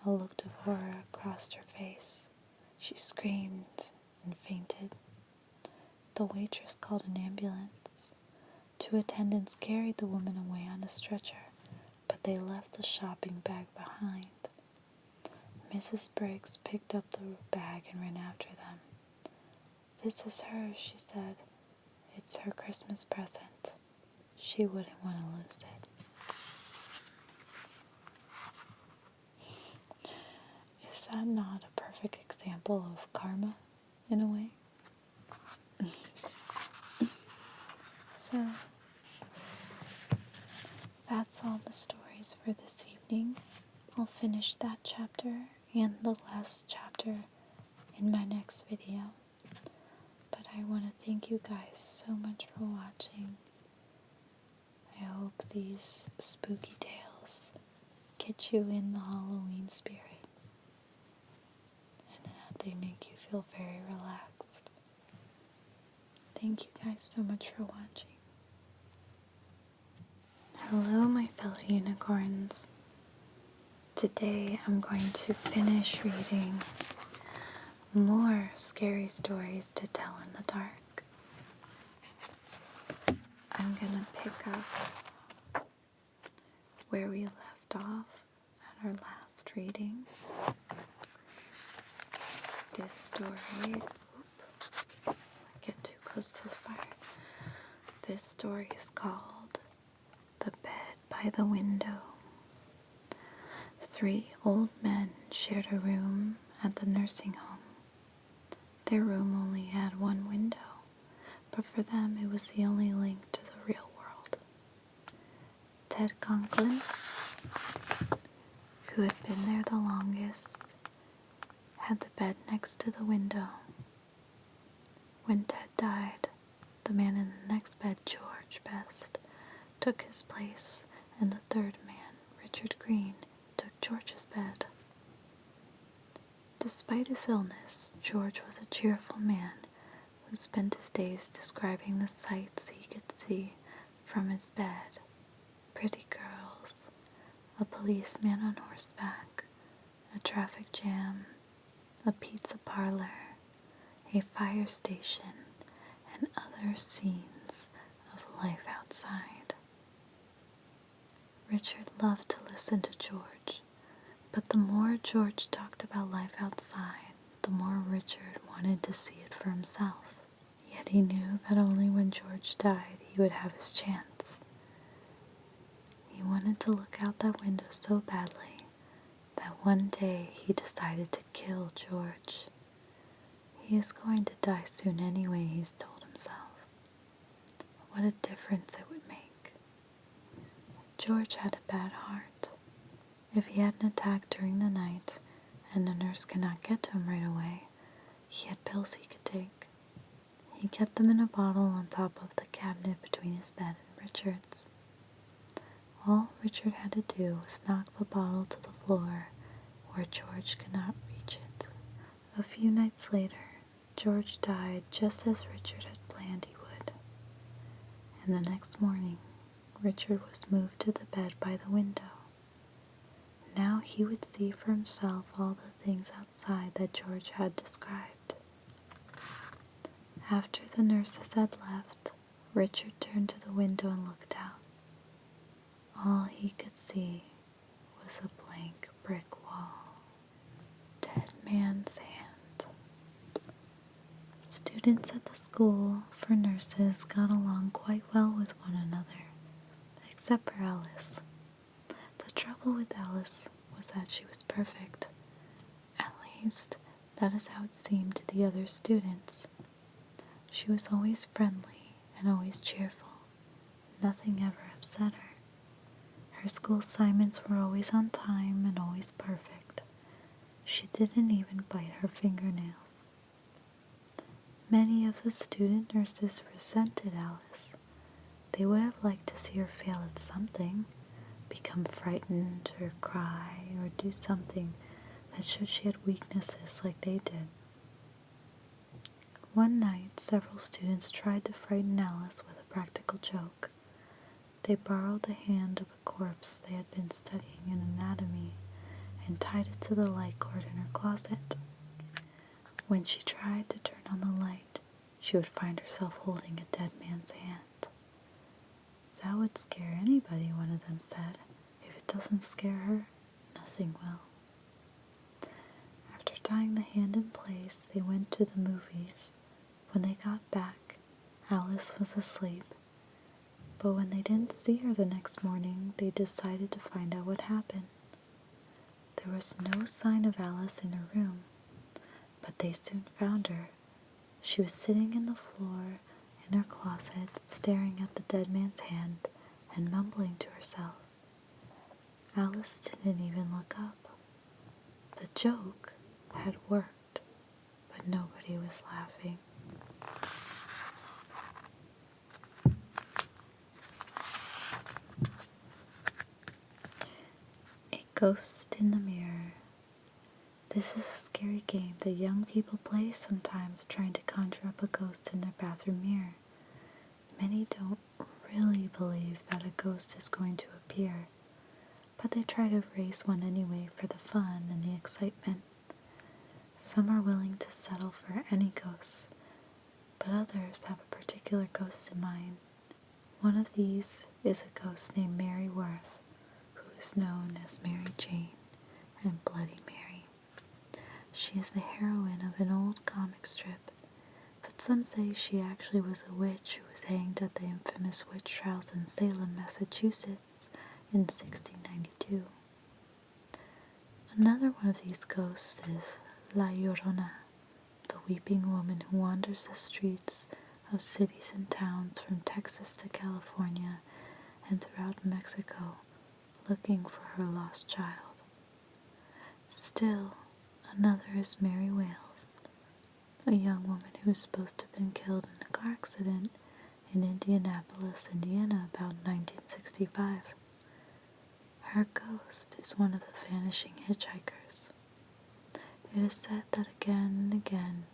A look of horror crossed her face. She screamed and fainted. The waitress called an ambulance. 2 attendants carried the woman away on a stretcher, but they left the shopping bag behind. Mrs. Briggs picked up the bag and ran after them. "This is hers," she said. "It's her Christmas present. She wouldn't want to lose it." Is that not a perfect example example of karma, in a way. So, that's all the stories for this evening. I'll finish that chapter and the last chapter in my next video. But I want to thank you guys so much for watching. I hope these spooky tales get you in the Halloween spirit and that they make you feel very relaxed. Thank you guys so much for watching. Hello, my fellow unicorns. Today I'm going to finish reading more scary stories to tell in the dark. I'm going to pick up where we left off at our last reading. This story, let's not get too close to the fire. This story is called The Bed by the Window. 3 old men shared a room at the nursing home. Their room only had one window, but for them it was the only link to the real world. Ted Conklin, who had been there the longest, had the bed next to the window. When Ted died, the man in the next bed, George Best, took his place, and the third man, Richard Green, took George's bed. Despite his illness, George was a cheerful man who spent his days describing the sights he could see from his bed. Pretty girls, a policeman on horseback, a traffic jam, a pizza parlor, a fire station, and other scenes of life outside. Richard loved to listen to George, but the more George talked about life outside, the more Richard wanted to see it for himself. Yet he knew that only when George died he would have his chance. He wanted to look out that window so badly that one day he decided to kill George. He is going to die soon anyway, he's told himself. What a difference it would make. George had a bad heart. If he had an attack during the night and a nurse could not get to him right away, he had pills he could take. He kept them in a bottle on top of the cabinet between his bed and Richard's. All Richard had to do was knock the bottle to the floor where George could not reach it. A few nights later, George died just as Richard had planned he would. And the next morning, Richard was moved to the bed by the window. Now he would see for himself all the things outside that George had described. After the nurses had left, Richard turned to the window and looked out. All he could see was a blank brick wall. Dead man's hand. Students at the school for nurses got along quite well with one another, except for Alice. The trouble with Alice was that she was perfect. At least, that is how it seemed to the other students. She was always friendly and always cheerful. Nothing ever upset her. Her school assignments were always on time and always perfect. She didn't even bite her fingernails. Many of the student nurses resented Alice. They would have liked to see her fail at something, become frightened or cry or do something that showed she had weaknesses like they did. One night, several students tried to frighten Alice with a practical joke. They borrowed the hand of a corpse they had been studying in anatomy and tied it to the light cord in her closet. When she tried to turn on the light, she would find herself holding a dead man's hand. That would scare anybody, one of them said. If it doesn't scare her, nothing will. After tying the hand in place, they went to the movies. When they got back, Alice was asleep. But when they didn't see her the next morning, they decided to find out what happened. There was no sign of Alice in her room, but they soon found her. She was sitting in the floor in her closet, staring at the dead man's hand and mumbling to herself. Alice didn't even look up. The joke had worked, but nobody was laughing. A Ghost in the Mirror. This is a scary game that young people play sometimes, trying to conjure up a ghost in their bathroom mirror. Many don't really believe that a ghost is going to appear, but they try to raise one anyway for the fun and the excitement. Some are willing to settle for any ghost, but others have a particular ghost in mind. One of these is a ghost named Mary Worth, who is known as Mary Jane and Bloody Mary. She is the heroine of an old comic strip, but some say she actually was a witch who was hanged at the infamous witch trials in Salem, Massachusetts in 1692. Another one of these ghosts is La Llorona, the weeping woman who wanders the streets of cities and towns from Texas to California and throughout Mexico looking for her lost child. Still, another is Mary Wales, a young woman who is supposed to have been killed in a car accident in Indianapolis, Indiana about 1965. Her ghost is one of the vanishing hitchhikers. It is said that again and again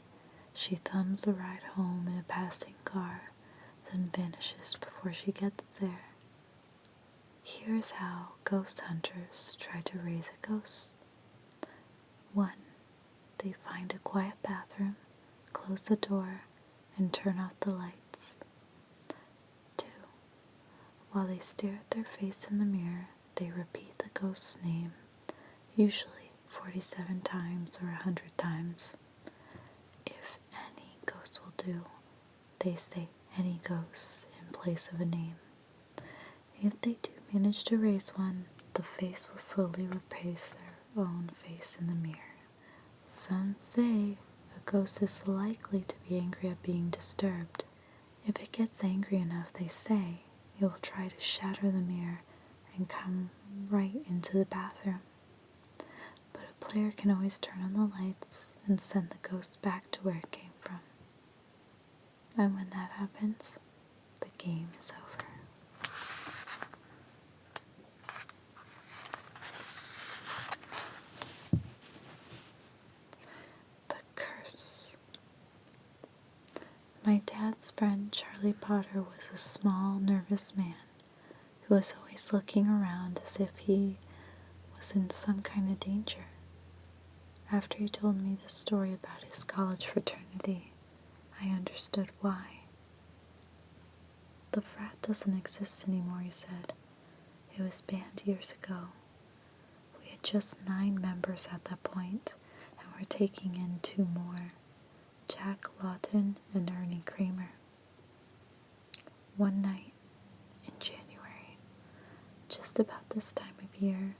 she thumbs a ride home in a passing car, then vanishes before she gets there. Here's how ghost hunters try to raise a ghost. 1. They find a quiet bathroom, close the door, and turn off the lights. 2. While they stare at their face in the mirror, they repeat the ghost's name, usually 47 times or 100 times. If any ghost will do, they say any ghost in place of a name. If they do manage to raise one, the face will slowly replace their own face in the mirror. Some say a ghost is likely to be angry at being disturbed. If it gets angry enough, they say, it will try to shatter the mirror and come right into the bathroom. But a player can always turn on the lights and send the ghost back to where it came from. And when that happens, the game is over. The Curse. My dad's friend Charlie Potter was a small, nervous man who was always looking around as if he was in some kind of danger. After he told me the story about his college fraternity, I understood why. The frat doesn't exist anymore, he said. It was banned years ago. We had just 9 members at that point, and we're taking in 2 more, Jack Lawton and Ernie Kramer. One night in January, just about this time of year,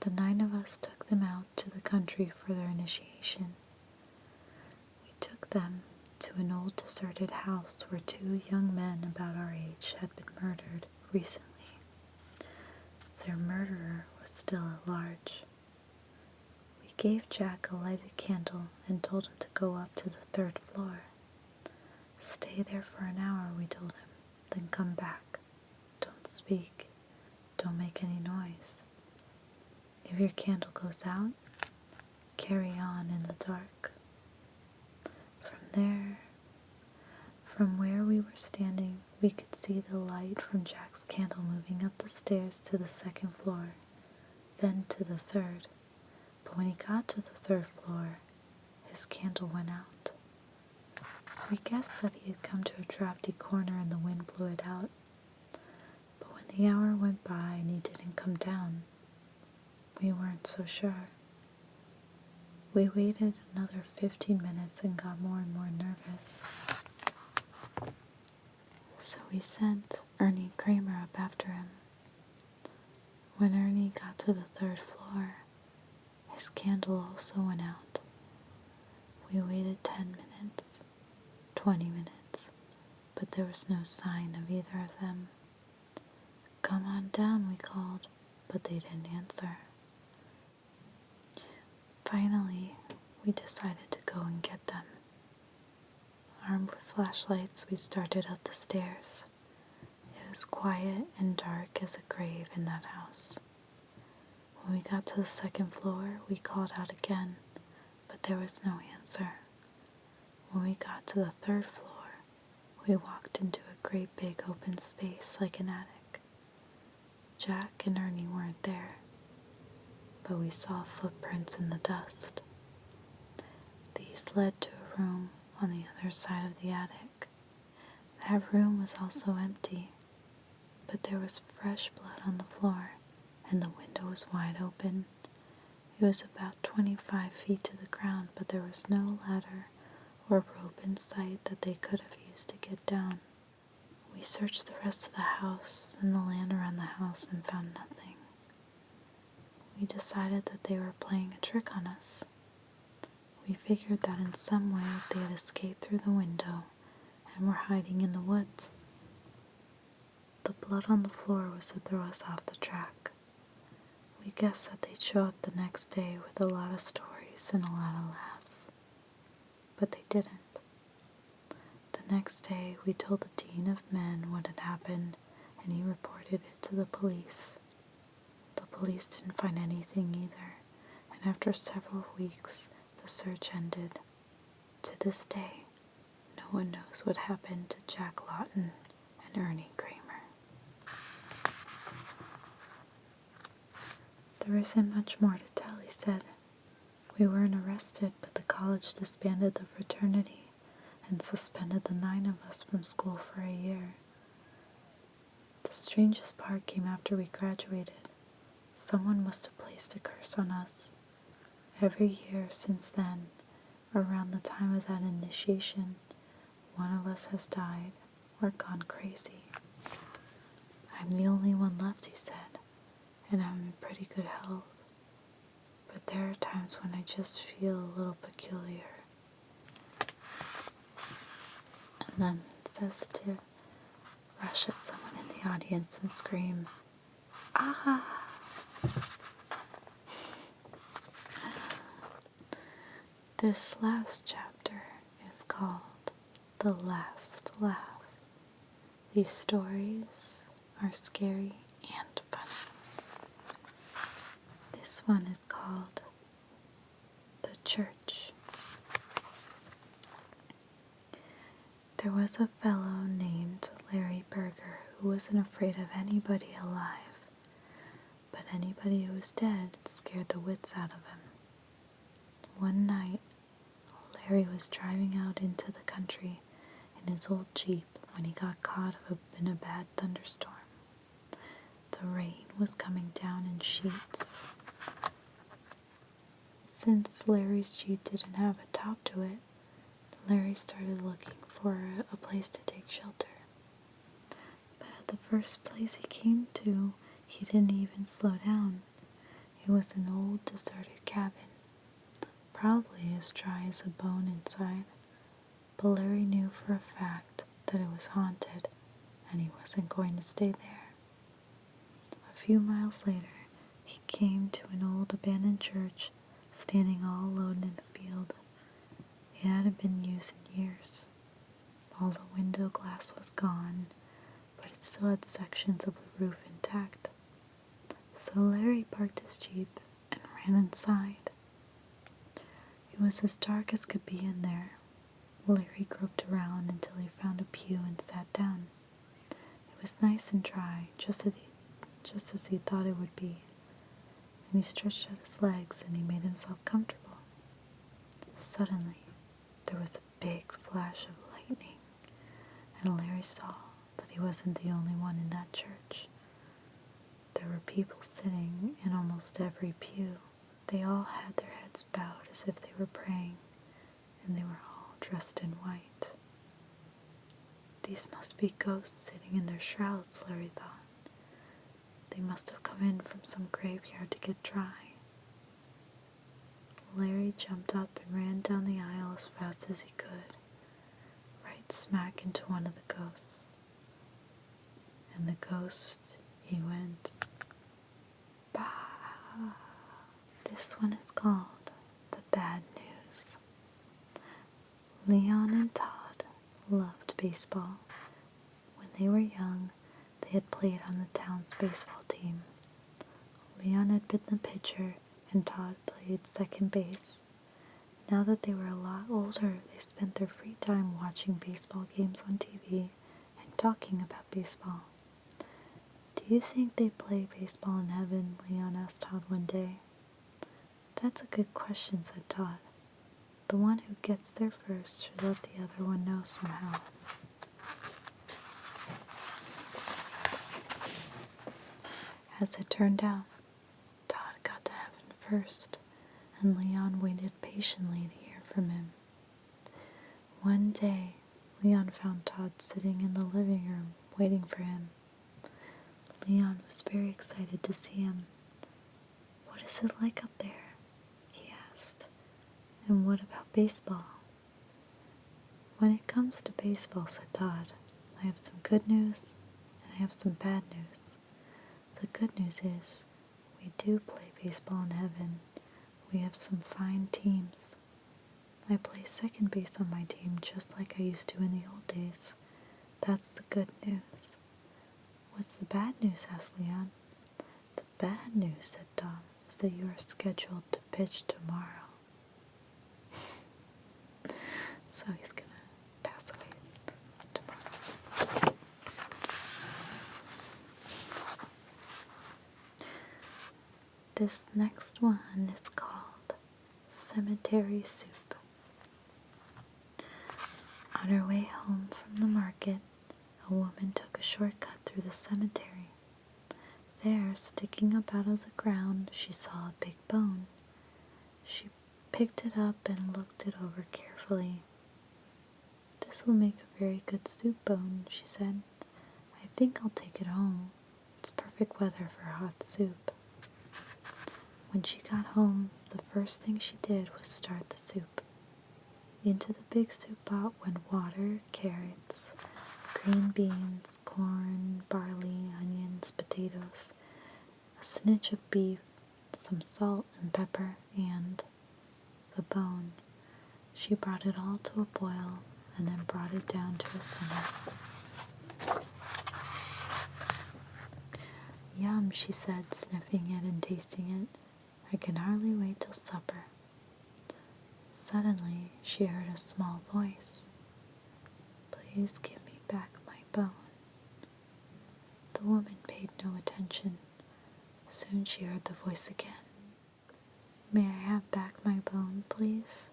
the 9 of us took them out to the country for their initiation. We took them to an old deserted house where 2 young men about our age had been murdered recently. Their murderer was still at large. We gave Jack a lighted candle and told him to go up to the 3rd floor. Stay there for an hour, we told him, then come back. Don't speak. Don't make any noise. If your candle goes out, carry on in the dark. From where we were standing, we could see the light from Jack's candle moving up the stairs to the 2nd floor, then to the 3rd. But when he got to the 3rd floor, his candle went out. We guessed that he had come to a drafty corner and the wind blew it out. But when the hour went by and he didn't come down, we weren't so sure. We waited another 15 minutes and got more and more nervous. So we sent Ernie Kramer up after him. When Ernie got to the 3rd floor, his candle also went out. We waited 10 minutes, 20 minutes, but there was no sign of either of them. "Come on down," we called, but they didn't answer. Finally, we decided to go and get them. Armed with flashlights, we started up the stairs. It was quiet and dark as a grave in that house. When we got to the second floor, we called out again, but there was no answer. When we got to the third floor, we walked into a great big open space like an attic. Jack and Ernie weren't there, but we saw footprints in the dust. These led to a room on the other side of the attic. That room was also empty, but there was fresh blood on the floor, and the window was wide open. It was about 25 feet to the ground, but there was no ladder or rope in sight that they could have used to get down. We searched the rest of the house and the land around the house and found nothing. We decided that they were playing a trick on us. We figured that in some way they had escaped through the window and were hiding in the woods. The blood on the floor was to throw us off the track. We guessed that they'd show up the next day with a lot of stories and a lot of laughs. But they didn't. The next day, we told the Dean of Men what had happened, and he reported it to the police. The police didn't find anything either, and after several weeks, the search ended. To this day, no one knows what happened to Jack Lawton and Ernie Kramer. "There isn't much more to tell," he said. "We weren't arrested, but the college disbanded the fraternity and suspended the 9 of us from school for a year. The strangest part came after we graduated. Someone must have placed a curse on us. Every year since then, around the time of that initiation, one of us has died or gone crazy. I'm the only one left," he said, "and I'm in pretty good health. But there are times when I just feel a little peculiar." And then it says to rush at someone in the audience and scream, "Ah!" This last chapter is called The Last Laugh. These stories are scary and funny. This one is called The Church. There was a fellow named Larry Berger who wasn't afraid of anybody alive, but anybody who was dead scared the wits out of him. One night, Larry was driving out into the country in his old Jeep when he got caught in a bad thunderstorm. The rain was coming down in sheets. Since Larry's Jeep didn't have a top to it, Larry started looking for a place to take shelter. But at the first place he came to, he didn't even slow down. It was an old deserted cabin, probably as dry as a bone inside, but Larry knew for a fact that it was haunted, and he wasn't going to stay there. A few miles later, he came to an old abandoned church standing all alone in a field. It hadn't been used in years. All the window glass was gone, but it still had sections of the roof intact. So Larry parked his Jeep and ran inside. It was as dark as could be in there. Larry groped around until he found a pew and sat down. It was nice and dry, just as he thought it would be, and he stretched out his legs and he made himself comfortable. Suddenly, there was a big flash of lightning, and Larry saw that he wasn't the only one in that church. There were people sitting in almost every pew. They all had their heads bowed as if they were praying, and they were all dressed in white. These must be ghosts sitting in their shrouds, Larry thought. They must have come in from some graveyard to get dry. Larry boy jumped up and ran down the aisle as fast as he could, right smack into one of the ghosts. And the ghost, he went, bah! This one is called The Bad News. Leon and Todd loved baseball. When they were young, they had played on the town's baseball team. Leon had been the pitcher and Todd played second base. Now that they were a lot older, they spent their free time watching baseball games on TV and talking about baseball. "Do you think they play baseball in heaven?" Leon asked Todd one day. "That's a good question," said Todd. "The one who gets there first should let the other one know somehow." As it turned out, Todd got to heaven first, and Leon waited patiently to hear from him. One day, Leon found Todd sitting in the living room waiting for him. Leon was very excited to see him. "What is it like up there?" he asked. "And what about baseball?" "When it comes to baseball," said Todd, "I have some good news and I have some bad news. The good news is we do play baseball in heaven. We have some fine teams. I play second base on my team just like I used to in the old days. That's the good news." "What's the bad news?" asked Leon. "The bad news," said Tom, "is that you are scheduled to pitch tomorrow." So he's gonna pass away tomorrow. Oops. This next one is called Cemetery Soup. On her way home from the market, a woman took a shortcut through the cemetery. There, sticking up out of the ground, she saw a big bone. She picked it up and looked it over carefully. "This will make a very good soup bone," she said. "I think I'll take it home. It's perfect weather for hot soup." When she got home, the first thing she did was start the soup. Into the big soup pot went water, carrots, green beans, corn, barley, onions, potatoes, a snitch of beef, some salt and pepper, and the bone. She brought it all to a boil and then brought it down to a simmer. "Yum," she said, sniffing it and tasting it. "I can hardly wait till supper." Suddenly, she heard a small voice. "Please give me back my bone." The woman paid no attention. Soon she heard the voice again. "May I have back my bone, please?"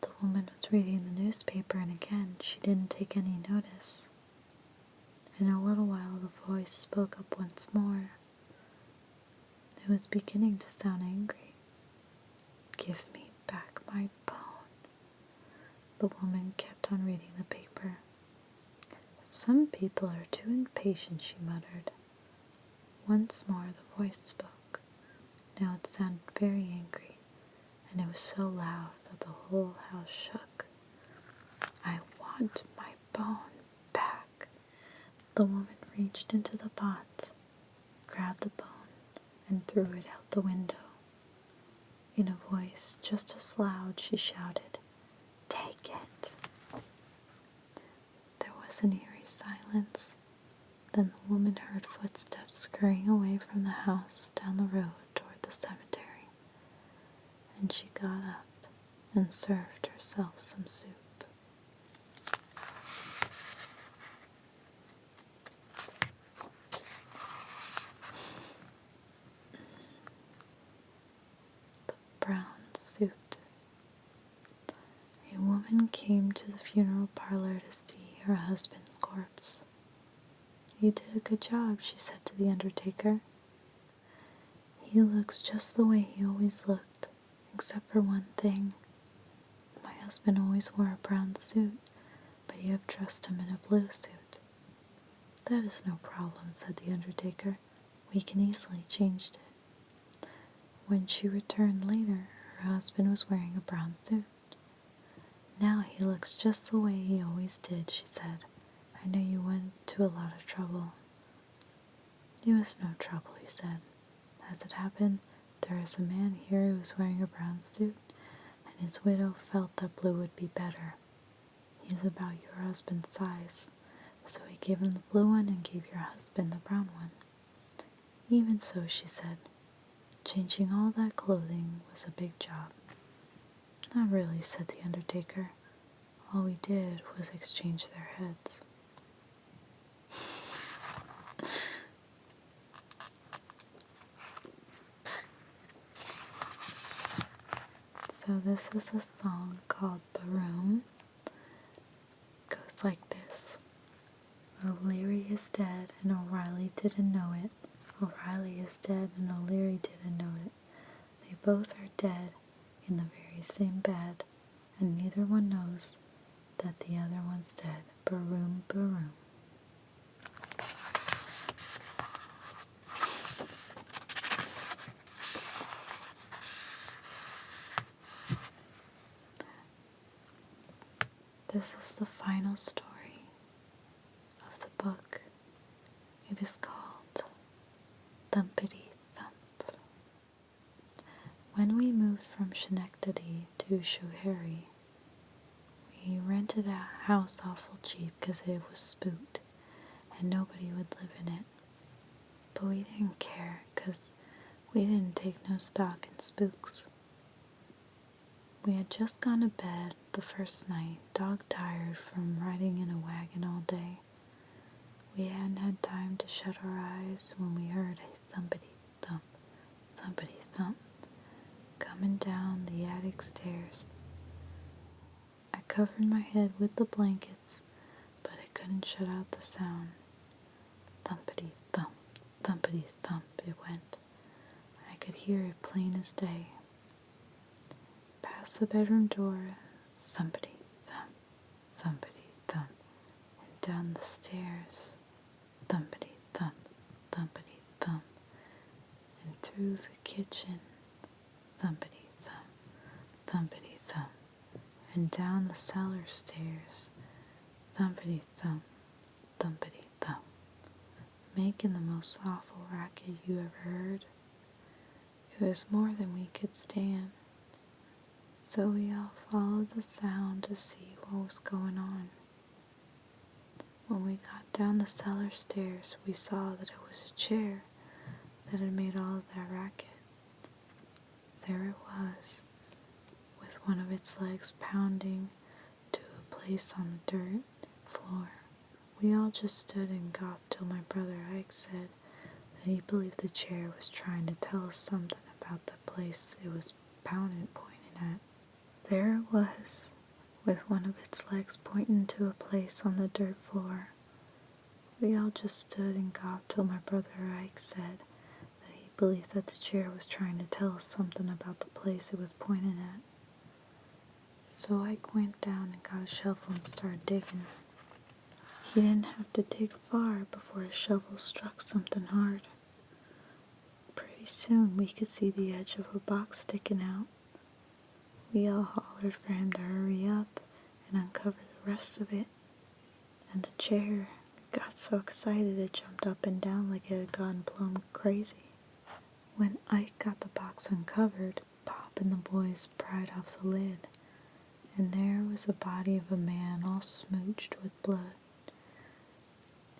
The woman was reading the newspaper, and again she didn't take any notice. In a little while the voice spoke up once more. It was beginning to sound angry. "Give me back my bone." The woman kept on reading the paper. "Some people are too impatient," she muttered. Once more the voice spoke. Now it sounded very angry, and it was so loud that the whole house shook. "I want my bone back." The woman reached into the pot, grabbed the bone, and threw it out the window. In a voice just as loud, she shouted, "Take it!" There was an eerie silence. Then the woman heard footsteps scurrying away from the house down the road toward the cemetery, and she got up and served herself some soup. The brown suit. A woman came to the funeral parlor to see her husband's corpse. "You did a good job," she said to the undertaker. "He looks just the way he always looked, except for one thing. My husband always wore a brown suit, but you have dressed him in a blue suit." "That is no problem," said the undertaker. "We can easily change it." When she returned later, her Her husband was wearing a brown suit. Now he looks just the way he always did, she said. I know you went to a lot of trouble. It was no trouble, he said. As it happened, there is a man here who is wearing a brown suit, and his widow felt that blue would be better. He's about your husband's size, so he gave him the blue one and gave your husband the brown one. Even so, she said, changing all that clothing was a big job. Not really, said the undertaker. All we did was exchange their heads. So this is a song called Baroom. It goes like this. O'Leary is dead and O'Reilly didn't know it. O'Reilly is dead and O'Leary didn't know it. They both are dead in the very same bed, and neither one knows that the other one's dead. Baroom, baroom. This is the final story of the book. It is called Thumpity Thump. When we moved from Schenectady to Schoharie, we rented a house awful cheap because it was spooked and nobody would live in it. But we didn't care because we didn't take no stock in spooks. We had just gone to bed the first night, dog tired from riding in a wagon all day. We hadn't had time to shut our eyes when we heard a thumpity thump, coming down the attic stairs. I covered my head with the blankets, but I couldn't shut out the sound. Thumpity thump, it went. I could hear it plain as day. Past the bedroom door, thumpity thump, and down the stairs, thumpity thump, and through the kitchen, thumpity thump, and down the cellar stairs, thumpity thump, making the most awful racket you ever heard. It was more than we could stand, so we all followed the sound to see what was going on. When we got down the cellar stairs, we saw that it was a chair that had made all of that racket. There it was, with one of its legs pounding to a place on the dirt floor. We all just stood and gawped till my brother Ike said that he believed the chair was trying to tell us something about the place it was pointing at. There it was, with one of its legs pointing to a place on the dirt floor. We all just stood and gawped till my brother Ike said that he believed that the chair was trying to tell us something about the place it was pointing at. So Ike went down and got a shovel and started digging. He didn't have to dig far before his shovel struck something hard. Pretty soon we could see the edge of a box sticking out. We all hollered for him to hurry up and uncover the rest of it, and the chair got so excited it jumped up and down like it had gone plumb crazy. When Ike got the box uncovered, Pop and the boys pried off the lid, and there was the body of a man all smooched with blood.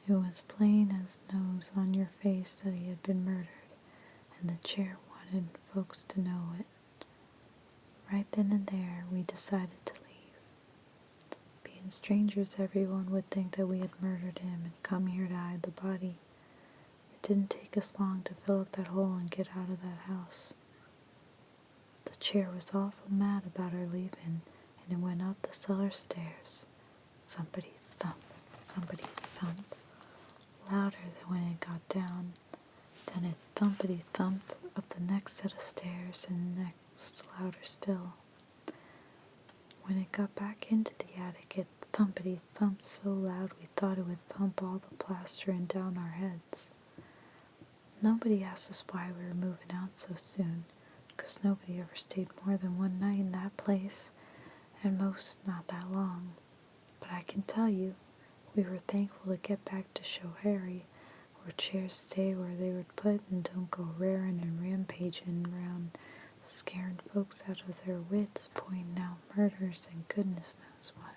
It was plain as nose on your face that he had been murdered, and the chair wanted folks to know it. Right then and there, we decided to leave. Being strangers, everyone would think that we had murdered him and come here to hide the body. It didn't take us long to fill up that hole and get out of that house. The chair was awful mad about our leaving, and it went up the cellar stairs. Thumpity thump, louder than when it got down. Then it thumpity thumped up the next set of stairs, and next louder still. When it got back into the attic, it thumpity thumped so loud we thought it would thump all the plaster and down our heads. Nobody asked us why we were moving out so soon, because nobody ever stayed more than one night in that place, and most not that long. But I can tell you, we were thankful to get back to Harry, where chairs stay where they would put and don't go raring and rampaging around, scaring folks out of their wits, pointing out murders and goodness knows what.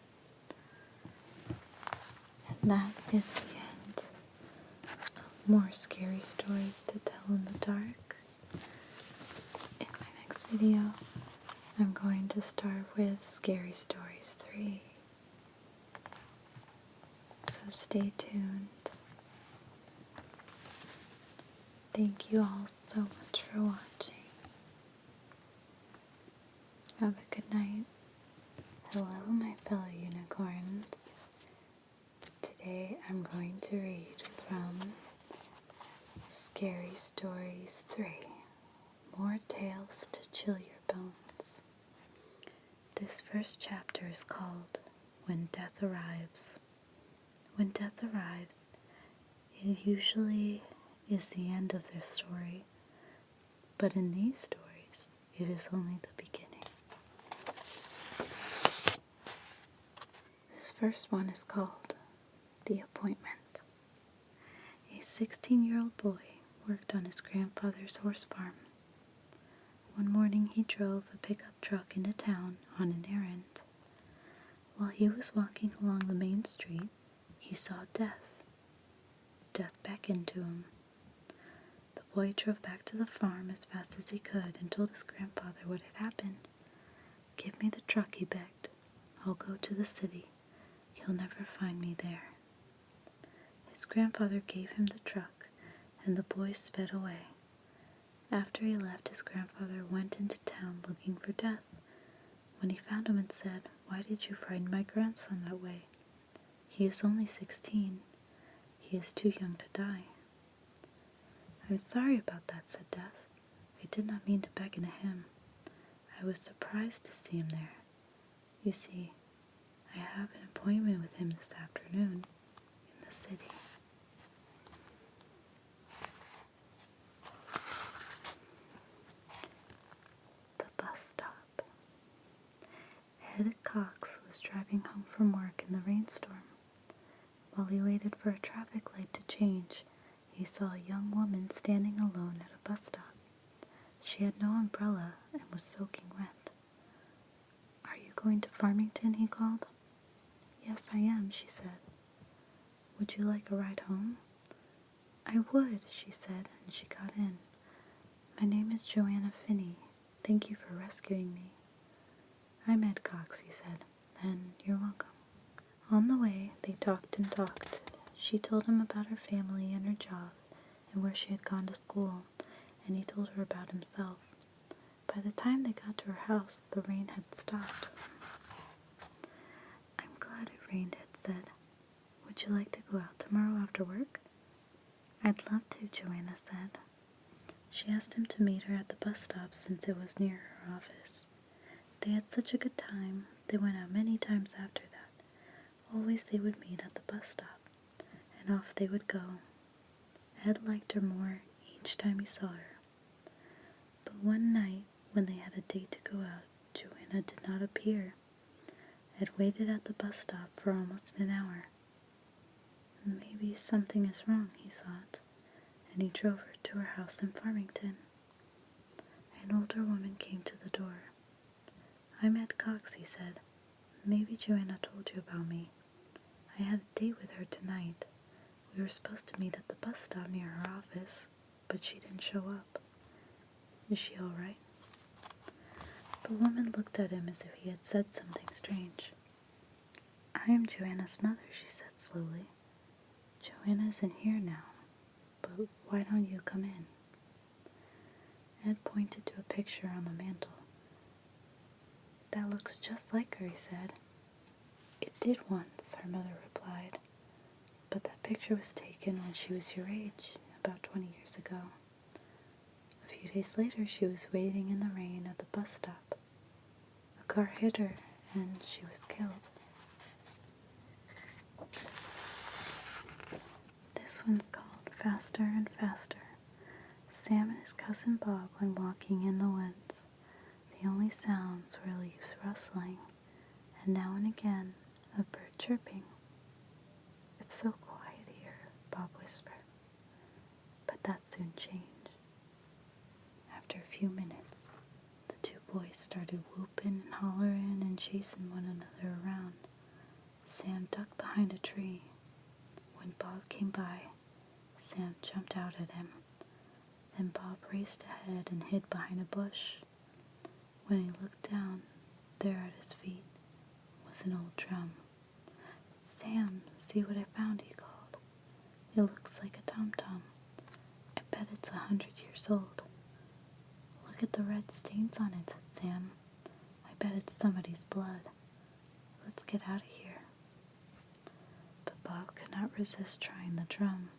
And that is the end of more scary stories to tell in the dark. In my next video, I'm going to start with Scary Stories 3. So stay tuned. Thank you all so much for watching. Have a good night. Hello, my fellow unicorns. Today I'm going to read from Scary Stories 3. More Tales to Chill Your Bones. This first chapter is called When Death Arrives. When death arrives, it usually is the end of their story, but in these stories, it is only the beginning. This first one is called The Appointment. A 16-year-old boy worked on his grandfather's horse farm. One morning he drove a pickup truck into town on an errand. While he was walking along the main street, he saw Death. Death beckoned to him. The boy drove back to the farm as fast as he could and told his grandfather what had happened. "Give me the truck," he begged. "I'll go to the city. You'll never find me there." His grandfather gave him the truck, and the boy sped away. After he left, his grandfather went into town looking for Death. When he found him and said, "Why did you frighten my grandson that way? He is only 16. He is too young to die." "I'm sorry about that," said Death. "I did not mean to beckon to him. I was surprised to see him there. You see, I have an appointment with him this afternoon in the city." The bus stop. Ed Cox was driving home from work in the rainstorm. While he waited for a traffic light to change, he saw a young woman standing alone at a bus stop. She had no umbrella and was soaking wet. "Are you going to Farmington?" he called. "Yes, I am," she said. "Would you like a ride home?" "I would," she said, and she got in. "My name is Joanna Finney. Thank you for rescuing me." "I'm Ed Cox," he said, "and you're welcome." On the way, they talked and talked. She told him about her family and her job and where she had gone to school, and he told her about himself. By the time they got to her house, the rain had stopped. "I'm glad it rained," Ed said. "Would you like to go out tomorrow after work?" "I'd love to," Joanna said. She asked him to meet her at the bus stop since it was near her office. They had such a good time, they went out many times after that. Always they would meet at the bus stop, and off they would go. Ed liked her more each time he saw her. But one night, when they had a date to go out, Joanna did not appear. Ed waited at the bus stop for almost an hour. Maybe something is wrong, he thought, and he drove her to her house in Farmington. An older woman came to the door. "I'm Ed Cox," he said. "Maybe Joanna told you about me. I had a date with her tonight. We were supposed to meet at the bus stop near her office, but she didn't show up. Is she all right?" The woman looked at him as if he had said something strange. "I am Joanna's mother," she said slowly. "Joanna isn't here now, but why don't you come in?" Ed pointed to a picture on the mantel. "That looks just like her," he said. "It did once," her mother replied, "but that picture was taken when she was your age, about 20 years ago. A few days later, she was waiting in the rain at the bus stop. A car hit her, and she was killed." This one's called Faster and Faster. Sam and his cousin Bob went walking in the woods. The only sounds were leaves rustling, and now and again a bird chirping. "It's so quiet here," Bob whispered. But that soon changed. After a few minutes, the two boys started whooping and hollering and chasing one another around. Sam ducked behind a tree. When Bob came by, Sam jumped out at him. Then Bob raced ahead and hid behind a bush. When he looked down, there at his feet was an old drum. "Sam, see what I found," he called. "It looks like a tom-tom. I bet it's 100 years old." "Look at the red stains on it," said Sam. "I bet it's somebody's blood. Let's get out of here." But Bob could not resist trying the drum.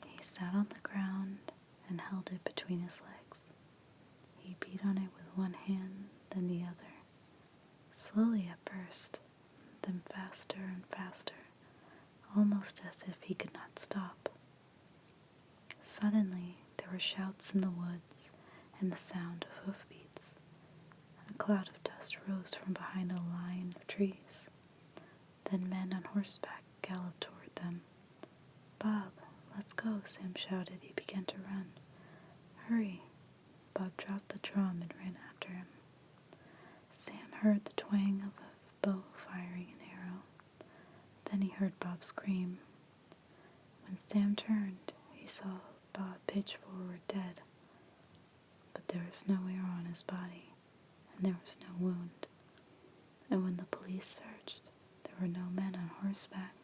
He sat on the ground and held it between his legs. He beat on it with one hand, then the other. Slowly at first, then faster and faster, almost as if he could not stop. Suddenly, there were shouts in the woods and the sound of hoofbeats. A cloud of dust rose from behind a line of trees. Then men on horseback galloped toward them. "Bob, let's go," Sam shouted. He began to run. "Hurry." Bob dropped the drum and ran after him. Sam heard the twang of a bow firing an arrow. Then he heard Bob scream. When Sam turned, he saw Bob pitch forward dead. But there was no air on his body, and there was no wound. And when the police searched, there were no men on horseback,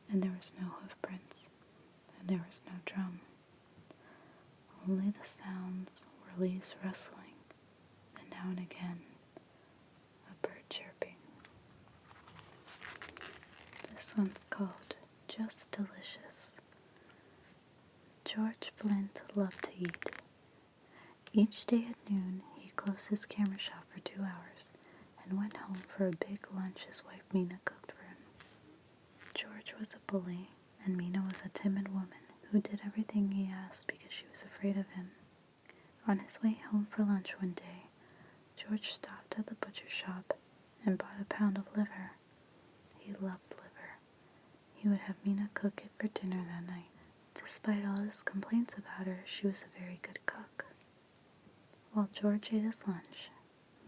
and there was no hoof prints, and there was no drum. Only the sounds were leaves rustling, and now and again a bird chirping. This one's called Just Delicious. George Flint loved to eat. Each day at noon, he closed his camera shop for 2 hours and went home for a big lunch his wife Mina cooked for him. George was a bully, and Mina was a timid woman who did everything he asked because she was afraid of him. On his way home for lunch one day, George stopped at the butcher shop and bought a pound of liver. He loved liver. He would have Mina cook it for dinner that night. Despite all his complaints about her, she was a very good cook. While George ate his lunch,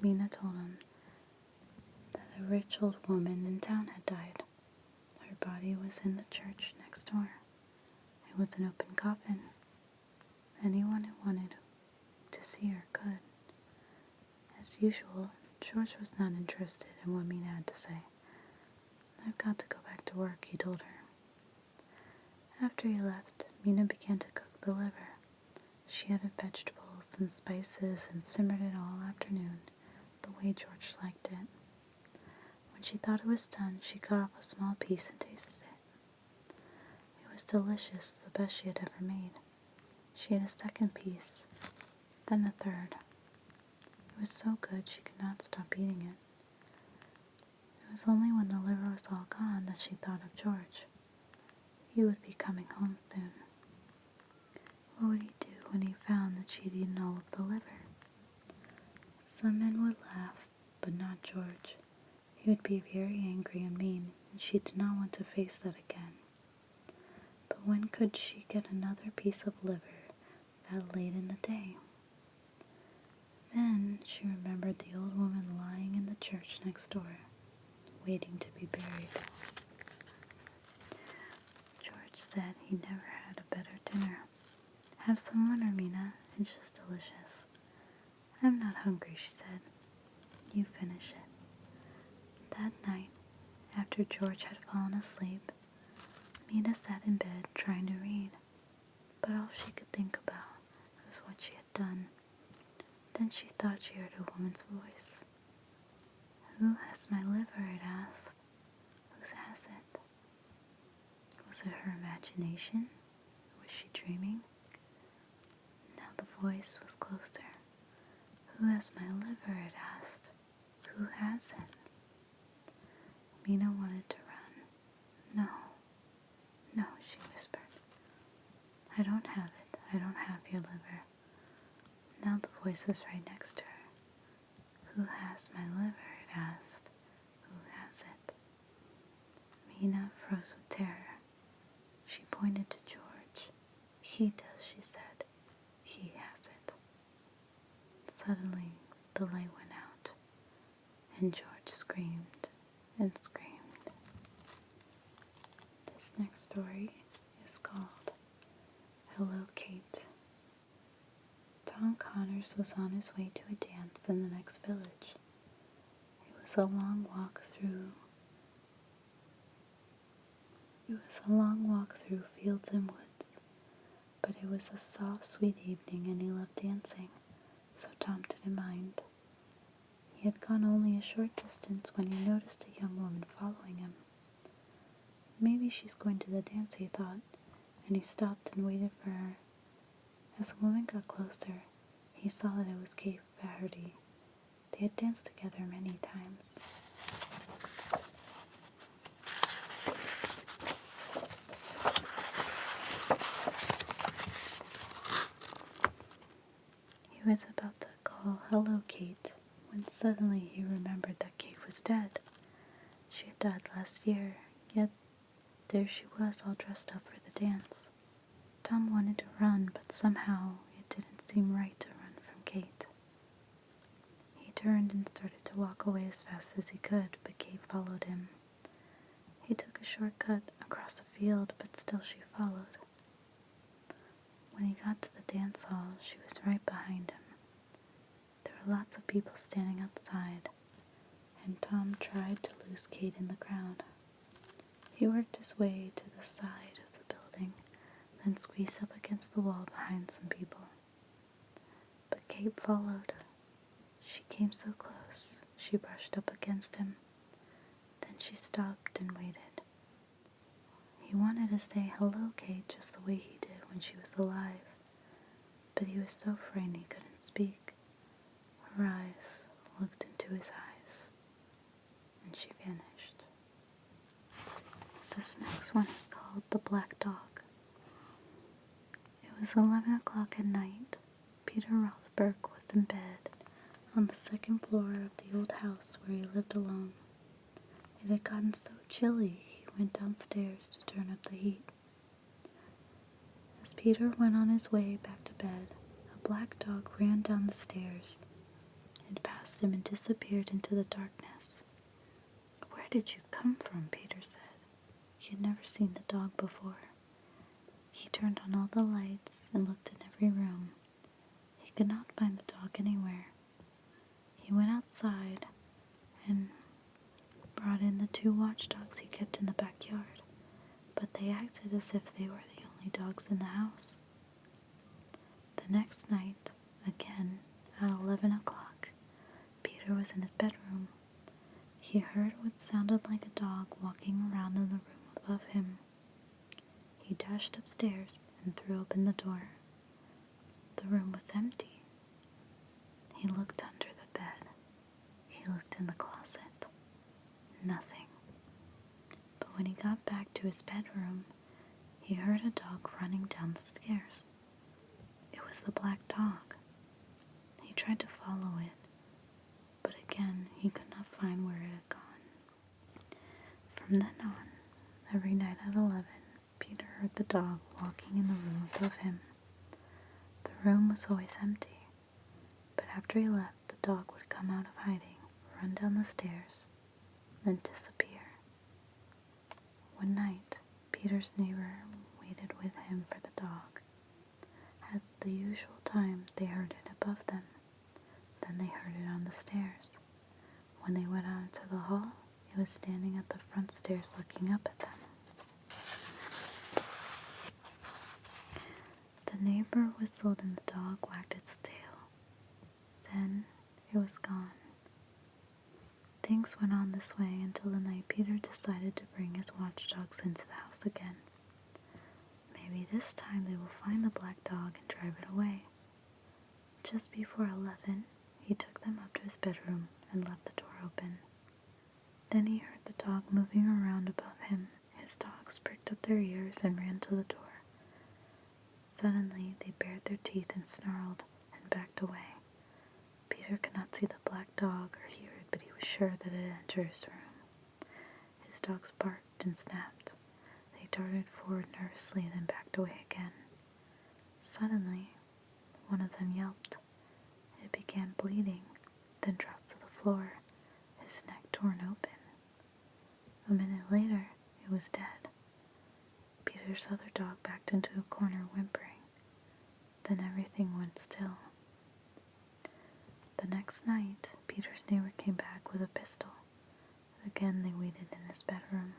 Mina told him that a rich old woman in town had died. Her body was in the church next door. It was an open coffin. Anyone who wanted to see her could. As usual, George was not interested in what Mina had to say. "I've got to go back to work," he told her. After he left, Mina began to cook the liver. She added vegetables and spices and simmered it all afternoon, the way George liked it. When she thought it was done, she cut off a small piece and tasted it. It was delicious, the best she had ever made. She ate a second piece, then a third. It was so good she could not stop eating it. It was only when the liver was all gone that she thought of George. He would be coming home soon. What would he do when he found that she had eaten all of the liver? Some men would laugh, but not George. He would be very angry and mean, and she did not want to face that again. But when could she get another piece of liver that late in the day? Then she remembered the old woman lying in the church next door, waiting to be buried. George said he never had a better dinner. "Have some more, Mina. It's just delicious." "I'm not hungry," she said. "You finish it." That night, after George had fallen asleep, Mina sat in bed trying to read, but all she could think about was what she had done. Then she thought she heard a woman's voice. "Who has my liver?" it asked. "Whose has it?" Was it her imagination? Was she dreaming? Now the voice was closer. "Who has my liver?" it asked. "Who has it?" Mina wanted to run. No, she whispered. "I don't have it. I don't have your liver." voice was right next to her. "Who has my liver?" it asked. "Who has it?" Mina froze with terror. She pointed to George. "He does," she said. "He has it." Suddenly, the light went out, and George screamed and screamed. This next story is called Hello, Kate. Tom Connors was on his way to a dance in the next village. It was a long walk through fields and woods, but it was a soft, sweet evening and he loved dancing, so Tom didn't mind. He had gone only a short distance when he noticed a young woman following him. Maybe she's going to the dance, he thought, and he stopped and waited for her. As the woman got closer, he saw that it was Kate Faraday. They had danced together many times. He was about to call "Hello, Kate," when suddenly he remembered that Kate was dead. She had died last year, yet there she was all dressed up for the dance. Tom wanted to run, but somehow it didn't seem right to run from Kate. He turned and started to walk away as fast as he could, but Kate followed him. He took a shortcut across a field, but still she followed. When he got to the dance hall, she was right behind him. There were lots of people standing outside, and Tom tried to lose Kate in the crowd. He worked his way to the side of the building, then squeezed up against the wall behind some people. But Kate followed. She came so close, she brushed up against him. Then she stopped and waited. He wanted to say "Hello, Kate," just the way he did when she was alive, but he was so frightened he couldn't speak. Her eyes looked into his eyes, and she vanished. This next one is called The Black Dog. It was 11 o'clock at night. Peter Rothberg was in bed on the second floor of the old house where he lived alone. It had gotten so chilly he went downstairs to turn up the heat. As Peter went on his way back to bed, a black dog ran down the stairs. It passed him and disappeared into the darkness. "Where did you come from?" Peter said. He had never seen the dog before. He turned on all the lights and looked in every room. He could not find the dog anywhere. He went outside and brought in the 2 watchdogs he kept in the backyard, but they acted as if they were the only dogs in the house. The next night, again, at 11 o'clock, Peter was in his bedroom. He heard what sounded like a dog walking around in the room above him. He dashed upstairs and threw open the door. The room was empty. He looked under the bed. He looked in the closet. Nothing. But when he got back to his bedroom, he heard a dog running down the stairs. It was the black dog. He tried to follow it, but again he could not find where it had gone. From then on, every night at 11, Peter heard the dog walking in the room above him. The room was always empty, but after he left, the dog would come out of hiding, run down the stairs, then disappear. One night, Peter's neighbor waited with him for the dog. At the usual time, they heard it above them. Then they heard it on the stairs. When they went out into the hall, it was standing at the front stairs looking up at them. The neighbor whistled and the dog wagged its tail. Then it was gone. Things went on this way until the night Peter decided to bring his watchdogs into the house again. Maybe this time they will find the black dog and drive it away. Just before 11, he took them up to his bedroom and left the door open. Then he heard the dog moving around above him. His dogs pricked up their ears and ran to the door. Suddenly, they bared their teeth and snarled and backed away. Peter could not see the black dog or hear it, but he was sure that it entered his room. His dogs barked and snapped. They darted forward nervously, then backed away again. Suddenly, one of them yelped. It began bleeding, then dropped to the floor, his neck torn open. A minute later, it was dead. Peter's other dog backed into a corner whimpering. Then everything went still. The next night, Peter's neighbor came back with a pistol. Again they waited in his bedroom.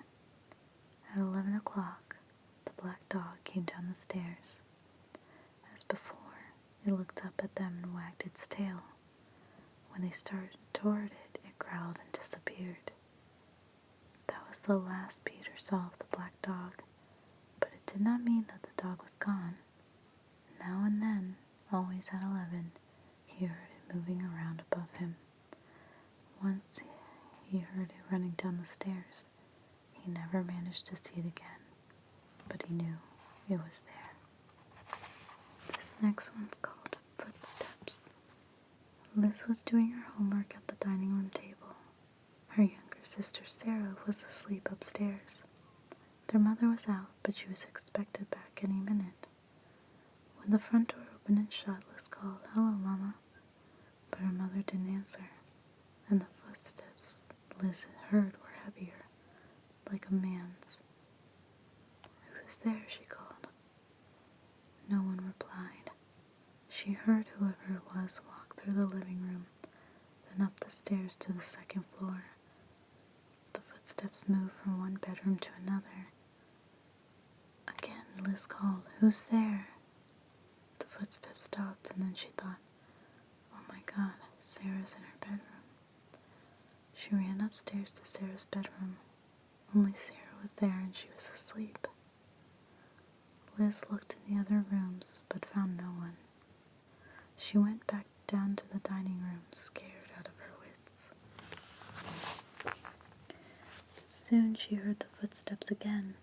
At 11 o'clock, the black dog came down the stairs. As before, it looked up at them and wagged its tail. When they started toward it, it growled and disappeared. That was the last Peter saw of the black dog, but it did not mean that the dog was gone. Now and then, always at 11, he heard it moving around above him. Once he heard it running down the stairs. He never managed to see it again, but he knew it was there. This next one's called Footsteps. Liz was doing her homework at the dining room table. Her younger sister Sarah was asleep upstairs. Their mother was out, but she was expected back any minute. When the front door opened and shut, Liz called, "Hello, Mama," but her mother didn't answer, and the footsteps Liz had heard were heavier, like a man's. "Who's there?" she called. No one replied. She heard whoever it was walk through the living room, then up the stairs to the second floor. The footsteps moved from one bedroom to another. Again, Liz called, "Who's there?" The footsteps stopped, and then she thought, "Oh my God, Sarah's in her bedroom." She ran upstairs to Sarah's bedroom. Only Sarah was there, and she was asleep. Liz looked in the other rooms, but found no one. She went back down to the dining room, scared out of her wits. Soon she heard the footsteps again.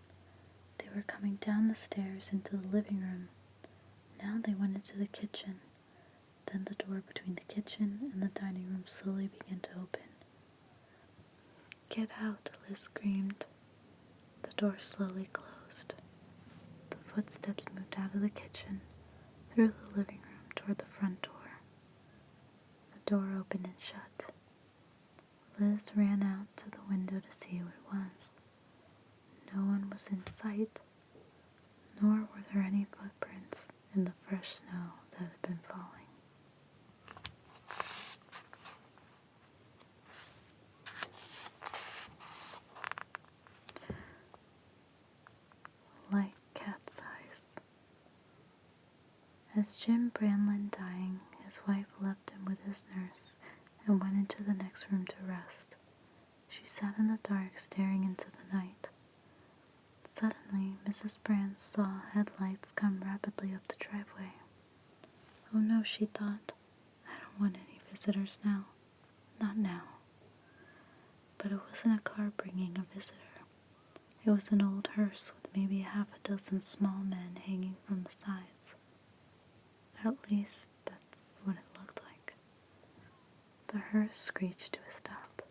They were coming down the stairs into the living room. Now they went into the kitchen. Then the door between the kitchen and the dining room slowly began to open. "Get out," Liz screamed. The door slowly closed. The footsteps moved out of the kitchen, through the living room toward the front door. The door opened and shut. Liz ran out to the window to see who it was. No one was in sight, nor were there any footprints in the fresh snow that had been falling. Like cat's eyes. As Jim Branlin dying, his wife left him with his nurse and went into the next room to rest. She sat in the dark, staring into the night. Suddenly, Mrs. Brand saw headlights come rapidly up the driveway. "Oh no," she thought. "I don't want any visitors now. Not now." But it wasn't a car bringing a visitor. It was an old hearse with maybe half a dozen small men hanging from the sides. At least, that's what it looked like. The hearse screeched to a stop.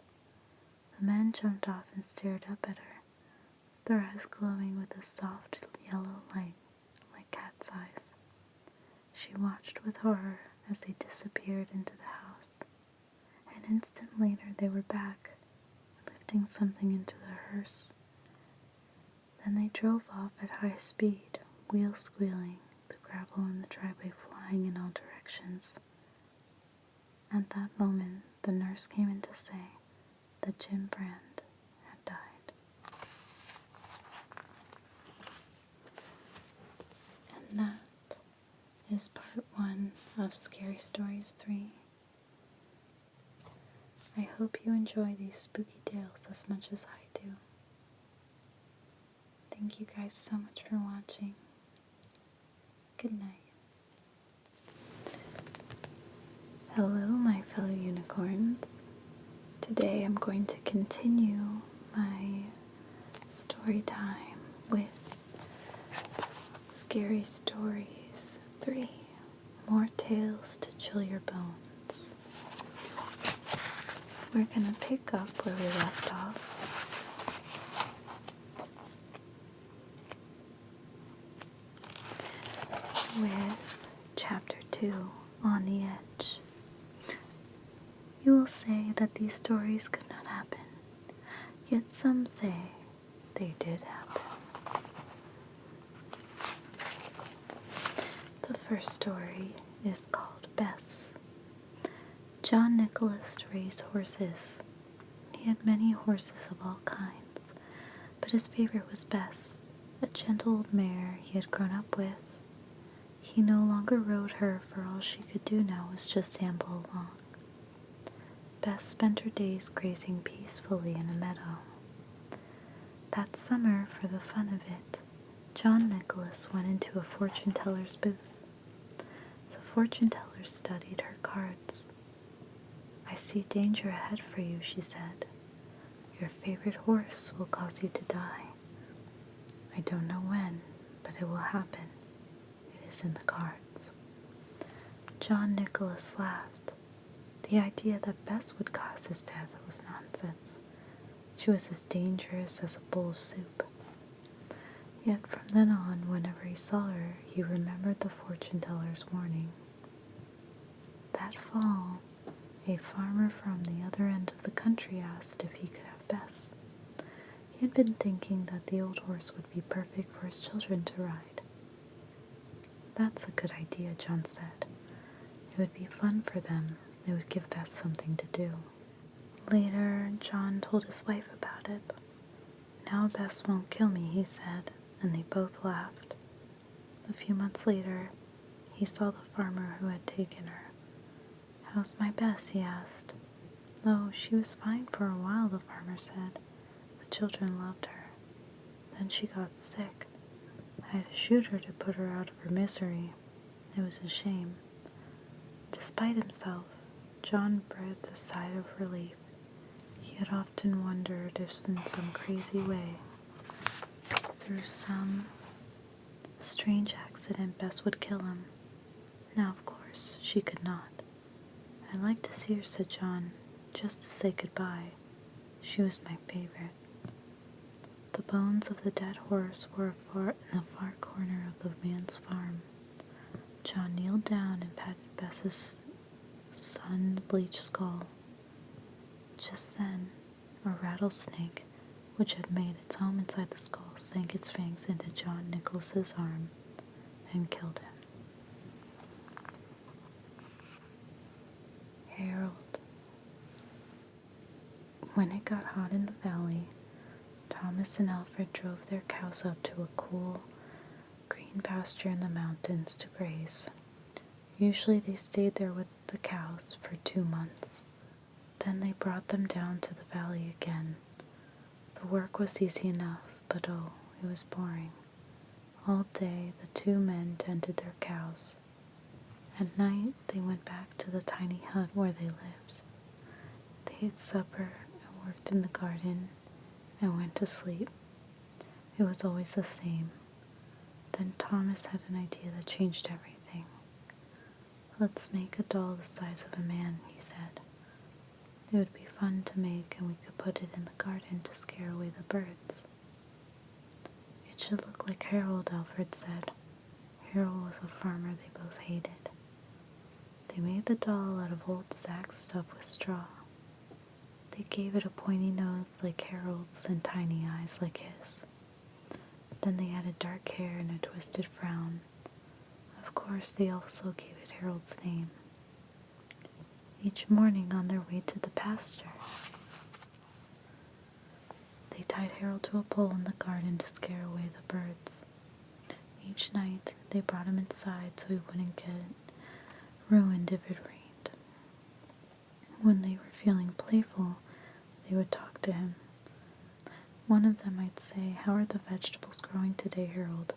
The men jumped off and stared up at her, their eyes glowing with a soft yellow light like cat's eyes. She watched with horror as they disappeared into the house. An instant later they were back, lifting something into the hearse. Then they drove off at high speed, wheels squealing, the gravel in the driveway flying in all directions. At that moment, the nurse came in to say that Jim Brand had died. And that is part 1 of Scary Stories 3. I hope you enjoy these spooky tales as much as I do. Thank you guys so much for watching. Good night. Hello, my fellow unicorns. Today I'm going to continue my story time with Scary Stories 3. More tales to chill your bones. we're going to pick up where we left off. With Chapter 2, On the Edge. You will say that these stories could not happen, yet some say they did happen. The first story is called Bess. John Nicholas raised horses. He had many horses of all kinds, but his favorite was Bess, a gentle old mare he had grown up with. He no longer rode her, for all she could do now was just amble along. Bess spent her days grazing peacefully in a meadow. That summer, for the fun of it, John Nicholas went into a fortune-teller's booth. The fortune-teller studied her cards. "I see danger ahead for you," she said. "Your favorite horse will cause you to die. I don't know when, but it will happen. It is in the cards." John Nicholas laughed. The idea that Bess would cause his death was nonsense. She was as dangerous as a bowl of soup. Yet from then on, whenever he saw her, he remembered the fortune-teller's warning. That fall, a farmer from the other end of the country asked if he could have Bess. He had been thinking that the old horse would be perfect for his children to ride. "That's a good idea," John said. "It would be fun for them. It would give Bess something to do." Later, John told his wife about it. "Now Bess won't kill me," he said, and they both laughed. A few months later, he saw the farmer who had taken her. "How's my Bess?" he asked. "Oh, she was fine for a while," the farmer said. "The children loved her. Then she got sick. I had to shoot her to put her out of her misery. It was a shame." Despite himself, John breathed a sigh of relief. He had often wondered if in some crazy way, through some strange accident, Bess would kill him. Now, of course, she could not. "I'd like to see her," said John, "just to say goodbye. She was my favorite." The bones of the dead horse were in the far corner of the man's farm. John kneeled down and patted Bess's sun-bleached skull. Just then, a rattlesnake, which had made its home inside the skull, sank its fangs into John Nicholas's arm and killed him. Harold. When it got hot in the valley, Thomas and Alfred drove their cows up to a cool, green pasture in the mountains to graze. Usually they stayed there with the cows for 2 months. Then they brought them down to the valley again. The work was easy enough, but oh, it was boring. All day the 2 men tended their cows. At night they went back to the tiny hut where they lived. They ate supper and worked in the garden and went to sleep. It was always the same. Then Thomas had an idea that changed everything. "Let's make a doll the size of a man," he said. "It would be fun to make, and we could put it in the garden to scare away the birds." "It should look like Harold," Alfred said. Harold was a farmer they both hated. They made the doll out of old sacks stuffed with straw. They gave it a pointy nose like Harold's and tiny eyes like his. Then they added dark hair and a twisted frown. Of course, they also gave it Harold's name. Each morning on their way to the pasture, they tied Harold to a pole in the garden to scare away the birds. Each night, they brought him inside so he wouldn't get ruined if it rained. When they were feeling playful, they would talk to him. One of them might say, "How are the vegetables growing today, Harold?"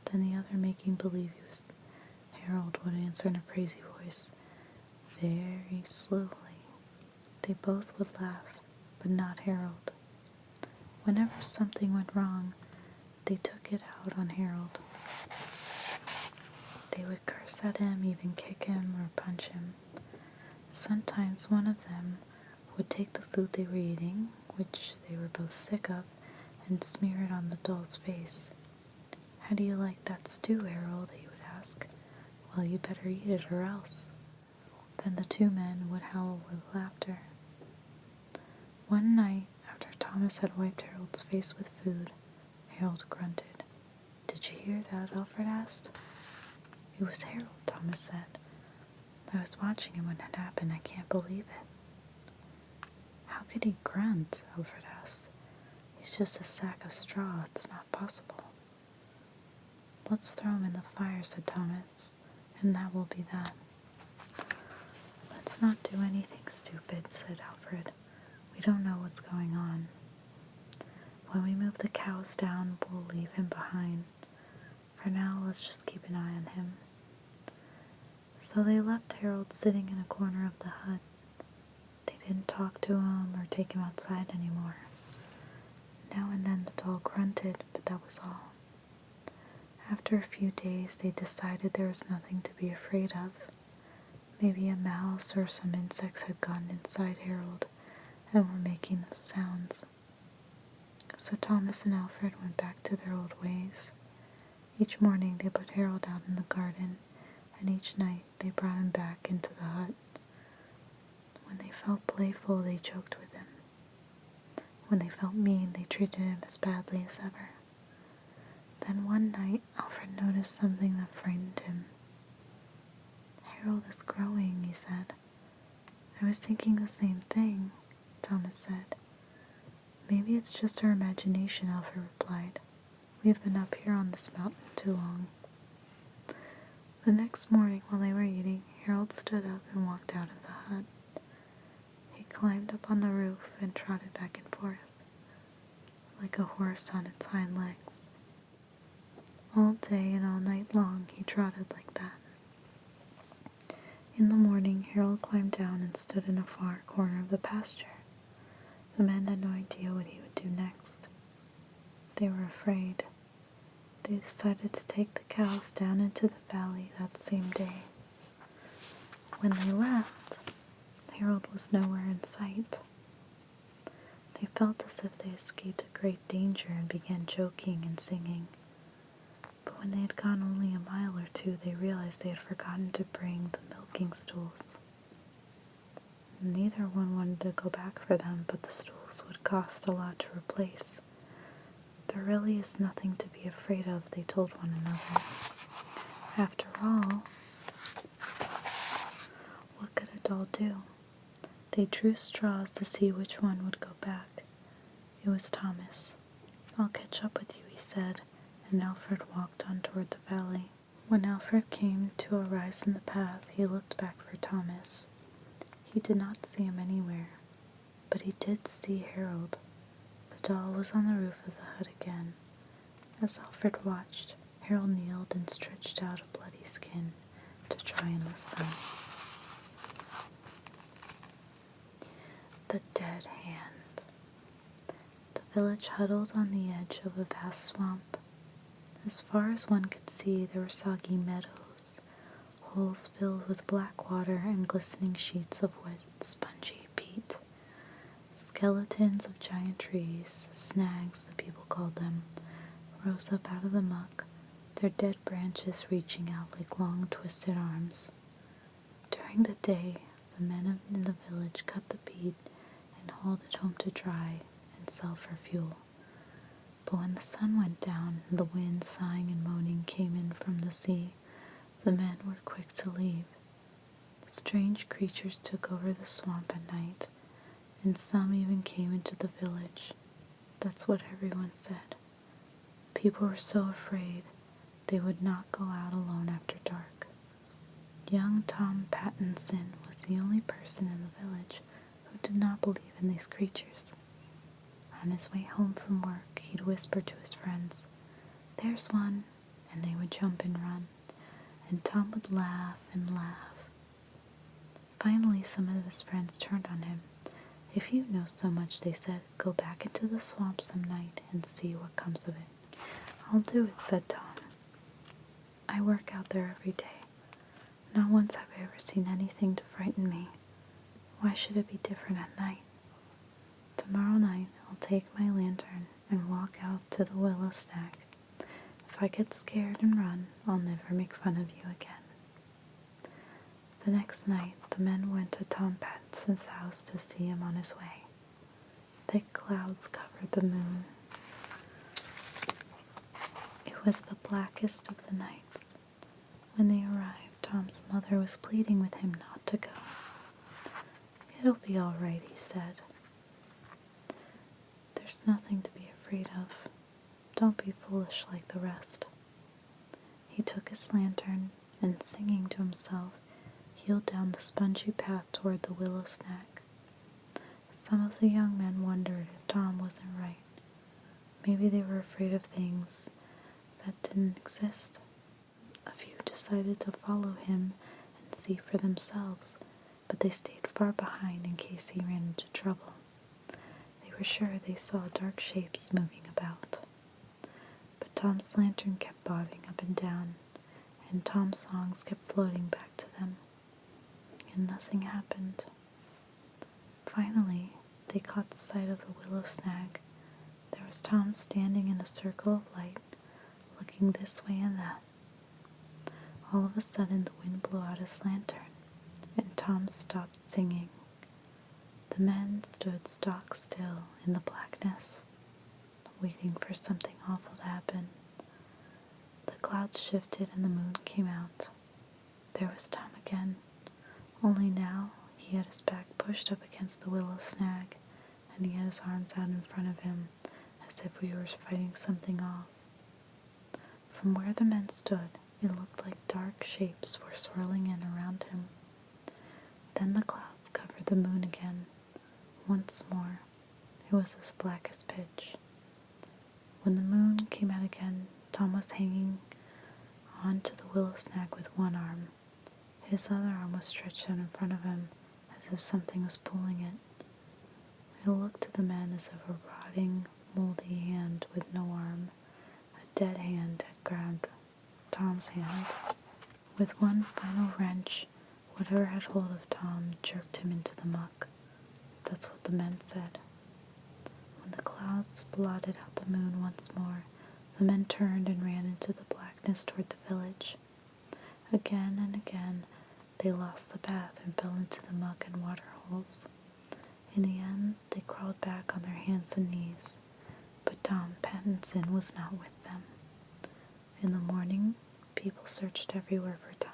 Then the other, making believe he was Harold, would answer in a crazy voice, "Very slowly." They both would laugh, but not Harold. Whenever something went wrong, they took it out on Harold. They would curse at him, even kick him or punch him. Sometimes one of them would take the food they were eating, which they were both sick of, and smear it on the doll's face. "How do you like that stew, Harold?" he would ask. "Well, you better eat it or else." Then the two men would howl with laughter. One night, after Thomas had wiped Harold's face with food, Harold grunted. "Did you hear that?" Alfred asked. "It was Harold," Thomas said. "I was watching him when it happened. I can't believe it." "How could he grunt?" Alfred asked. "He's just a sack of straw. It's not possible." "Let's throw him in the fire," said Thomas, "and that will be that." "Let's not do anything stupid," said Alfred. "We don't know what's going on. When we move the cows down, we'll leave him behind. For now, let's just keep an eye on him." So they left Harold sitting in a corner of the hut. They didn't talk to him or take him outside anymore. Now and then the doll grunted, but that was all. After a few days, they decided there was nothing to be afraid of. Maybe a mouse or some insects had gotten inside Harold and were making those sounds. So Thomas and Alfred went back to their old ways. Each morning they put Harold out in the garden, and each night they brought him back into the hut. When they felt playful, they joked with him. When they felt mean, they treated him as badly as ever. Then one night, Alfred noticed something that frightened him. "Harold is growing," he said. "I was thinking the same thing," Thomas said. "Maybe it's just our imagination," Alfred replied. "We've been up here on this mountain too long." The next morning, while they were eating, Harold stood up and walked out of the hut. He climbed up on the roof and trotted back and forth, like a horse on its hind legs. All day and all night long he trotted like that. In the morning, Harold climbed down and stood in a far corner of the pasture. The men had no idea what he would do next. They were afraid. They decided to take the cows down into the valley that same day. When they left, Harold was nowhere in sight. They felt as if they escaped a great danger and began joking and singing. But when they had gone only a mile or two, they realized they had forgotten to bring the milking stools. Neither one wanted to go back for them, but the stools would cost a lot to replace. "There really is nothing to be afraid of," they told one another. After all, what could a doll do? They drew straws to see which one would go back. It was Thomas. "I'll catch up with you," he said, and Alfred walked on toward the valley. When Alfred came to a rise in the path, he looked back for Thomas. He did not see him anywhere, but he did see Harold. The doll was on the roof of the hut again. As Alfred watched, Harold kneeled and stretched out a bloody skin to dry in the sun. The Dead Hand. The village huddled on the edge of a vast swamp. As far as one could see, there were soggy meadows, holes filled with black water and glistening sheets of wet, spongy peat. Skeletons of giant trees, snags the people called them, rose up out of the muck, their dead branches reaching out like long twisted arms. During the day, the men in the village cut the peat and hauled it home to dry and sell for fuel. But when the sun went down and the wind sighing and moaning came in from the sea, the men were quick to leave. Strange creatures took over the swamp at night, and some even came into the village. That's what everyone said. People were so afraid they would not go out alone after dark. Young Tom Pattinson was the only person in the village who did not believe in these creatures. On his way home from work, he'd whisper to his friends, "There's one," and they would jump and run, and Tom would laugh and laugh. Finally, some of his friends turned on him. "If you know so much," they said, "go back into the swamp some night and see what comes of it." "I'll do it," said Tom. "I work out there every day. Not once have I ever seen anything to frighten me. Why should it be different at night?" I'll take my lantern and walk out to the willow snag. If I get scared and run, I'll never make fun of you again." The next night, the men went to Tom Pattinson's house to see him on his way. Thick clouds covered the moon. It was the blackest of the nights. When they arrived, Tom's mother was pleading with him not to go. "It'll be all right," he said. "There's nothing to be afraid of. Don't be foolish like the rest." He took his lantern and, singing to himself, heeled down the spongy path toward the willow snag. Some of the young men wondered if Tom wasn't right. Maybe they were afraid of things that didn't exist. A few decided to follow him and see for themselves, but they stayed far behind in case he ran into trouble. They were sure they saw dark shapes moving about. But Tom's lantern kept bobbing up and down, and Tom's songs kept floating back to them, and nothing happened. Finally, they caught sight of the willow snag. There was Tom standing in a circle of light, looking this way and that. All of a sudden, the wind blew out his lantern, and Tom stopped singing. The men stood stock still in the blackness, waiting for something awful to happen. The clouds shifted and the moon came out. There was Tom again, only now he had his back pushed up against the willow snag, and he had his arms out in front of him, as if he was fighting something off. From where the men stood, it looked like dark shapes were swirling in around him. Then the clouds covered the moon again. Once more, it was as black as pitch. When the moon came out again, Tom was hanging on to the willow snag with one arm. His other arm was stretched out in front of him, as if something was pulling it. It looked to the men as if a rotting, moldy hand with no arm, a dead hand, had grabbed Tom's hand. With one final wrench, whatever had hold of Tom jerked him into the muck. That's what the men said. When the clouds blotted out the moon once more, the men turned and ran into the blackness toward the village. Again and again, they lost the path and fell into the muck and water holes. In the end, they crawled back on their hands and knees, but Tom Pattinson was not with them. In the morning, people searched everywhere for Tom.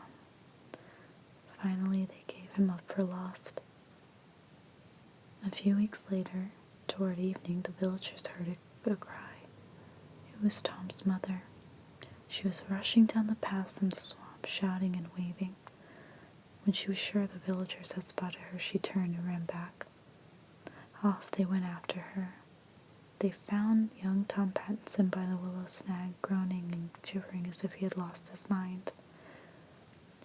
Finally, they gave him up for lost. A few weeks later, toward evening, the villagers heard a cry. It was Tom's mother. She was rushing down the path from the swamp, shouting and waving. When she was sure the villagers had spotted her, she turned and ran back. Off they went after her. They found young Tom Pattinson by the willow snag, groaning and shivering as if he had lost his mind.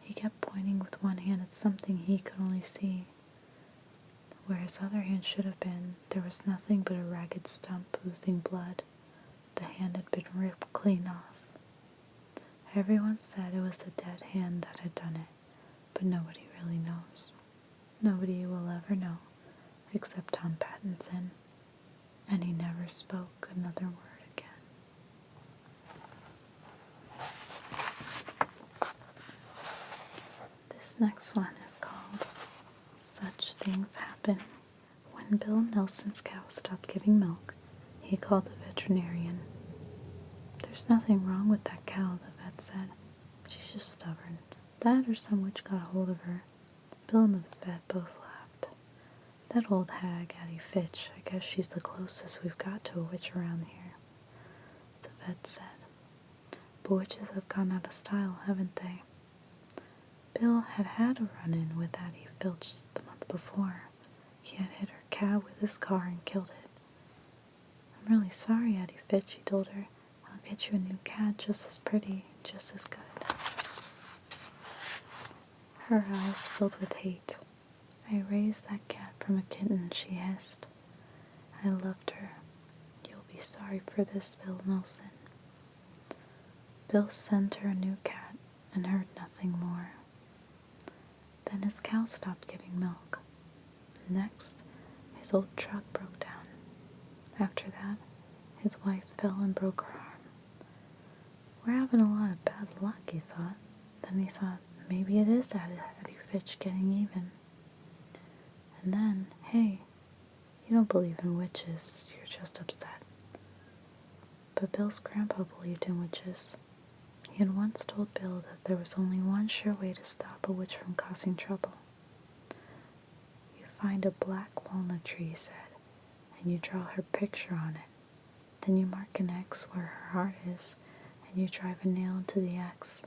He kept pointing with one hand at something he could only see. Where his other hand should have been, there was nothing but a ragged stump oozing blood. The hand had been ripped clean off. Everyone said it was the dead hand that had done it, but nobody really knows. Nobody will ever know, except Tom Pattinson, and he never spoke another word again. This next one is called Such Things Happen. When Bill Nelson's cow stopped giving milk, he called the veterinarian. "There's nothing wrong with that cow," the vet said. "She's just stubborn. That or some witch got a hold of her." Bill and the vet both laughed. "That old hag, Addie Fitch, I guess she's the closest we've got to a witch around here," the vet said. "But witches have gone out of style, haven't they?" Bill had had a run-in with Addie Filch the month before. He had hit her cab with his car and killed it. "I'm really sorry, Addie Fitch," he told her. "I'll get you a new cat just as pretty, just as good." Her eyes filled with hate. "I raised that cat from a kitten," she hissed. "I loved her. You'll be sorry for this, Bill Nelson." Bill sent her a new cat and heard nothing more. Then his cow stopped giving milk. Next, his old truck broke down. After that, his wife fell and broke her arm. We're having a lot of bad luck, he thought. Then he thought, maybe it is Addie Fitch getting even. And then, hey, you don't believe in witches, you're just upset. But Bill's grandpa believed in witches. He had once told Bill that there was only one sure way to stop a witch from causing trouble. You find a black walnut tree, he said, and you draw her picture on it. Then you mark an X where her heart is, and you drive a nail into the X.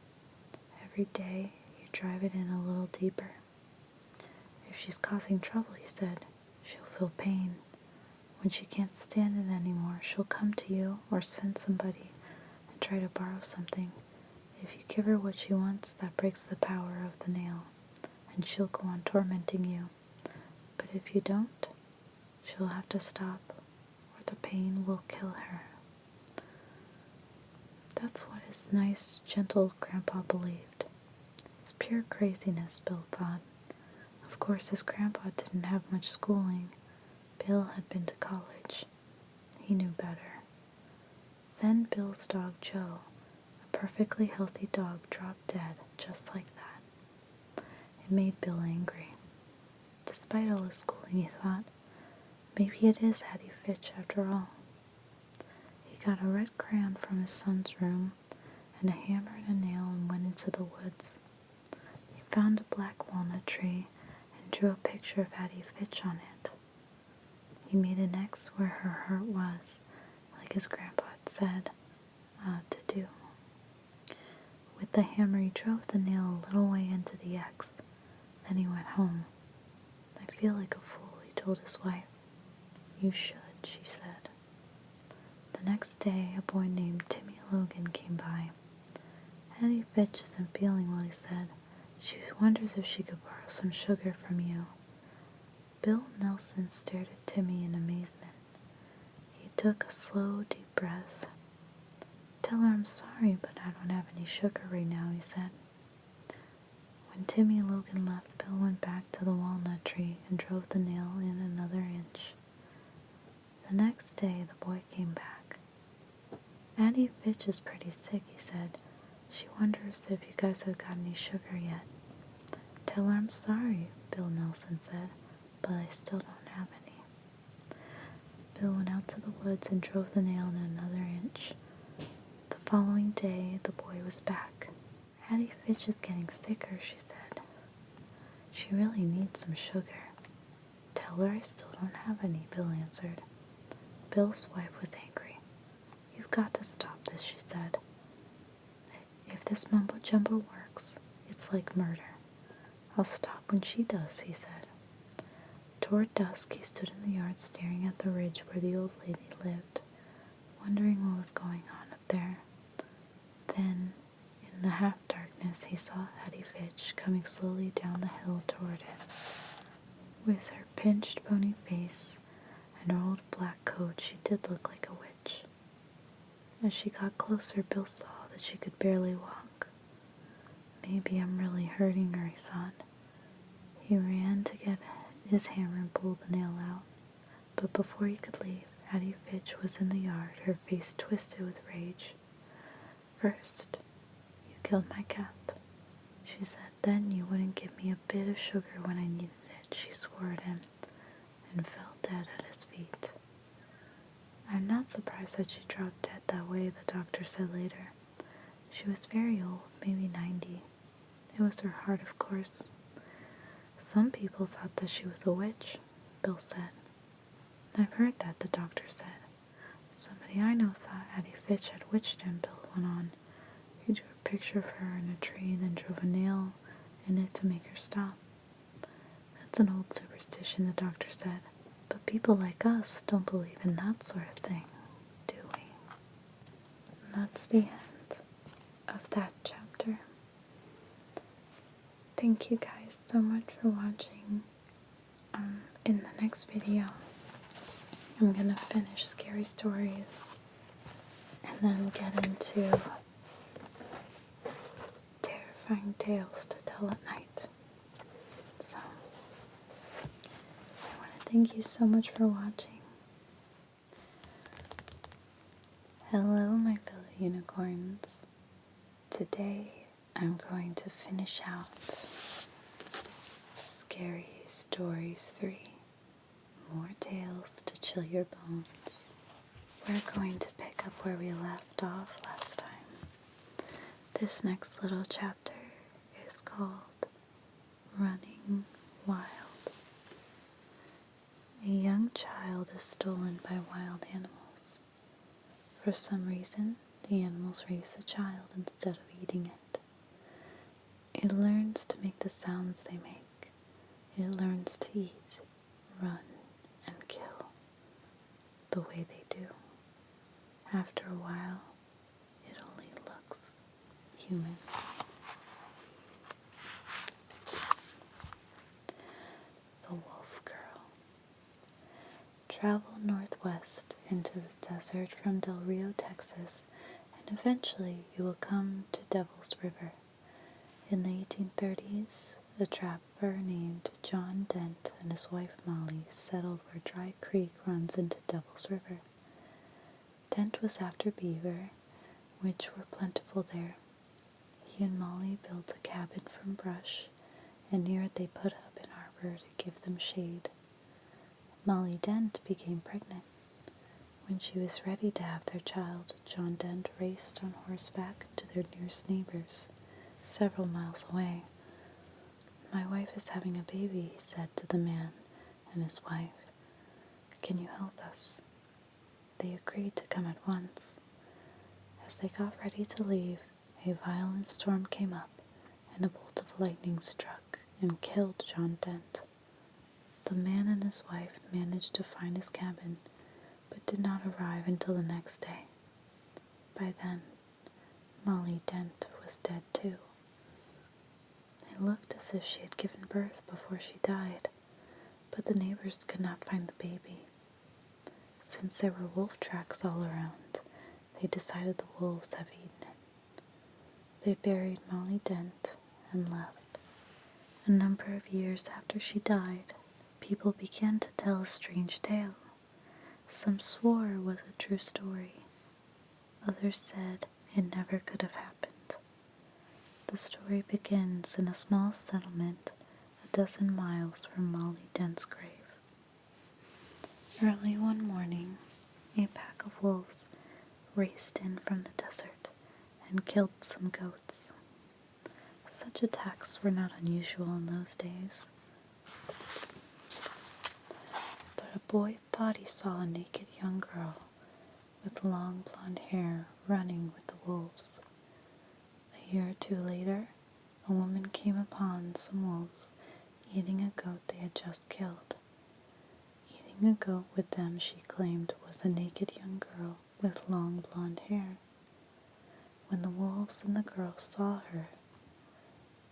Every day, you drive it in a little deeper. If she's causing trouble, he said, she'll feel pain. When she can't stand it anymore, she'll come to you or send somebody and try to borrow something. If you give her what she wants, that breaks the power of the nail, and she'll go on tormenting you. But if you don't, she'll have to stop, or the pain will kill her. That's what his nice, gentle grandpa believed. It's pure craziness, Bill thought. Of course, his grandpa didn't have much schooling. Bill had been to college. He knew better. Then Bill's dog Joe, a perfectly healthy dog, dropped dead just like that. It made Bill angry. Despite all his schooling, he thought, maybe it is Addie Fitch after all. He got a red crayon from his son's room and a hammer and a nail and went into the woods. He found a black walnut tree and drew a picture of Addie Fitch on it. He made an X where her heart was, like his grandpa had said to do. With the hammer, he drove the nail a little way into the X. Then he went home. I feel like a fool, he told his wife. You should, she said. The next day, a boy named Timmy Logan came by. Addie Fitch isn't feeling well, he said. She wonders if she could borrow some sugar from you. Bill Nelson stared at Timmy in amazement. He took a slow, deep breath. Tell her I'm sorry, but I don't have any sugar right now, he said. When Timmy Logan left, Bill went back to the walnut tree and drove the nail in another inch. The next day, the boy came back. Addie Fitch is pretty sick, he said. She wonders if you guys have got any sugar yet. Tell her I'm sorry, Bill Nelson said, but I still don't have any. Bill went out to the woods and drove the nail in another inch. The following day, the boy was back. Addie Fitch is getting sicker, she said. She really needs some sugar. Tell her I still don't have any, Bill answered. Bill's wife was angry. You've got to stop this, she said. If this mumbo-jumbo works, it's like murder. I'll stop when she does, he said. Toward dusk, he stood in the yard staring at the ridge where the old lady lived, wondering what was going on up there. Then, in the half-darkness, he saw Addie Fitch coming slowly down the hill toward him. With her pinched, bony face and her old black coat, she did look like a witch. As she got closer, Bill saw that she could barely walk. Maybe I'm really hurting her, he thought. He ran to get his hammer and pull the nail out. But before he could leave, Addie Fitch was in the yard, her face twisted with rage. First, you killed my cat, she said. Then you wouldn't give me a bit of sugar when I needed it, she swore at him, and fell dead at his feet. I'm not surprised that she dropped dead that way, the doctor said later. She was very old, maybe 90. It was her heart, of course. Some people thought that she was a witch, Bill said. I've heard that, the doctor said. Somebody I know thought Addie Fitch had witched him, Bill went on. He drew a picture of her in a tree, then drove a nail in it to make her stop. That's an old superstition, the doctor said. But people like us don't believe in that sort of thing, do we? And that's the end of that chapter. Thank you guys so much for watching. In the next video, I'm gonna finish Scary Stories and then get into terrifying tales to tell at night. So, I want to thank you so much for watching. Hello, my fellow unicorns. Today I'm going to finish out Scary Stories 3, More Tales to Chill Your Bones. We're going to pick up where we left off last time. This next little chapter is called Running Wild. A young child is stolen by wild animals. For some reason, the animals raise the child instead of eating it. It learns to make the sounds they make. It learns to eat, run, and kill the way they do. After a while, it only looks human. The Wolf Girl. Travel northwest into the desert from Del Rio, Texas, and eventually you will come to Devil's River. In the 1830s, a trapper named John Dent and his wife Molly settled where Dry Creek runs into Devil's River. Dent was after beaver, which were plentiful there. He and Molly built a cabin from brush, and near it they put up an arbor to give them shade. Molly Dent became pregnant. When she was ready to have their child, John Dent raced on horseback to their nearest neighbors, several miles away. "My wife is having a baby," he said to the man and his wife. "Can you help us?" They agreed to come at once. As they got ready to leave, a violent storm came up, and a bolt of lightning struck and killed John Dent. The man and his wife managed to find his cabin, but did not arrive until the next day. By then, Molly Dent was dead too. It looked as if she had given birth before she died, but the neighbors could not find the baby. Since there were wolf tracks all around, they decided the wolves have eaten it. They buried Molly Dent and left. A number of years after she died, people began to tell a strange tale. Some swore it was a true story. Others said it never could have happened. The story begins in a small settlement a dozen miles from Molly Dent's grave. Early one morning, a pack of wolves raced in from the desert and killed some goats. Such attacks were not unusual in those days. But a boy thought he saw a naked young girl with long blonde hair running with the wolves. A year or two later, a woman came upon some wolves eating a goat they had just killed. Eating a goat with them, she claimed, was a naked young girl with long blonde hair. When the wolves and the girl saw her,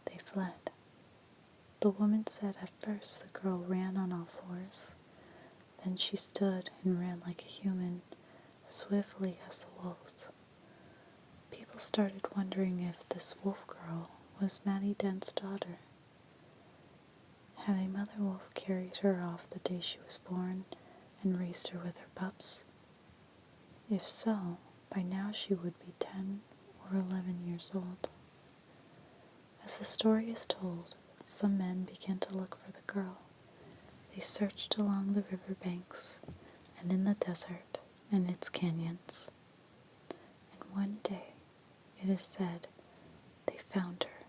they fled. The woman said at first the girl ran on all fours. Then she stood and ran like a human, swiftly as the wolves. People started wondering if this wolf girl was Maddie Dent's daughter. Had a mother wolf carried her off the day she was born and raised her with her pups? If so, by now she would be 10 or 11 years old. As the story is told, some men began to look for the girl. They searched along the river banks and in the desert and its canyons. And one day, it is said, they found her,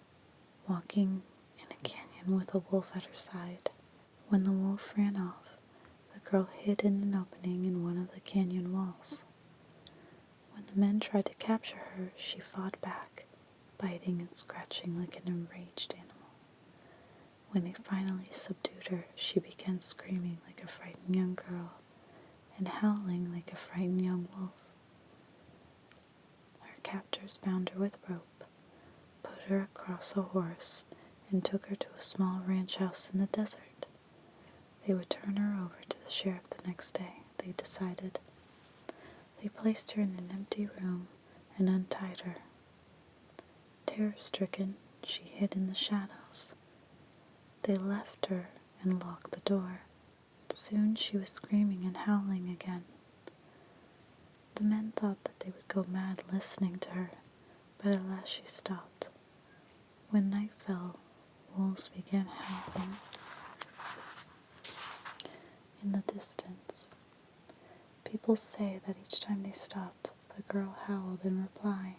walking in a canyon with a wolf at her side. When the wolf ran off, the girl hid in an opening in one of the canyon walls. When the men tried to capture her, she fought back, biting and scratching like an enraged animal. When they finally subdued her, she began screaming like a frightened young girl and howling like a frightened young wolf. Her captors bound her with rope, put her across a horse, and took her to a small ranch house in the desert. They would turn her over to the sheriff the next day, they decided. They placed her in an empty room and untied her. Terror-stricken, she hid in the shadows. They left her and locked the door. Soon she was screaming and howling again. The men thought that they would go mad listening to her, but at last she stopped. When night fell, wolves began howling in the distance. People say that each time they stopped, the girl howled in reply.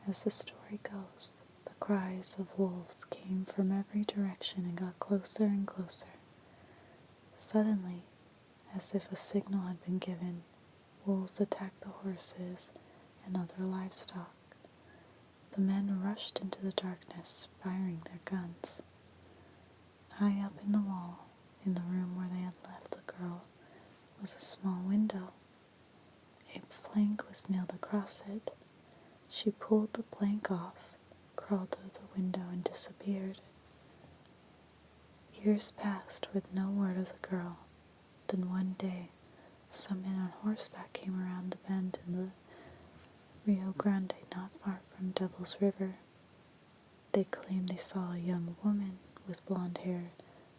As the story goes, the cries of wolves came from every direction and got closer and closer. Suddenly, as if a signal had been given, wolves attacked the horses and other livestock. The men rushed into the darkness, firing their guns. High up in the wall, in the room where they had left the girl, was a small window. A plank was nailed across it. She pulled the plank off, crawled through the window, and disappeared. Years passed with no word of the girl. Then one day, some men on horseback came around the bend in the Rio Grande not far from Devil's River. They claimed they saw a young woman with blonde hair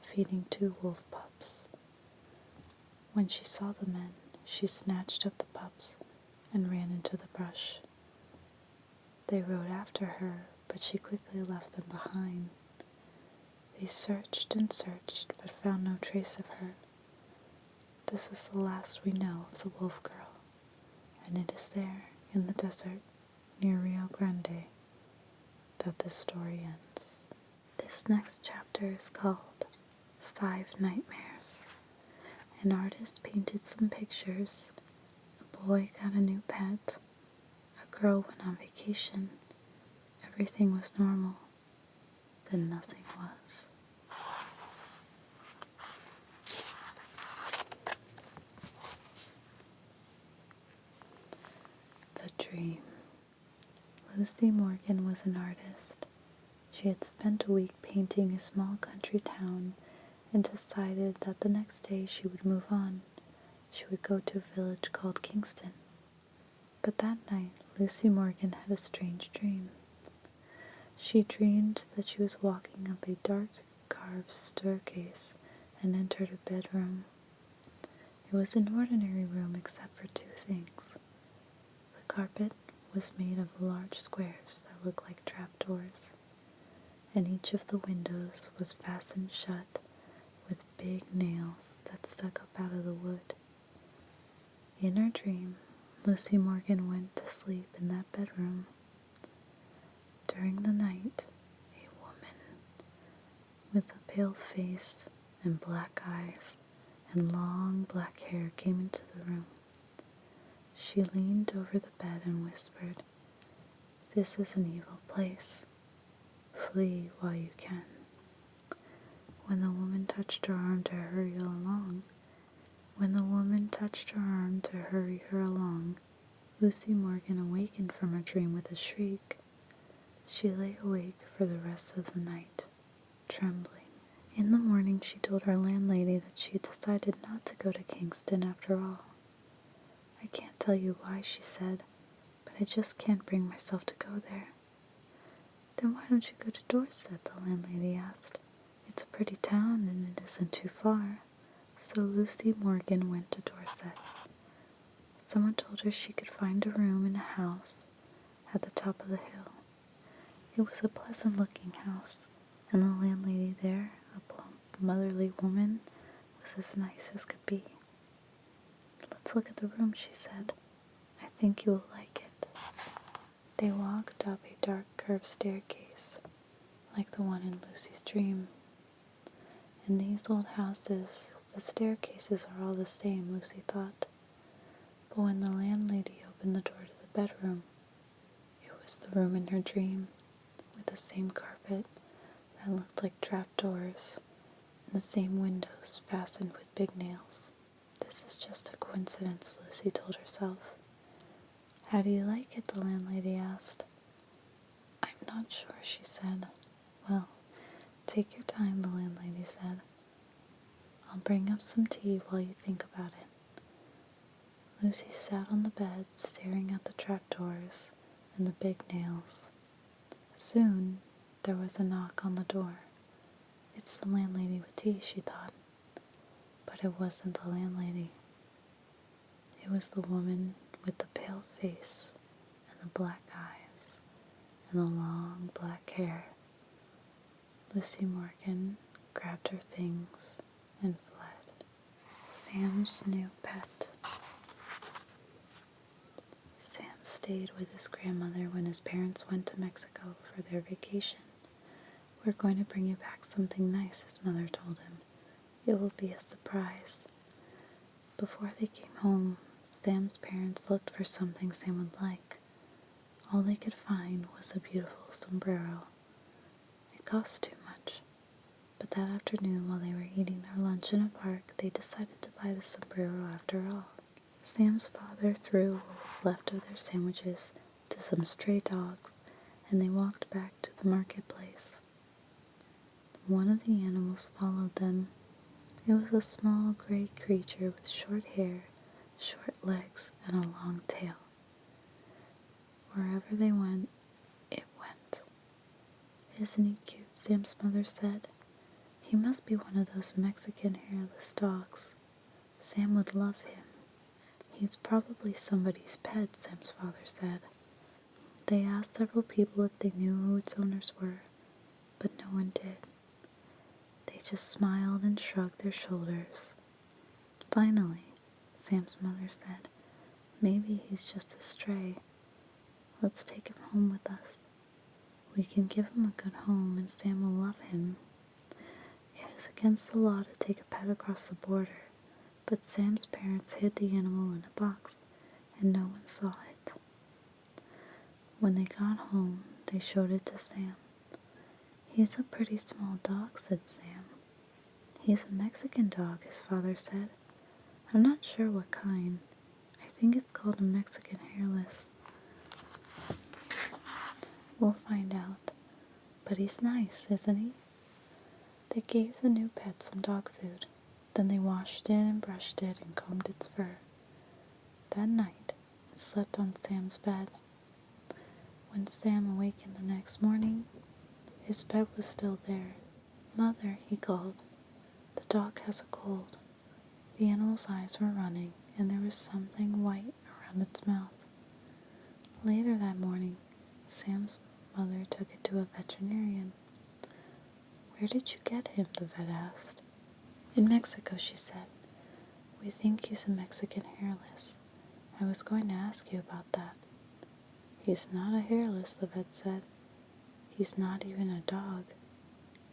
feeding 2 wolf pups. When she saw the men, she snatched up the pups and ran into the brush. They rode after her, but she quickly left them behind. They searched and searched, but found no trace of her. This is the last we know of the wolf girl, and it is there, in the desert, near Rio Grande, that this story ends. This next chapter is called 5 Nightmares. An artist painted some pictures. A boy got a new pet. A girl went on vacation. Everything was normal. Then nothing was. The Dream. Lucy Morgan was an artist. She had spent a week painting a small country town and decided that the next day she would move on. She would go to a village called Kingston. But that night, Lucy Morgan had a strange dream. She dreamed that she was walking up a dark carved staircase and entered a bedroom. It was an ordinary room except for 2 things. The carpet was made of large squares that looked like trapdoors, and each of the windows was fastened shut with big nails that stuck up out of the wood. In her dream, Lucy Morgan went to sleep in that bedroom. During the night, a woman with a pale face and black eyes and long black hair came into the room. She leaned over the bed and whispered, "This is an evil place. Flee while you can." When the woman touched her arm to hurry her along, Lucy Morgan awakened from her dream with a shriek. She lay awake for the rest of the night, trembling. In the morning she told her landlady that she had decided not to go to Kingston after all. "I can't tell you why," she said, "but I just can't bring myself to go there." "Then why don't you go to Dorset?" the landlady asked. "It's a pretty town and it isn't too far." So Lucy Morgan went to Dorset. Someone told her she could find a room in a house at the top of the hill. It was a pleasant-looking house, and the landlady there, a plump, motherly woman, was as nice as could be. "Let's look at the room," she said. "I think you will like it." They walked up a dark curved staircase, like the one in Lucy's dream. In these old houses, the staircases are all the same, Lucy thought. But when the landlady opened the door to the bedroom, it was the room in her dream, with the same carpet that looked like trapdoors, and the same windows fastened with big nails. "This is just a coincidence," Lucy told herself. "How do you like it?" the landlady asked. "I'm not sure," she said. "Well, take your time," the landlady said. "I'll bring up some tea while you think about it." Lucy sat on the bed, staring at the trapdoors and the big nails. Soon, there was a knock on the door. "It's the landlady with tea," she thought. But it wasn't the landlady. It was the woman with the pale face and the black eyes and the long black hair. Lucy Morgan grabbed her things and fled. Sam's new pet. Sam stayed with his grandmother when his parents went to Mexico for their vacation. "We're going to bring you back something nice," his mother told him. "It will be a surprise." Before they came home, Sam's parents looked for something Sam would like. All they could find was a beautiful sombrero. It cost too much, but that afternoon while they were eating their lunch in a park, they decided to buy the sombrero after all. Sam's father threw what was left of their sandwiches to some stray dogs, and they walked back to the marketplace. One of the animals followed them. It was a small gray creature with short hair, short legs, and a long tail. Wherever they went, it went. "Isn't he cute?" Sam's mother said. "He must be one of those Mexican hairless dogs. Sam would love him." "He's probably somebody's pet," Sam's father said. They asked several people if they knew who its owners were, but no one did. They just smiled and shrugged their shoulders. Finally, Sam's mother said, "Maybe he's just a stray. Let's take him home with us. We can give him a good home and Sam will love him." It is against the law to take a pet across the border, but Sam's parents hid the animal in a box, and no one saw it. When they got home, they showed it to Sam. "He's a pretty small dog," said Sam. "He's a Mexican dog," his father said. "I'm not sure what kind. I think it's called a Mexican hairless. We'll find out. But he's nice, isn't he?" They gave the new pet some dog food. Then they washed it and brushed it and combed its fur. That night, it slept on Sam's bed. When Sam awakened the next morning, his pet was still there. "Mother," he called, "the dog has a cold." The animal's eyes were running, and there was something white around its mouth. Later that morning, Sam's mother took it to a veterinarian. "Where did you get him?" the vet asked. "In Mexico," she said. "We think he's a Mexican hairless. I was going to ask you about that." "He's not a hairless," the vet said. "He's not even a dog.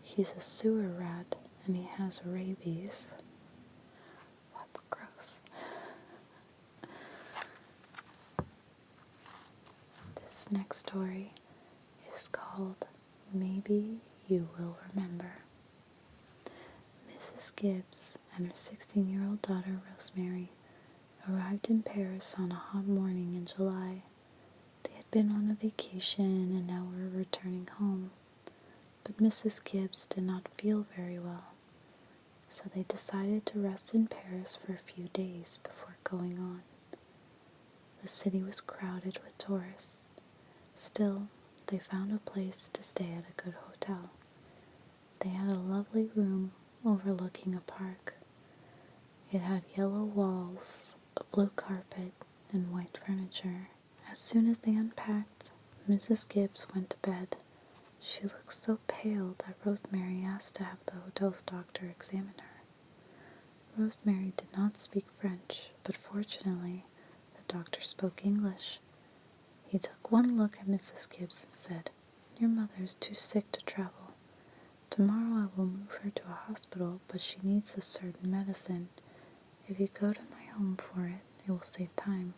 He's a sewer rat, and he has rabies." That's gross. This next story is called "Maybe You Will Remember." Mrs. Gibbs and her 16-year-old daughter Rosemary arrived in Paris on a hot morning in July. They had been on a vacation and now were returning home. But Mrs. Gibbs did not feel very well, so they decided to rest in Paris for a few days before going on. The city was crowded with tourists. Still, they found a place to stay at a good hotel. They had a lovely room overlooking a park. It had yellow walls, a blue carpet, and white furniture. As soon as they unpacked, Mrs. Gibbs went to bed. She looked so pale that Rosemary asked to have the hotel's doctor examine her. Rosemary did not speak French, but fortunately, the doctor spoke English. He took one look at Mrs. Gibbs and said, "Your mother is too sick to travel. Tomorrow I will move her to a hospital, but she needs a certain medicine. If you go to my home for it, it will save time."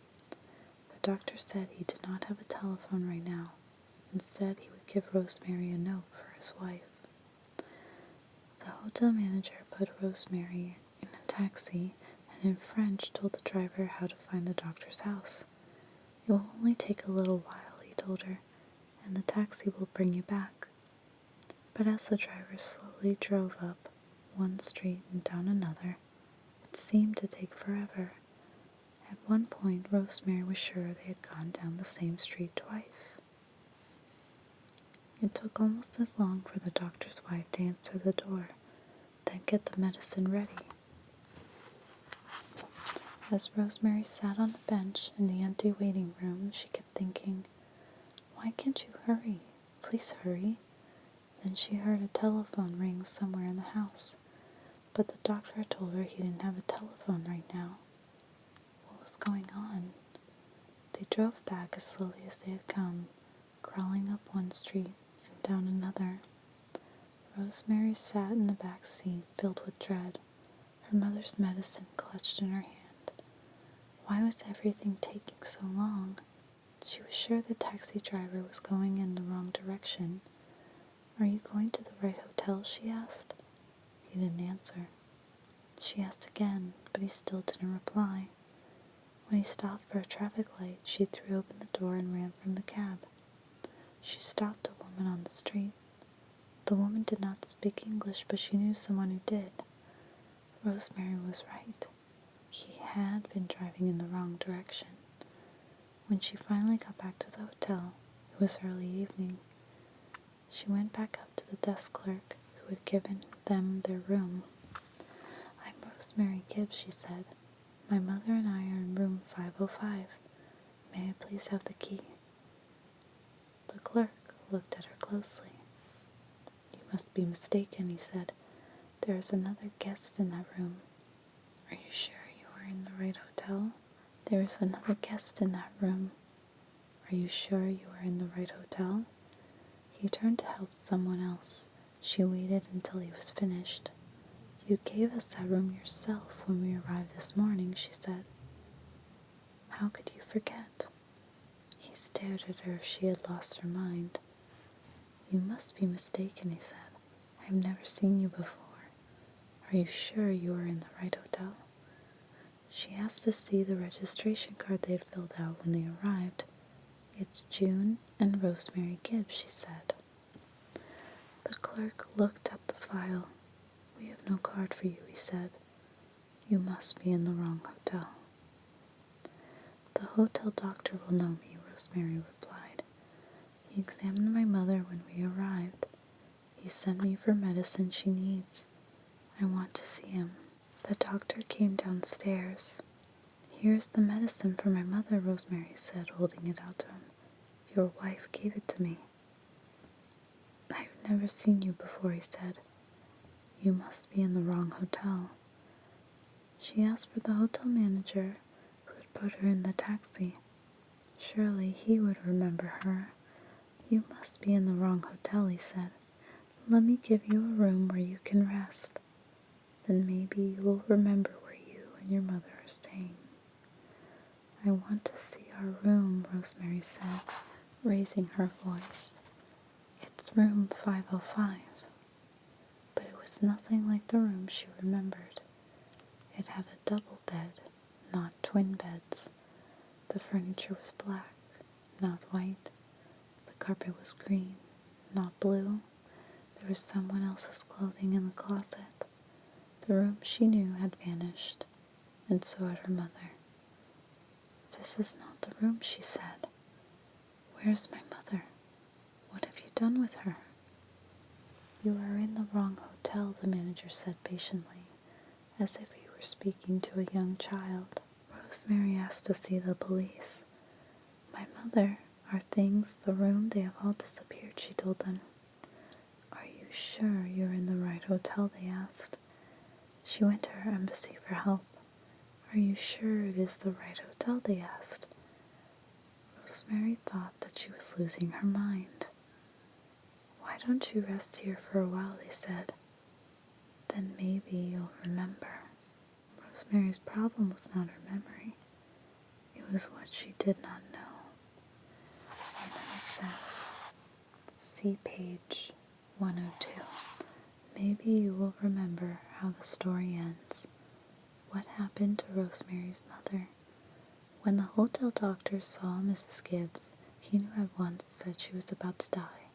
The doctor said he did not have a telephone right now. Instead, he would give Rosemary a note for his wife. The hotel manager put Rosemary in a taxi and in French told the driver how to find the doctor's house. "It will only take a little while," he told her, "and the taxi will bring you back." But as the driver slowly drove up one street and down another, it seemed to take forever. At one point, Rosemary was sure they had gone down the same street twice. It took almost as long for the doctor's wife to answer the door, then get the medicine ready. As Rosemary sat on a bench in the empty waiting room, she kept thinking, "Why can't you hurry? Please hurry." Then she heard a telephone ring somewhere in the house, but the doctor told her he didn't have a telephone right now. What was going on? They drove back as slowly as they had come, crawling up one street and down another. Rosemary sat in the back seat, filled with dread, her mother's medicine clutched in her hand. Why was everything taking so long? She was sure the taxi driver was going in the wrong direction. "Are you going to the right hotel?" she asked. He didn't answer. She asked again, but he still didn't reply. When he stopped for a traffic light, she threw open the door and ran from the cab. She stopped a woman on the street. The woman did not speak English, but she knew someone who did. Rosemary was right. He had been driving in the wrong direction. When she finally got back to the hotel, it was early evening. She went back up to the desk clerk who had given them their room. "I'm Rosemary Gibbs," she said. "My mother and I are in room 505. May I please have the key?" The clerk looked at her closely. "You must be mistaken," he said. "There is another guest in that room." "Are you sure you are in the right hotel?" "There is another guest in that room." "Are you sure you are in the right hotel?" He turned to help someone else. She waited until he was finished. "You gave us that room yourself when we arrived this morning," she said. "How could you forget?" He stared at her as if she had lost her mind. "You must be mistaken," he said. "I have never seen you before. Are you sure you are in the right hotel?" She asked to see the registration card they had filled out when they arrived. "It's June and Rosemary Gibbs," she said. The clerk looked at the file. "We have no card for you," he said. "You must be in the wrong hotel." "The hotel doctor will know me," Rosemary replied. "He examined my mother when we arrived. He sent me for medicine she needs. I want to see him." The doctor came downstairs. "Here's the medicine for my mother," Rosemary said, holding it out to him. "Your wife gave it to me." "I've never seen you before," he said. "You must be in the wrong hotel." She asked for the hotel manager who had put her in the taxi. Surely he would remember her. "You must be in the wrong hotel," he said. "Let me give you a room where you can rest. Then maybe you will remember where you and your mother are staying." "I want to see our room," Rosemary said, raising her voice. "It's room 505. But it was nothing like the room she remembered. It had a double bed, not twin beds. The furniture was black, not white. The carpet was green, not blue. There was someone else's clothing in the closet. The room she knew had vanished, and so had her mother. "This is not the room," she said. "Where's my mother? What have you done with her?" "You are in the wrong hotel," the manager said patiently, as if he were speaking to a young child. Rosemary asked to see the police. "My mother, our things, the room, they have all disappeared," she told them. "Are you sure you're in the right hotel?" they asked. She went to her embassy for help. "Are you sure it is the right hotel?" they asked. Rosemary thought that she was losing her mind. "Why don't you rest here for a while?" they said. "Then maybe you'll remember." Rosemary's problem was not her memory. It was what she did not know. And then it says, see page 102. Maybe you will remember how the story ends. What happened to Rosemary's mother? When the hotel doctor saw Mrs. Gibbs, he knew at once that she was about to die.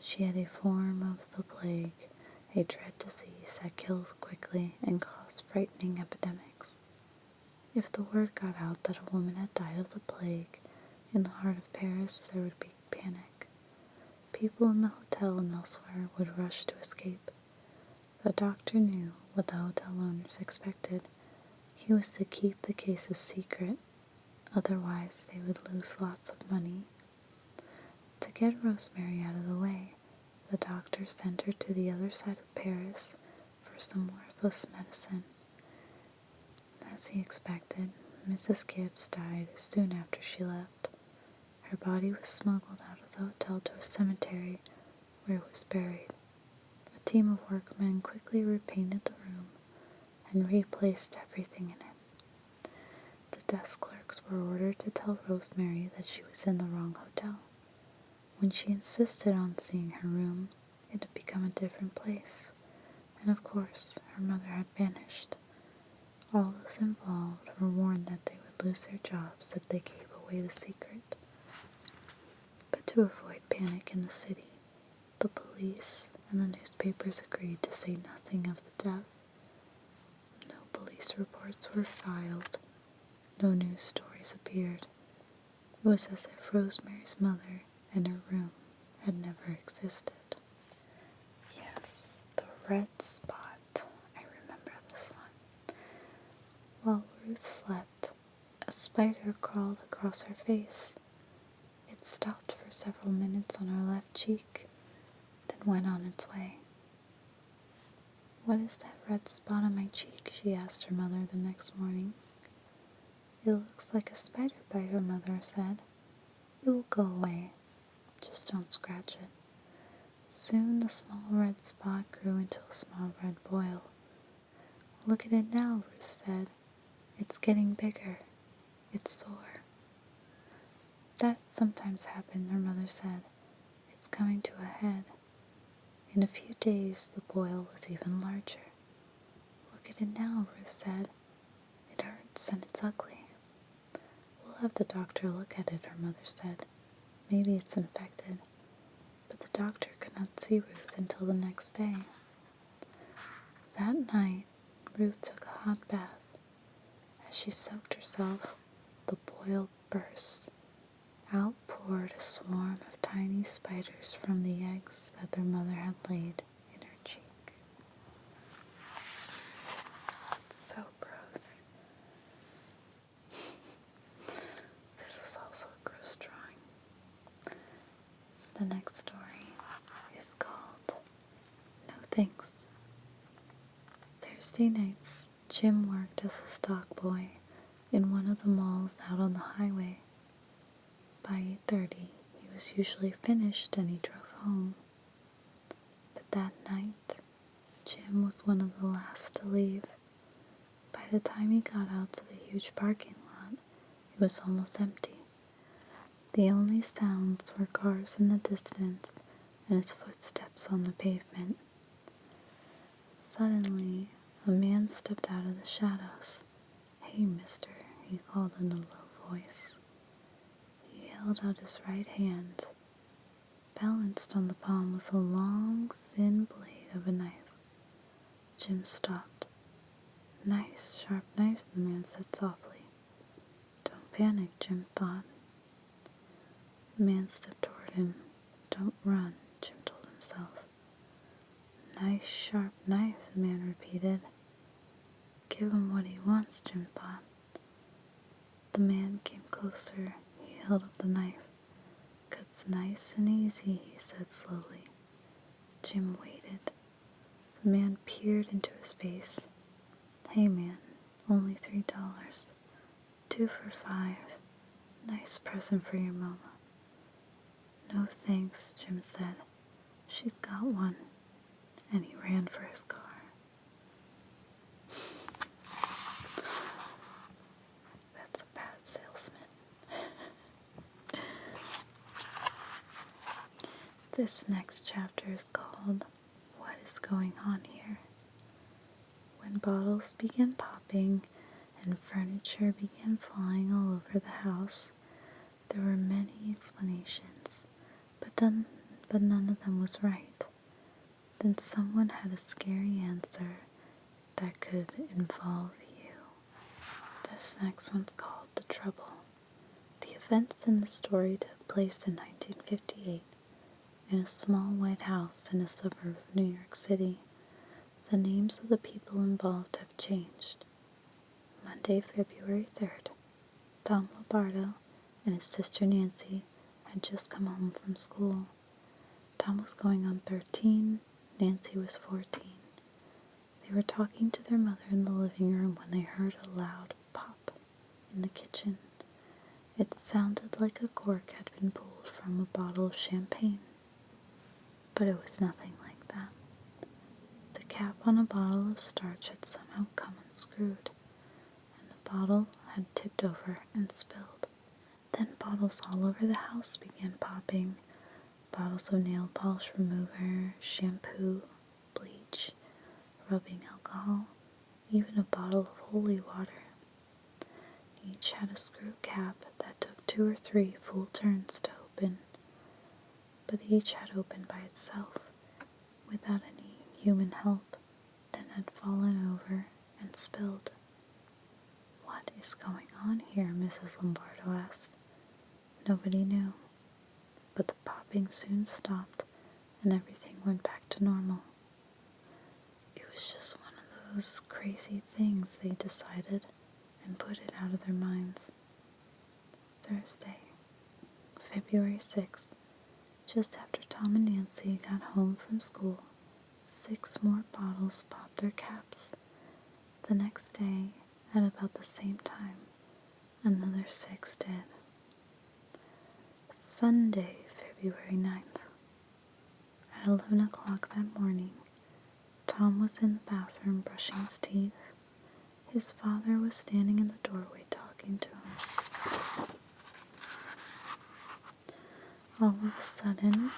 She had a form of the plague, a dread disease that kills quickly and causes frightening epidemics. If the word got out that a woman had died of the plague in the heart of Paris, there would be panic. People in the hotel and elsewhere would rush to escape. The doctor knew what the hotel owners expected. He was to keep the case a secret, otherwise they would lose lots of money. To get Rosemary out of the way, the doctor sent her to the other side of Paris for some worthless medicine. As he expected, Mrs. Gibbs died soon after she left. Her body was smuggled out of the hotel to a cemetery where it was buried. A team of workmen quickly repainted the room and replaced everything in it. The desk clerks were ordered to tell Rosemary that she was in the wrong hotel. When she insisted on seeing her room, it had become a different place, and of course her mother had vanished. All those involved were warned that they would lose their jobs if they gave away the secret. But to avoid panic in the city, the police and the newspapers agreed to say nothing of the death. No police reports were filed. No news stories appeared. It was as if Rosemary's mother and her room had never existed. Yes, the red spot. I remember this one. While Ruth slept, a spider crawled across her face. It stopped for several minutes on her left cheek, then went on its way. "What is that red spot on my cheek?" she asked her mother the next morning. "It looks like a spider bite," her mother said. "It will go away. Just don't scratch it." Soon the small red spot grew into a small red boil. "Look at it now," Ruth said. "It's getting bigger. It's sore." "That sometimes happens," her mother said. "It's coming to a head." In a few days the boil was even larger. "Look at it now," Ruth said. "It hurts and it's ugly." "We'll have the doctor look at it," her mother said. "Maybe it's infected." But the doctor could not see Ruth until the next day. That night, Ruth took a hot bath. As she soaked herself, the boil burst. Out poured a swarm of tiny spiders from the eggs that their mother had laid in her cheek. So gross. This is also a gross drawing. The next story is called No Thanks. Thursday nights, Jim worked as a stock boy in one of the malls out on the highway. By 8:30, he was usually finished and he drove home. But that night, Jim was one of the last to leave. By the time he got out to the huge parking lot, it was almost empty. The only sounds were cars in the distance and his footsteps on the pavement. Suddenly, a man stepped out of the shadows. "Hey, mister," he called in a low voice. He held out his right hand. Balanced on the palm was a long, thin blade of a knife. Jim stopped. "Nice, sharp knife," the man said softly. "Don't panic," Jim thought. The man stepped toward him. "Don't run," Jim told himself. "Nice, sharp knife," the man repeated. Give him what he wants, Jim thought. The man came closer. He held up the knife. "Cuts nice and easy," he said slowly. Jim waited. The man peered into his face. "Hey man, only $3. 2 for $5. Nice present for your mama." "No thanks," Jim said. "She's got one." And he ran for his car. That's a bad salesman. This next chapter is called What is Going On Here? When bottles began popping and furniture began flying all over the house, there were many explanations, but none of them was right. Then someone had a scary answer that could involve you. This next one's called The Trouble. The events in the story took place in 1958 in a small white house in a suburb of New York City. The names of the people involved have changed. Monday, February 3rd. Tom Lombardo and his sister Nancy had just come home from school. Tom was going on 13, Nancy was 14. They were talking to their mother in the living room when they heard a loud pop in the kitchen. It sounded like a cork had been pulled from a bottle of champagne, but it was nothing like that. The cap on a bottle of starch had somehow come unscrewed, and the bottle had tipped over and spilled. Then bottles all over the house began popping. Bottles of nail polish remover, shampoo, bleach, rubbing alcohol, even a bottle of holy water. Each had a screw cap that took 2 or 3 full turns to open, but each had opened by itself, without any human help, then had fallen over and spilled. "What is going on here?" Mrs. Lombardo asked. Nobody knew, but the popping soon stopped and everything went back to normal. It was just one of those crazy things, they decided, and put it out of their minds. Thursday, February 6th, just after Tom and Nancy got home from school, 6 more bottles popped their caps. The next day, at about the same time, another 6 did. Sunday, February 9th. At 11 o'clock that morning, Tom was in the bathroom brushing his teeth. His father was standing in the doorway talking to him. All of a sudden,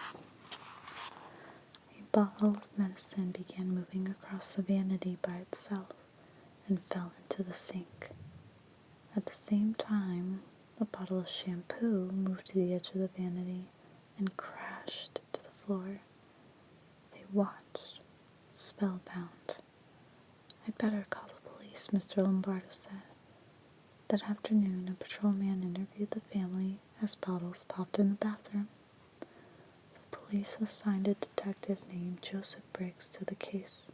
a bottle of medicine began moving across the vanity by itself and fell into the sink. At the same time, a bottle of shampoo moved to the edge of the vanity and crashed to the floor. They watched, spellbound. "I'd better call the police," Mr. Lombardo said. That afternoon, a patrolman interviewed the family as bottles popped in the bathroom. The police assigned a detective named Joseph Briggs to the case.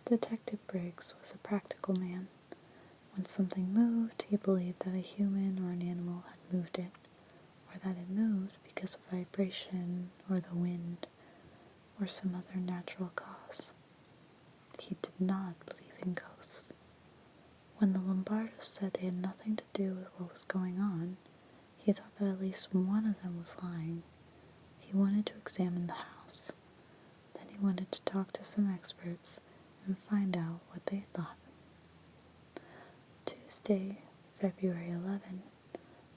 Detective Briggs was a practical man. When something moved, he believed that a human or an animal had moved it, or that it moved because of vibration or the wind or some other natural cause. He did not believe in ghosts. When the Lombardos said they had nothing to do with what was going on, he thought that at least one of them was lying. He wanted to examine the house. Then he wanted to talk to some experts and find out what they thought. Tuesday, February 11,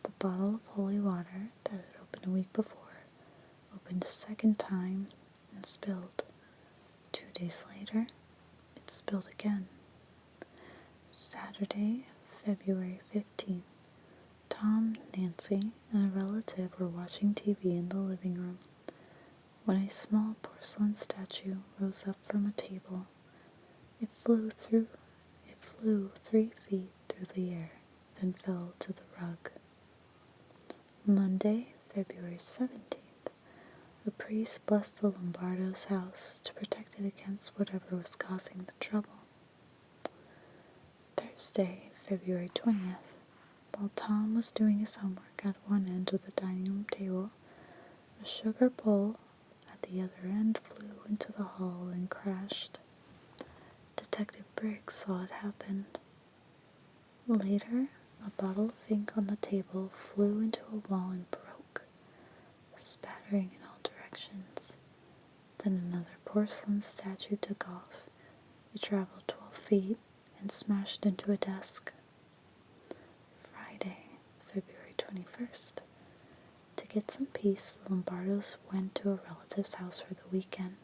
the bottle of holy water that had opened a week before opened a second time and spilled. 2 days later, it spilled again. Saturday, February 15th, Tom, Nancy, and a relative were watching TV in the living room when a small porcelain statue rose up from a table. It flew 3 feet through the air, then fell to the rug. Monday, February 17th, a priest blessed the Lombardo's house to protect it against whatever was causing the trouble. Thursday, February 20th, while Tom was doing his homework at one end of the dining room table, a sugar bowl at the other end flew into the hall and crashed. Detective Briggs saw it happen. Later, a bottle of ink on the table flew into a wall and broke, spattering in all directions. Then another porcelain statue took off. It traveled 12 feet and smashed into a desk. Friday, February 21st. To get some peace, the Lombardos went to a relative's house for the weekend.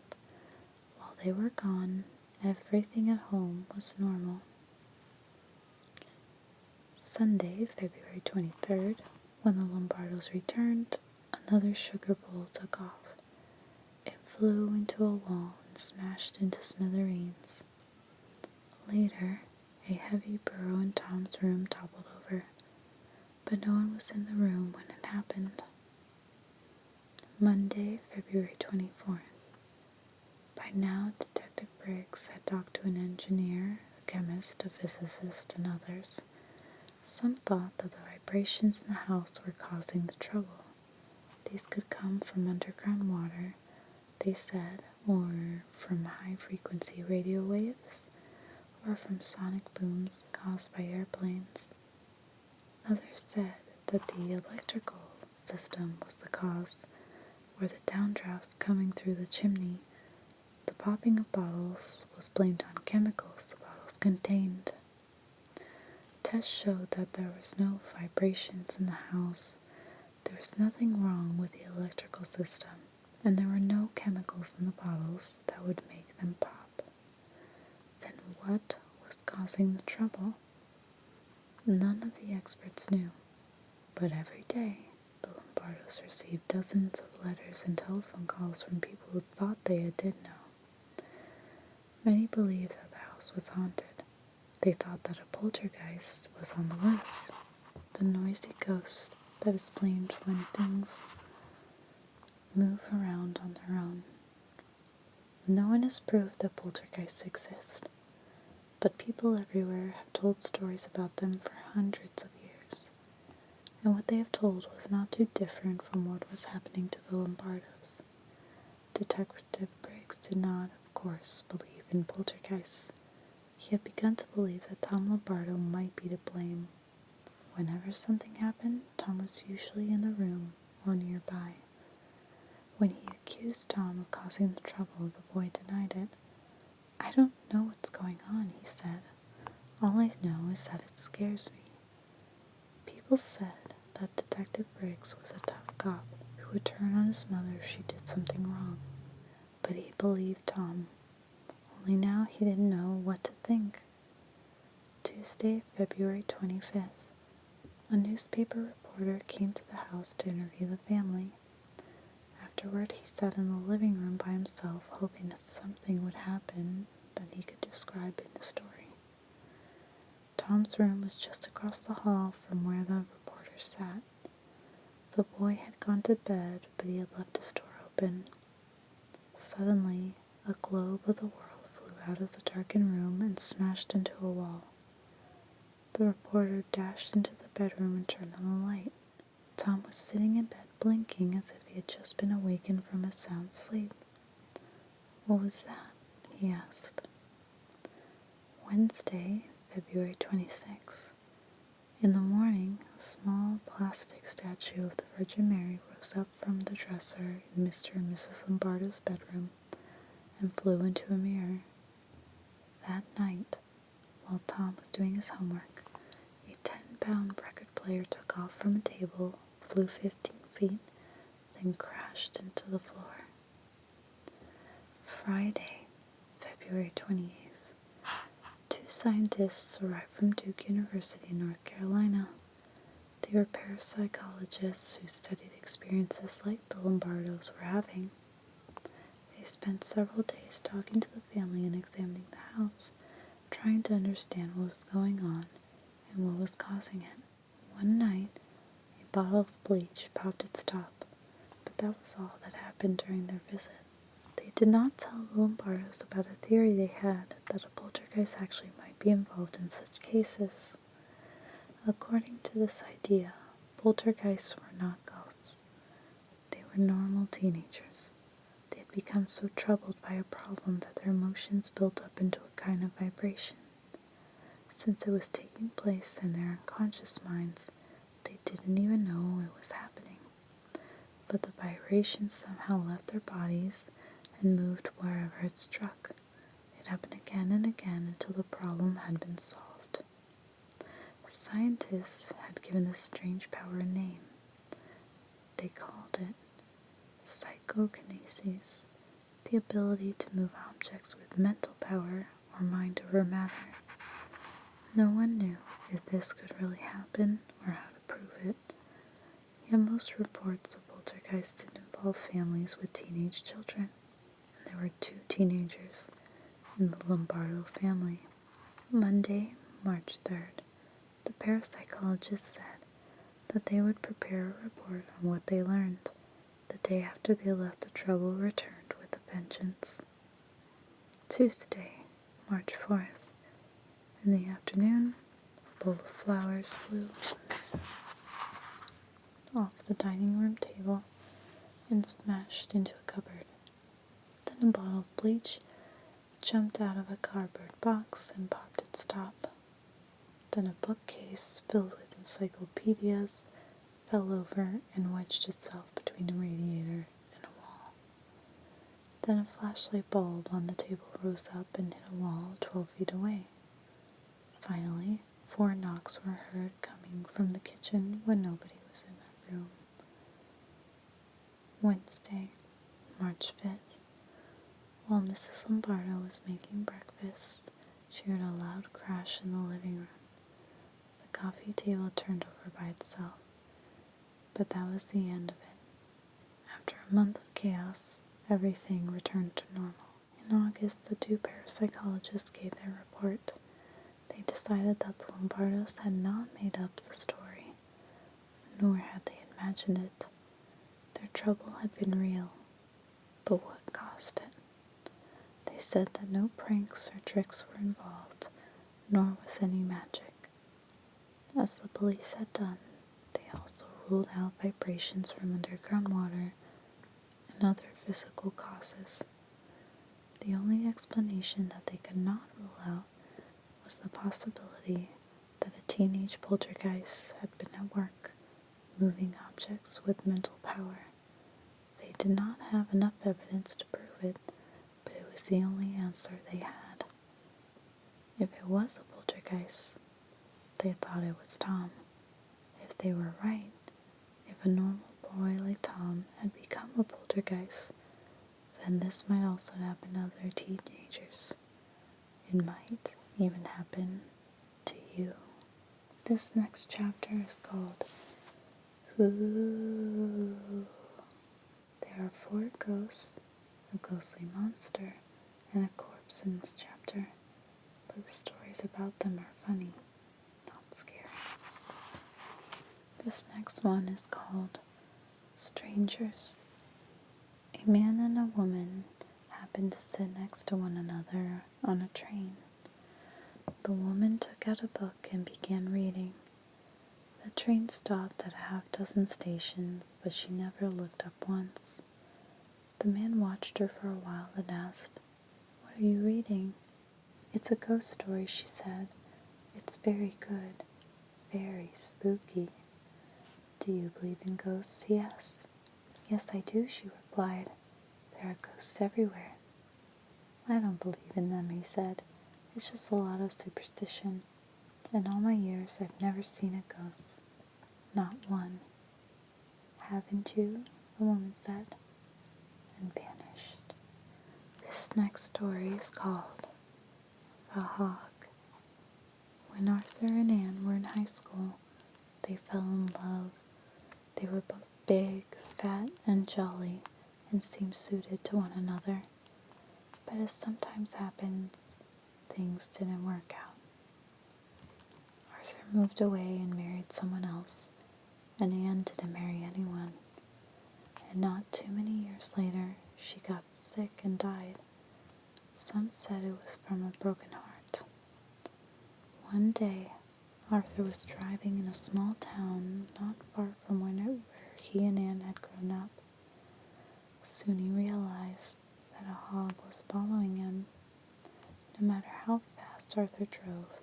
While they were gone, everything at home was normal. Sunday, February 23rd, when the Lombardos returned, another sugar bowl took off. It flew into a wall and smashed into smithereens. Later, a heavy bureau in Tom's room toppled over, but no one was in the room when it happened. Monday, February 24th. By now, Detective Briggs had talked to an engineer, chemist, a physicist, and others. Some thought that the vibrations in the house were causing the trouble. These could come from underground water, they said, or from high-frequency radio waves, or from sonic booms caused by airplanes. Others said that the electrical system was the cause, or the downdrafts coming through the chimney. The popping of bottles was blamed on chemicals the bottles contained. Tests showed that there was no vibrations in the house. There was nothing wrong with the electrical system, and there were no chemicals in the bottles that would make them pop. Then what was causing the trouble? None of the experts knew, but every day the Lombardos received dozens of letters and telephone calls from people who thought they did know. Many believed that the house was haunted. They thought that a poltergeist was on the loose, the noisy ghost that is blamed when things move around on their own. No one has proved that poltergeists exist, but people everywhere have told stories about them for hundreds of years, and what they have told was not too different from what was happening to the Lombardos. Detective Briggs did not, of course, believe in poltergeists. He had begun to believe that Tom Lombardo might be to blame. Whenever something happened, Tom was usually in the room or nearby. When he accused Tom of causing the trouble, the boy denied it. "I don't know what's going on," he said. "All I know is that it scares me." People said that Detective Briggs was a tough cop who would turn on his mother if she did something wrong. But he believed Tom. Only now he didn't know what to think. Tuesday, February 25th. A newspaper reporter came to the house to interview the family. Afterward, he sat in the living room by himself, hoping that something would happen that he could describe in a story. Tom's room was just across the hall from where the reporter sat. The boy had gone to bed, but he had left his door open. Suddenly, a globe of the world flew out of the darkened room and smashed into a wall. The reporter dashed into the bedroom and turned on the light. Tom was sitting in bed blinking as if he had just been awakened from a sound sleep. "What was that?" he asked. Wednesday, February 26. In the morning, a small plastic statue of the Virgin Mary rose up from the dresser in Mr. and Mrs. Lombardo's bedroom and flew into a mirror. That night, while Tom was doing his homework, a 10-pound record player took off from a table, flew 15 feet, then crashed into the floor. Friday, February 28th. Two scientists arrived from Duke University, North Carolina. They were parapsychologists who studied experiences like the Lombardos were having. They spent several days talking to the family and examining the house, trying to understand what was going on and what was causing it. One night, a bottle of bleach popped its top, but that was all that happened during their visit. They did not tell the Lombardos about a theory they had that a poltergeist actually might be involved in such cases. According to this idea, poltergeists were not ghosts. They were normal teenagers. They had become so troubled by a problem that their emotions built up into a kind of vibration. Since it was taking place in their unconscious minds, they didn't even know it was happening. But the vibration somehow left their bodies and moved wherever it struck. It happened again and again until the problem had been solved. Scientists had given this strange power a name. They called it psychokinesis, the ability to move objects with mental power or mind over matter. No one knew if this could really happen or how to prove it. Yet most reports of poltergeists did involve families with teenage children, and there were 2 teenagers in the Lombardo family. Monday, March 3rd. The parapsychologist said that they would prepare a report on what they learned. The day after they left, the trouble returned with a vengeance. Tuesday, March 4th. In the afternoon, a bowl of flowers flew off the dining room table and smashed into a cupboard. Then a bottle of bleach jumped out of a cardboard box and popped its top. Then a bookcase filled with encyclopedias fell over and wedged itself between a radiator and a wall. Then a flashlight bulb on the table rose up and hit a wall 12 feet away. Finally, 4 knocks were heard coming from the kitchen when nobody was in that room. Wednesday, March 5th. While Mrs. Lombardo was making breakfast, she heard a loud crash in the living room. The coffee table turned over by itself, but that was the end of it. After a month of chaos, everything returned to normal. In August, the 2 parapsychologists gave their report. They decided that the Lombardos had not made up the story, nor had they imagined it. Their trouble had been real, but what caused it? They said that no pranks or tricks were involved, nor was any magic. As the police had done, they also ruled out vibrations from underground water and other physical causes. The only explanation that they could not rule out was the possibility that a teenage poltergeist had been at work, moving objects with mental power. They did not have enough evidence to prove it, but it was the only answer they had. If it was a poltergeist, they thought it was Tom. If they were right, if a normal boy like Tom had become a poltergeist, then this might also happen to other teenagers. It might even happen to you. This next chapter is called Who. There are 4 ghosts, a ghostly monster, and a corpse in this chapter, but the stories about them are funny, not scary. This next one is called Strangers. A man and a woman happened to sit next to one another on a train. The woman took out a book and began reading. The train stopped at a half-dozen stations, but she never looked up once. The man watched her for a while and asked, "What are you reading?" "It's a ghost story," she said. "It's very good, very spooky." "Do you believe in ghosts?" he asked. "Yes, I do," she replied. "There are ghosts everywhere." "I don't believe in them," he said. "It's just a lot of superstition. In all my years, I've never seen a ghost. Not one." "Haven't you?" the woman said, and vanished. This next story is called The Hog. When Arthur and Anne were in high school, they fell in love. They were both big, fat, and jolly, and seemed suited to one another. But as sometimes happens, things didn't work out. Arthur moved away and married someone else, and Anne didn't marry anyone. And not too many years later, she got sick and died. Some said it was from a broken heart. One day, Arthur was driving in a small town not far from where he and Anne had grown up. Soon he realized that a hog was following him. No matter how fast Arthur drove,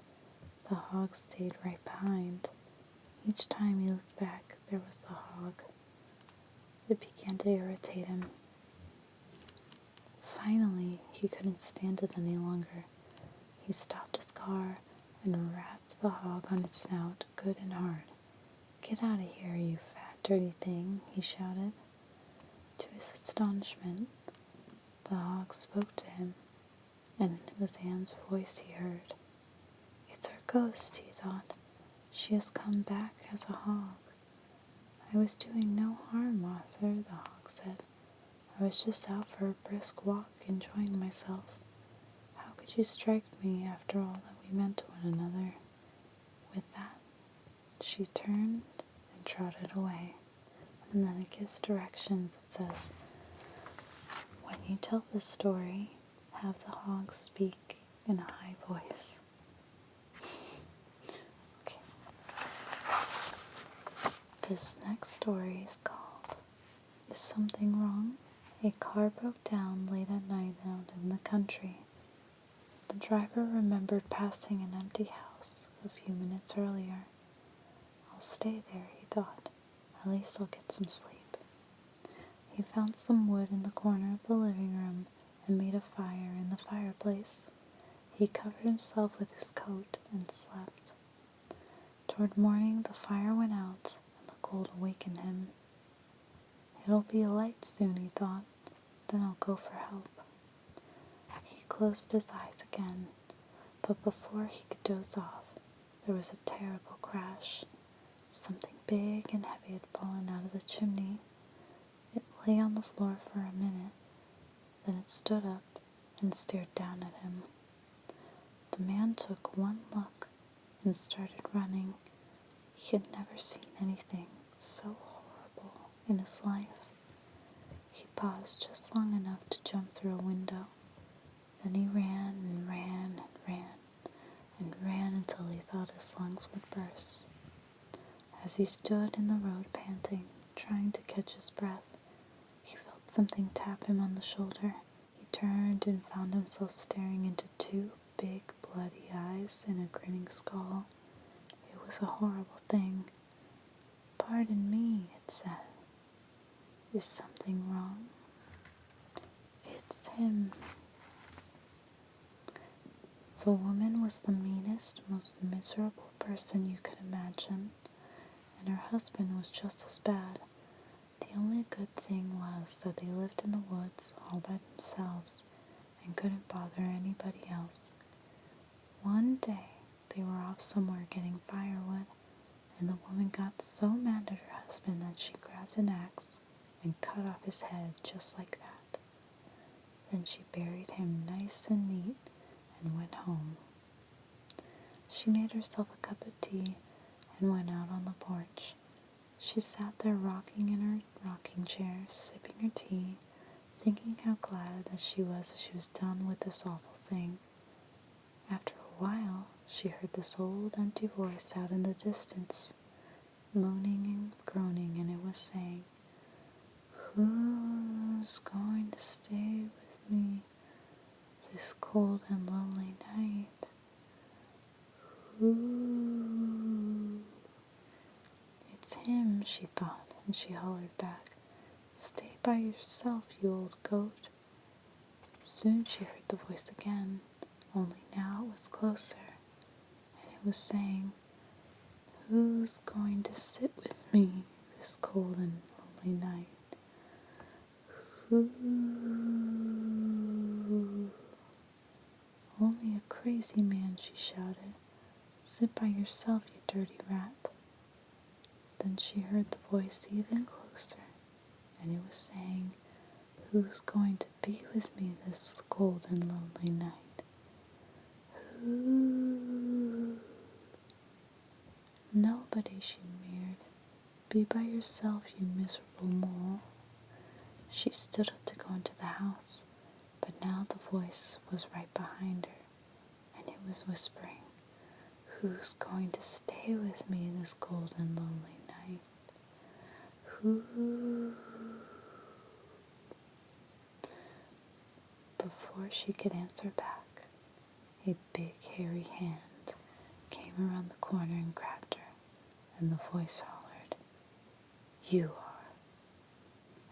the hog stayed right behind. Each time he looked back, there was the hog. It began to irritate him. Finally, he couldn't stand it any longer. He stopped his car and rapped the hog on its snout good and hard. "Get out of here, you fat, dirty thing," he shouted. To his astonishment, the hog spoke to him, and it was Anne's voice he heard. "It's her ghost," he thought. "She has come back as a hog." "I was doing no harm, Arthur," the hog said. "I was just out for a brisk walk, enjoying myself. How could you strike me after all that we meant to one another?" With that, she turned and trotted away. And then it gives directions. It says, when you tell this story, have the hog speak in a high voice. This next story is called Is Something Wrong? A car broke down late at night out in the country. The driver remembered passing an empty house a few minutes earlier. I'll stay there, he thought. At least I'll get some sleep. He found some wood in the corner of the living room and made a fire in the fireplace. He covered himself with his coat and slept. Toward morning the fire went out and the cold awakened him. It'll be light soon, he thought. Then I'll go for help. He closed his eyes again, but before he could doze off, there was a terrible crash. Something big and heavy had fallen out of the chimney. It lay on the floor for a minute, then it stood up and stared down at him. The man took one look and started running. He had never seen anything so horrible in his life. He paused just long enough to jump through a window. Then he ran and ran and ran and ran until he thought his lungs would burst. As he stood in the road panting, trying to catch his breath, he felt something tap him on the shoulder. He turned and found himself staring into two big bloody eyes and a grinning skull. It was a horrible thing. "Pardon me," it said. "Is something wrong?" "It's him." The woman was the meanest, most miserable person you could imagine, and her husband was just as bad. The only good thing was that they lived in the woods all by themselves and couldn't bother anybody else. One day they were off somewhere getting firewood, and the woman got so mad at her husband that she grabbed an axe and cut off his head just like that. Then she buried him nice and neat and went home. She made herself a cup of tea and went out on the porch. She sat there rocking in her rocking chair, sipping her tea, thinking how glad that she was done with this awful thing. After a while, she heard this old empty voice out in the distance, moaning and groaning, and it was saying, "Who's going to stay with me this cold and lonely night? Who?" "It's him," she thought, and she hollered back, "Stay by yourself, you old goat." Soon she heard the voice again, only now it was closer, and it was saying, "Who's going to sit with me this cold and lonely night? Who?" "Only a crazy man," she shouted. "Sit by yourself, you dirty rat." Then she heard the voice even closer, and it was saying, "Who's going to be with me this cold and lonely night? Who?" "Nobody," she mewed. "Be by yourself, you miserable mole." She stood up to go into the house, but now the voice was right behind her, and it was whispering, "Who's going to stay with me this cold and lonely night? Who?" Before she could answer back, a big hairy hand came around the corner and grabbed her, and the voice hollered, "You are."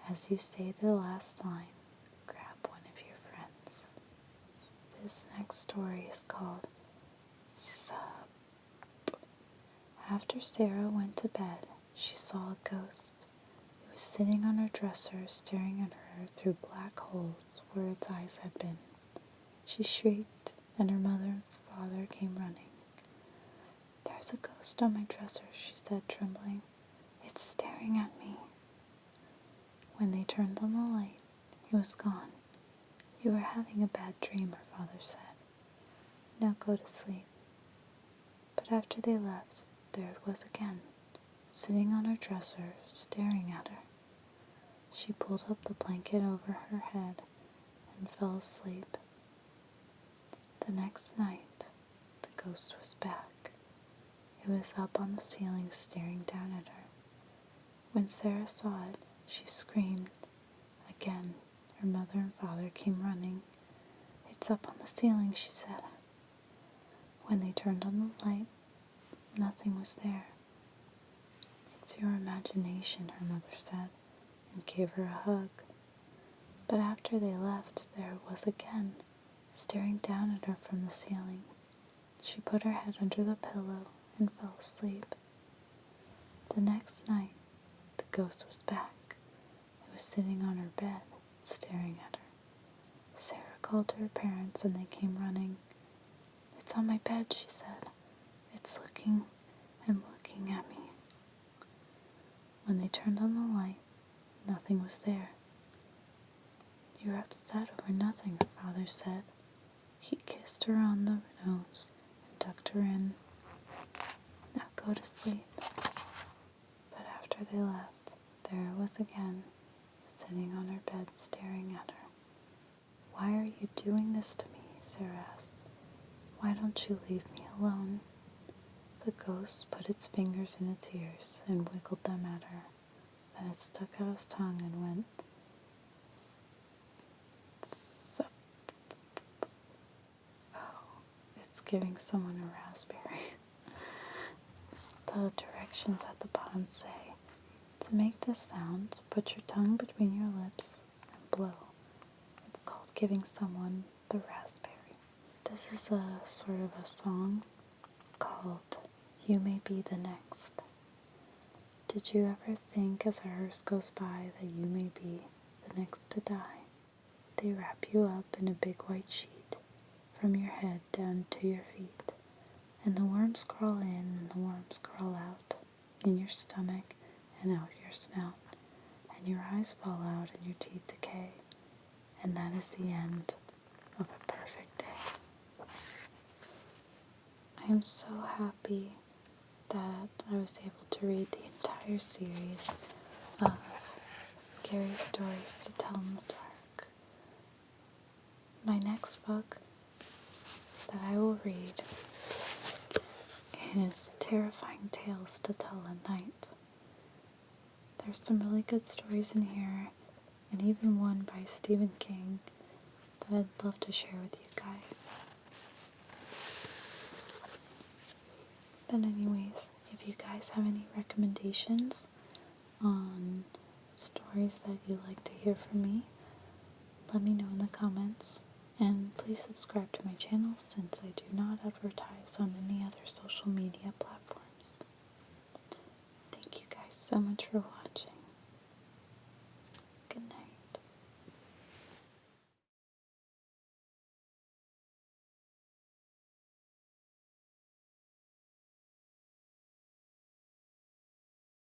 As you say the last line, grab one of your friends. This next story is called Thub. After Sarah went to bed, she saw a ghost. It was sitting on her dresser, staring at her through black holes where its eyes had been. She shrieked, and her mother and father came running. "There's a ghost on my dresser," she said, trembling. "It's staring at me." When they turned on the light, it was gone. "You were having a bad dream," her father said. "Now go to sleep." But after they left, there it was again, sitting on her dresser, staring at her. She pulled up the blanket over her head and fell asleep. The next night, the ghost was back. It was up on the ceiling staring down at her. When Sarah saw it, she screamed. Again, her mother and father came running. "It's up on the ceiling," she said. When they turned on the light, nothing was there. "It's your imagination," her mother said, and gave her a hug. But after they left, there it was again, staring down at her from the ceiling. She put her head under the pillow and fell asleep. The next night, the ghost was back. It was sitting on her bed, staring at her. Sarah called her parents and they came running. "It's on my bed," she said. "It's looking and looking at me." When they turned on the light, nothing was there. "You're upset over nothing," her father said. He kissed her on the nose and tucked her in. "Now go to sleep." But after they left, there it was again, sitting on her bed staring at her. "Why are you doing this to me?" Sarah asked. "Why don't you leave me alone?" The ghost put its fingers in its ears and wiggled them at her. Then it stuck out its tongue and went, "Thup." Oh, it's giving someone a raspberry. The directions at the bottom say, to make this sound, put your tongue between your lips and blow. It's called giving someone the raspberry. This is a sort of a song called You May Be the Next. Did you ever think as a hearse goes by that you may be the next to die? They wrap you up in a big white sheet from your head down to your feet, and the worms crawl in and the worms crawl out, in your stomach and out your snout, and your eyes fall out and your teeth decay, and that is the end of a perfect day. I am so happy that I was able to read the entire series of scary stories to tell in the dark. My next book that I will read is Terrifying Tales to Tell at Night. There's some really good stories in here, and even one by Stephen King that I'd love to share with you guys. But anyways, if you guys have any recommendations on stories that you'd like to hear from me, let me know in the comments. And please subscribe to my channel since I do not advertise on any other social media platforms. Thank you guys so much for watching.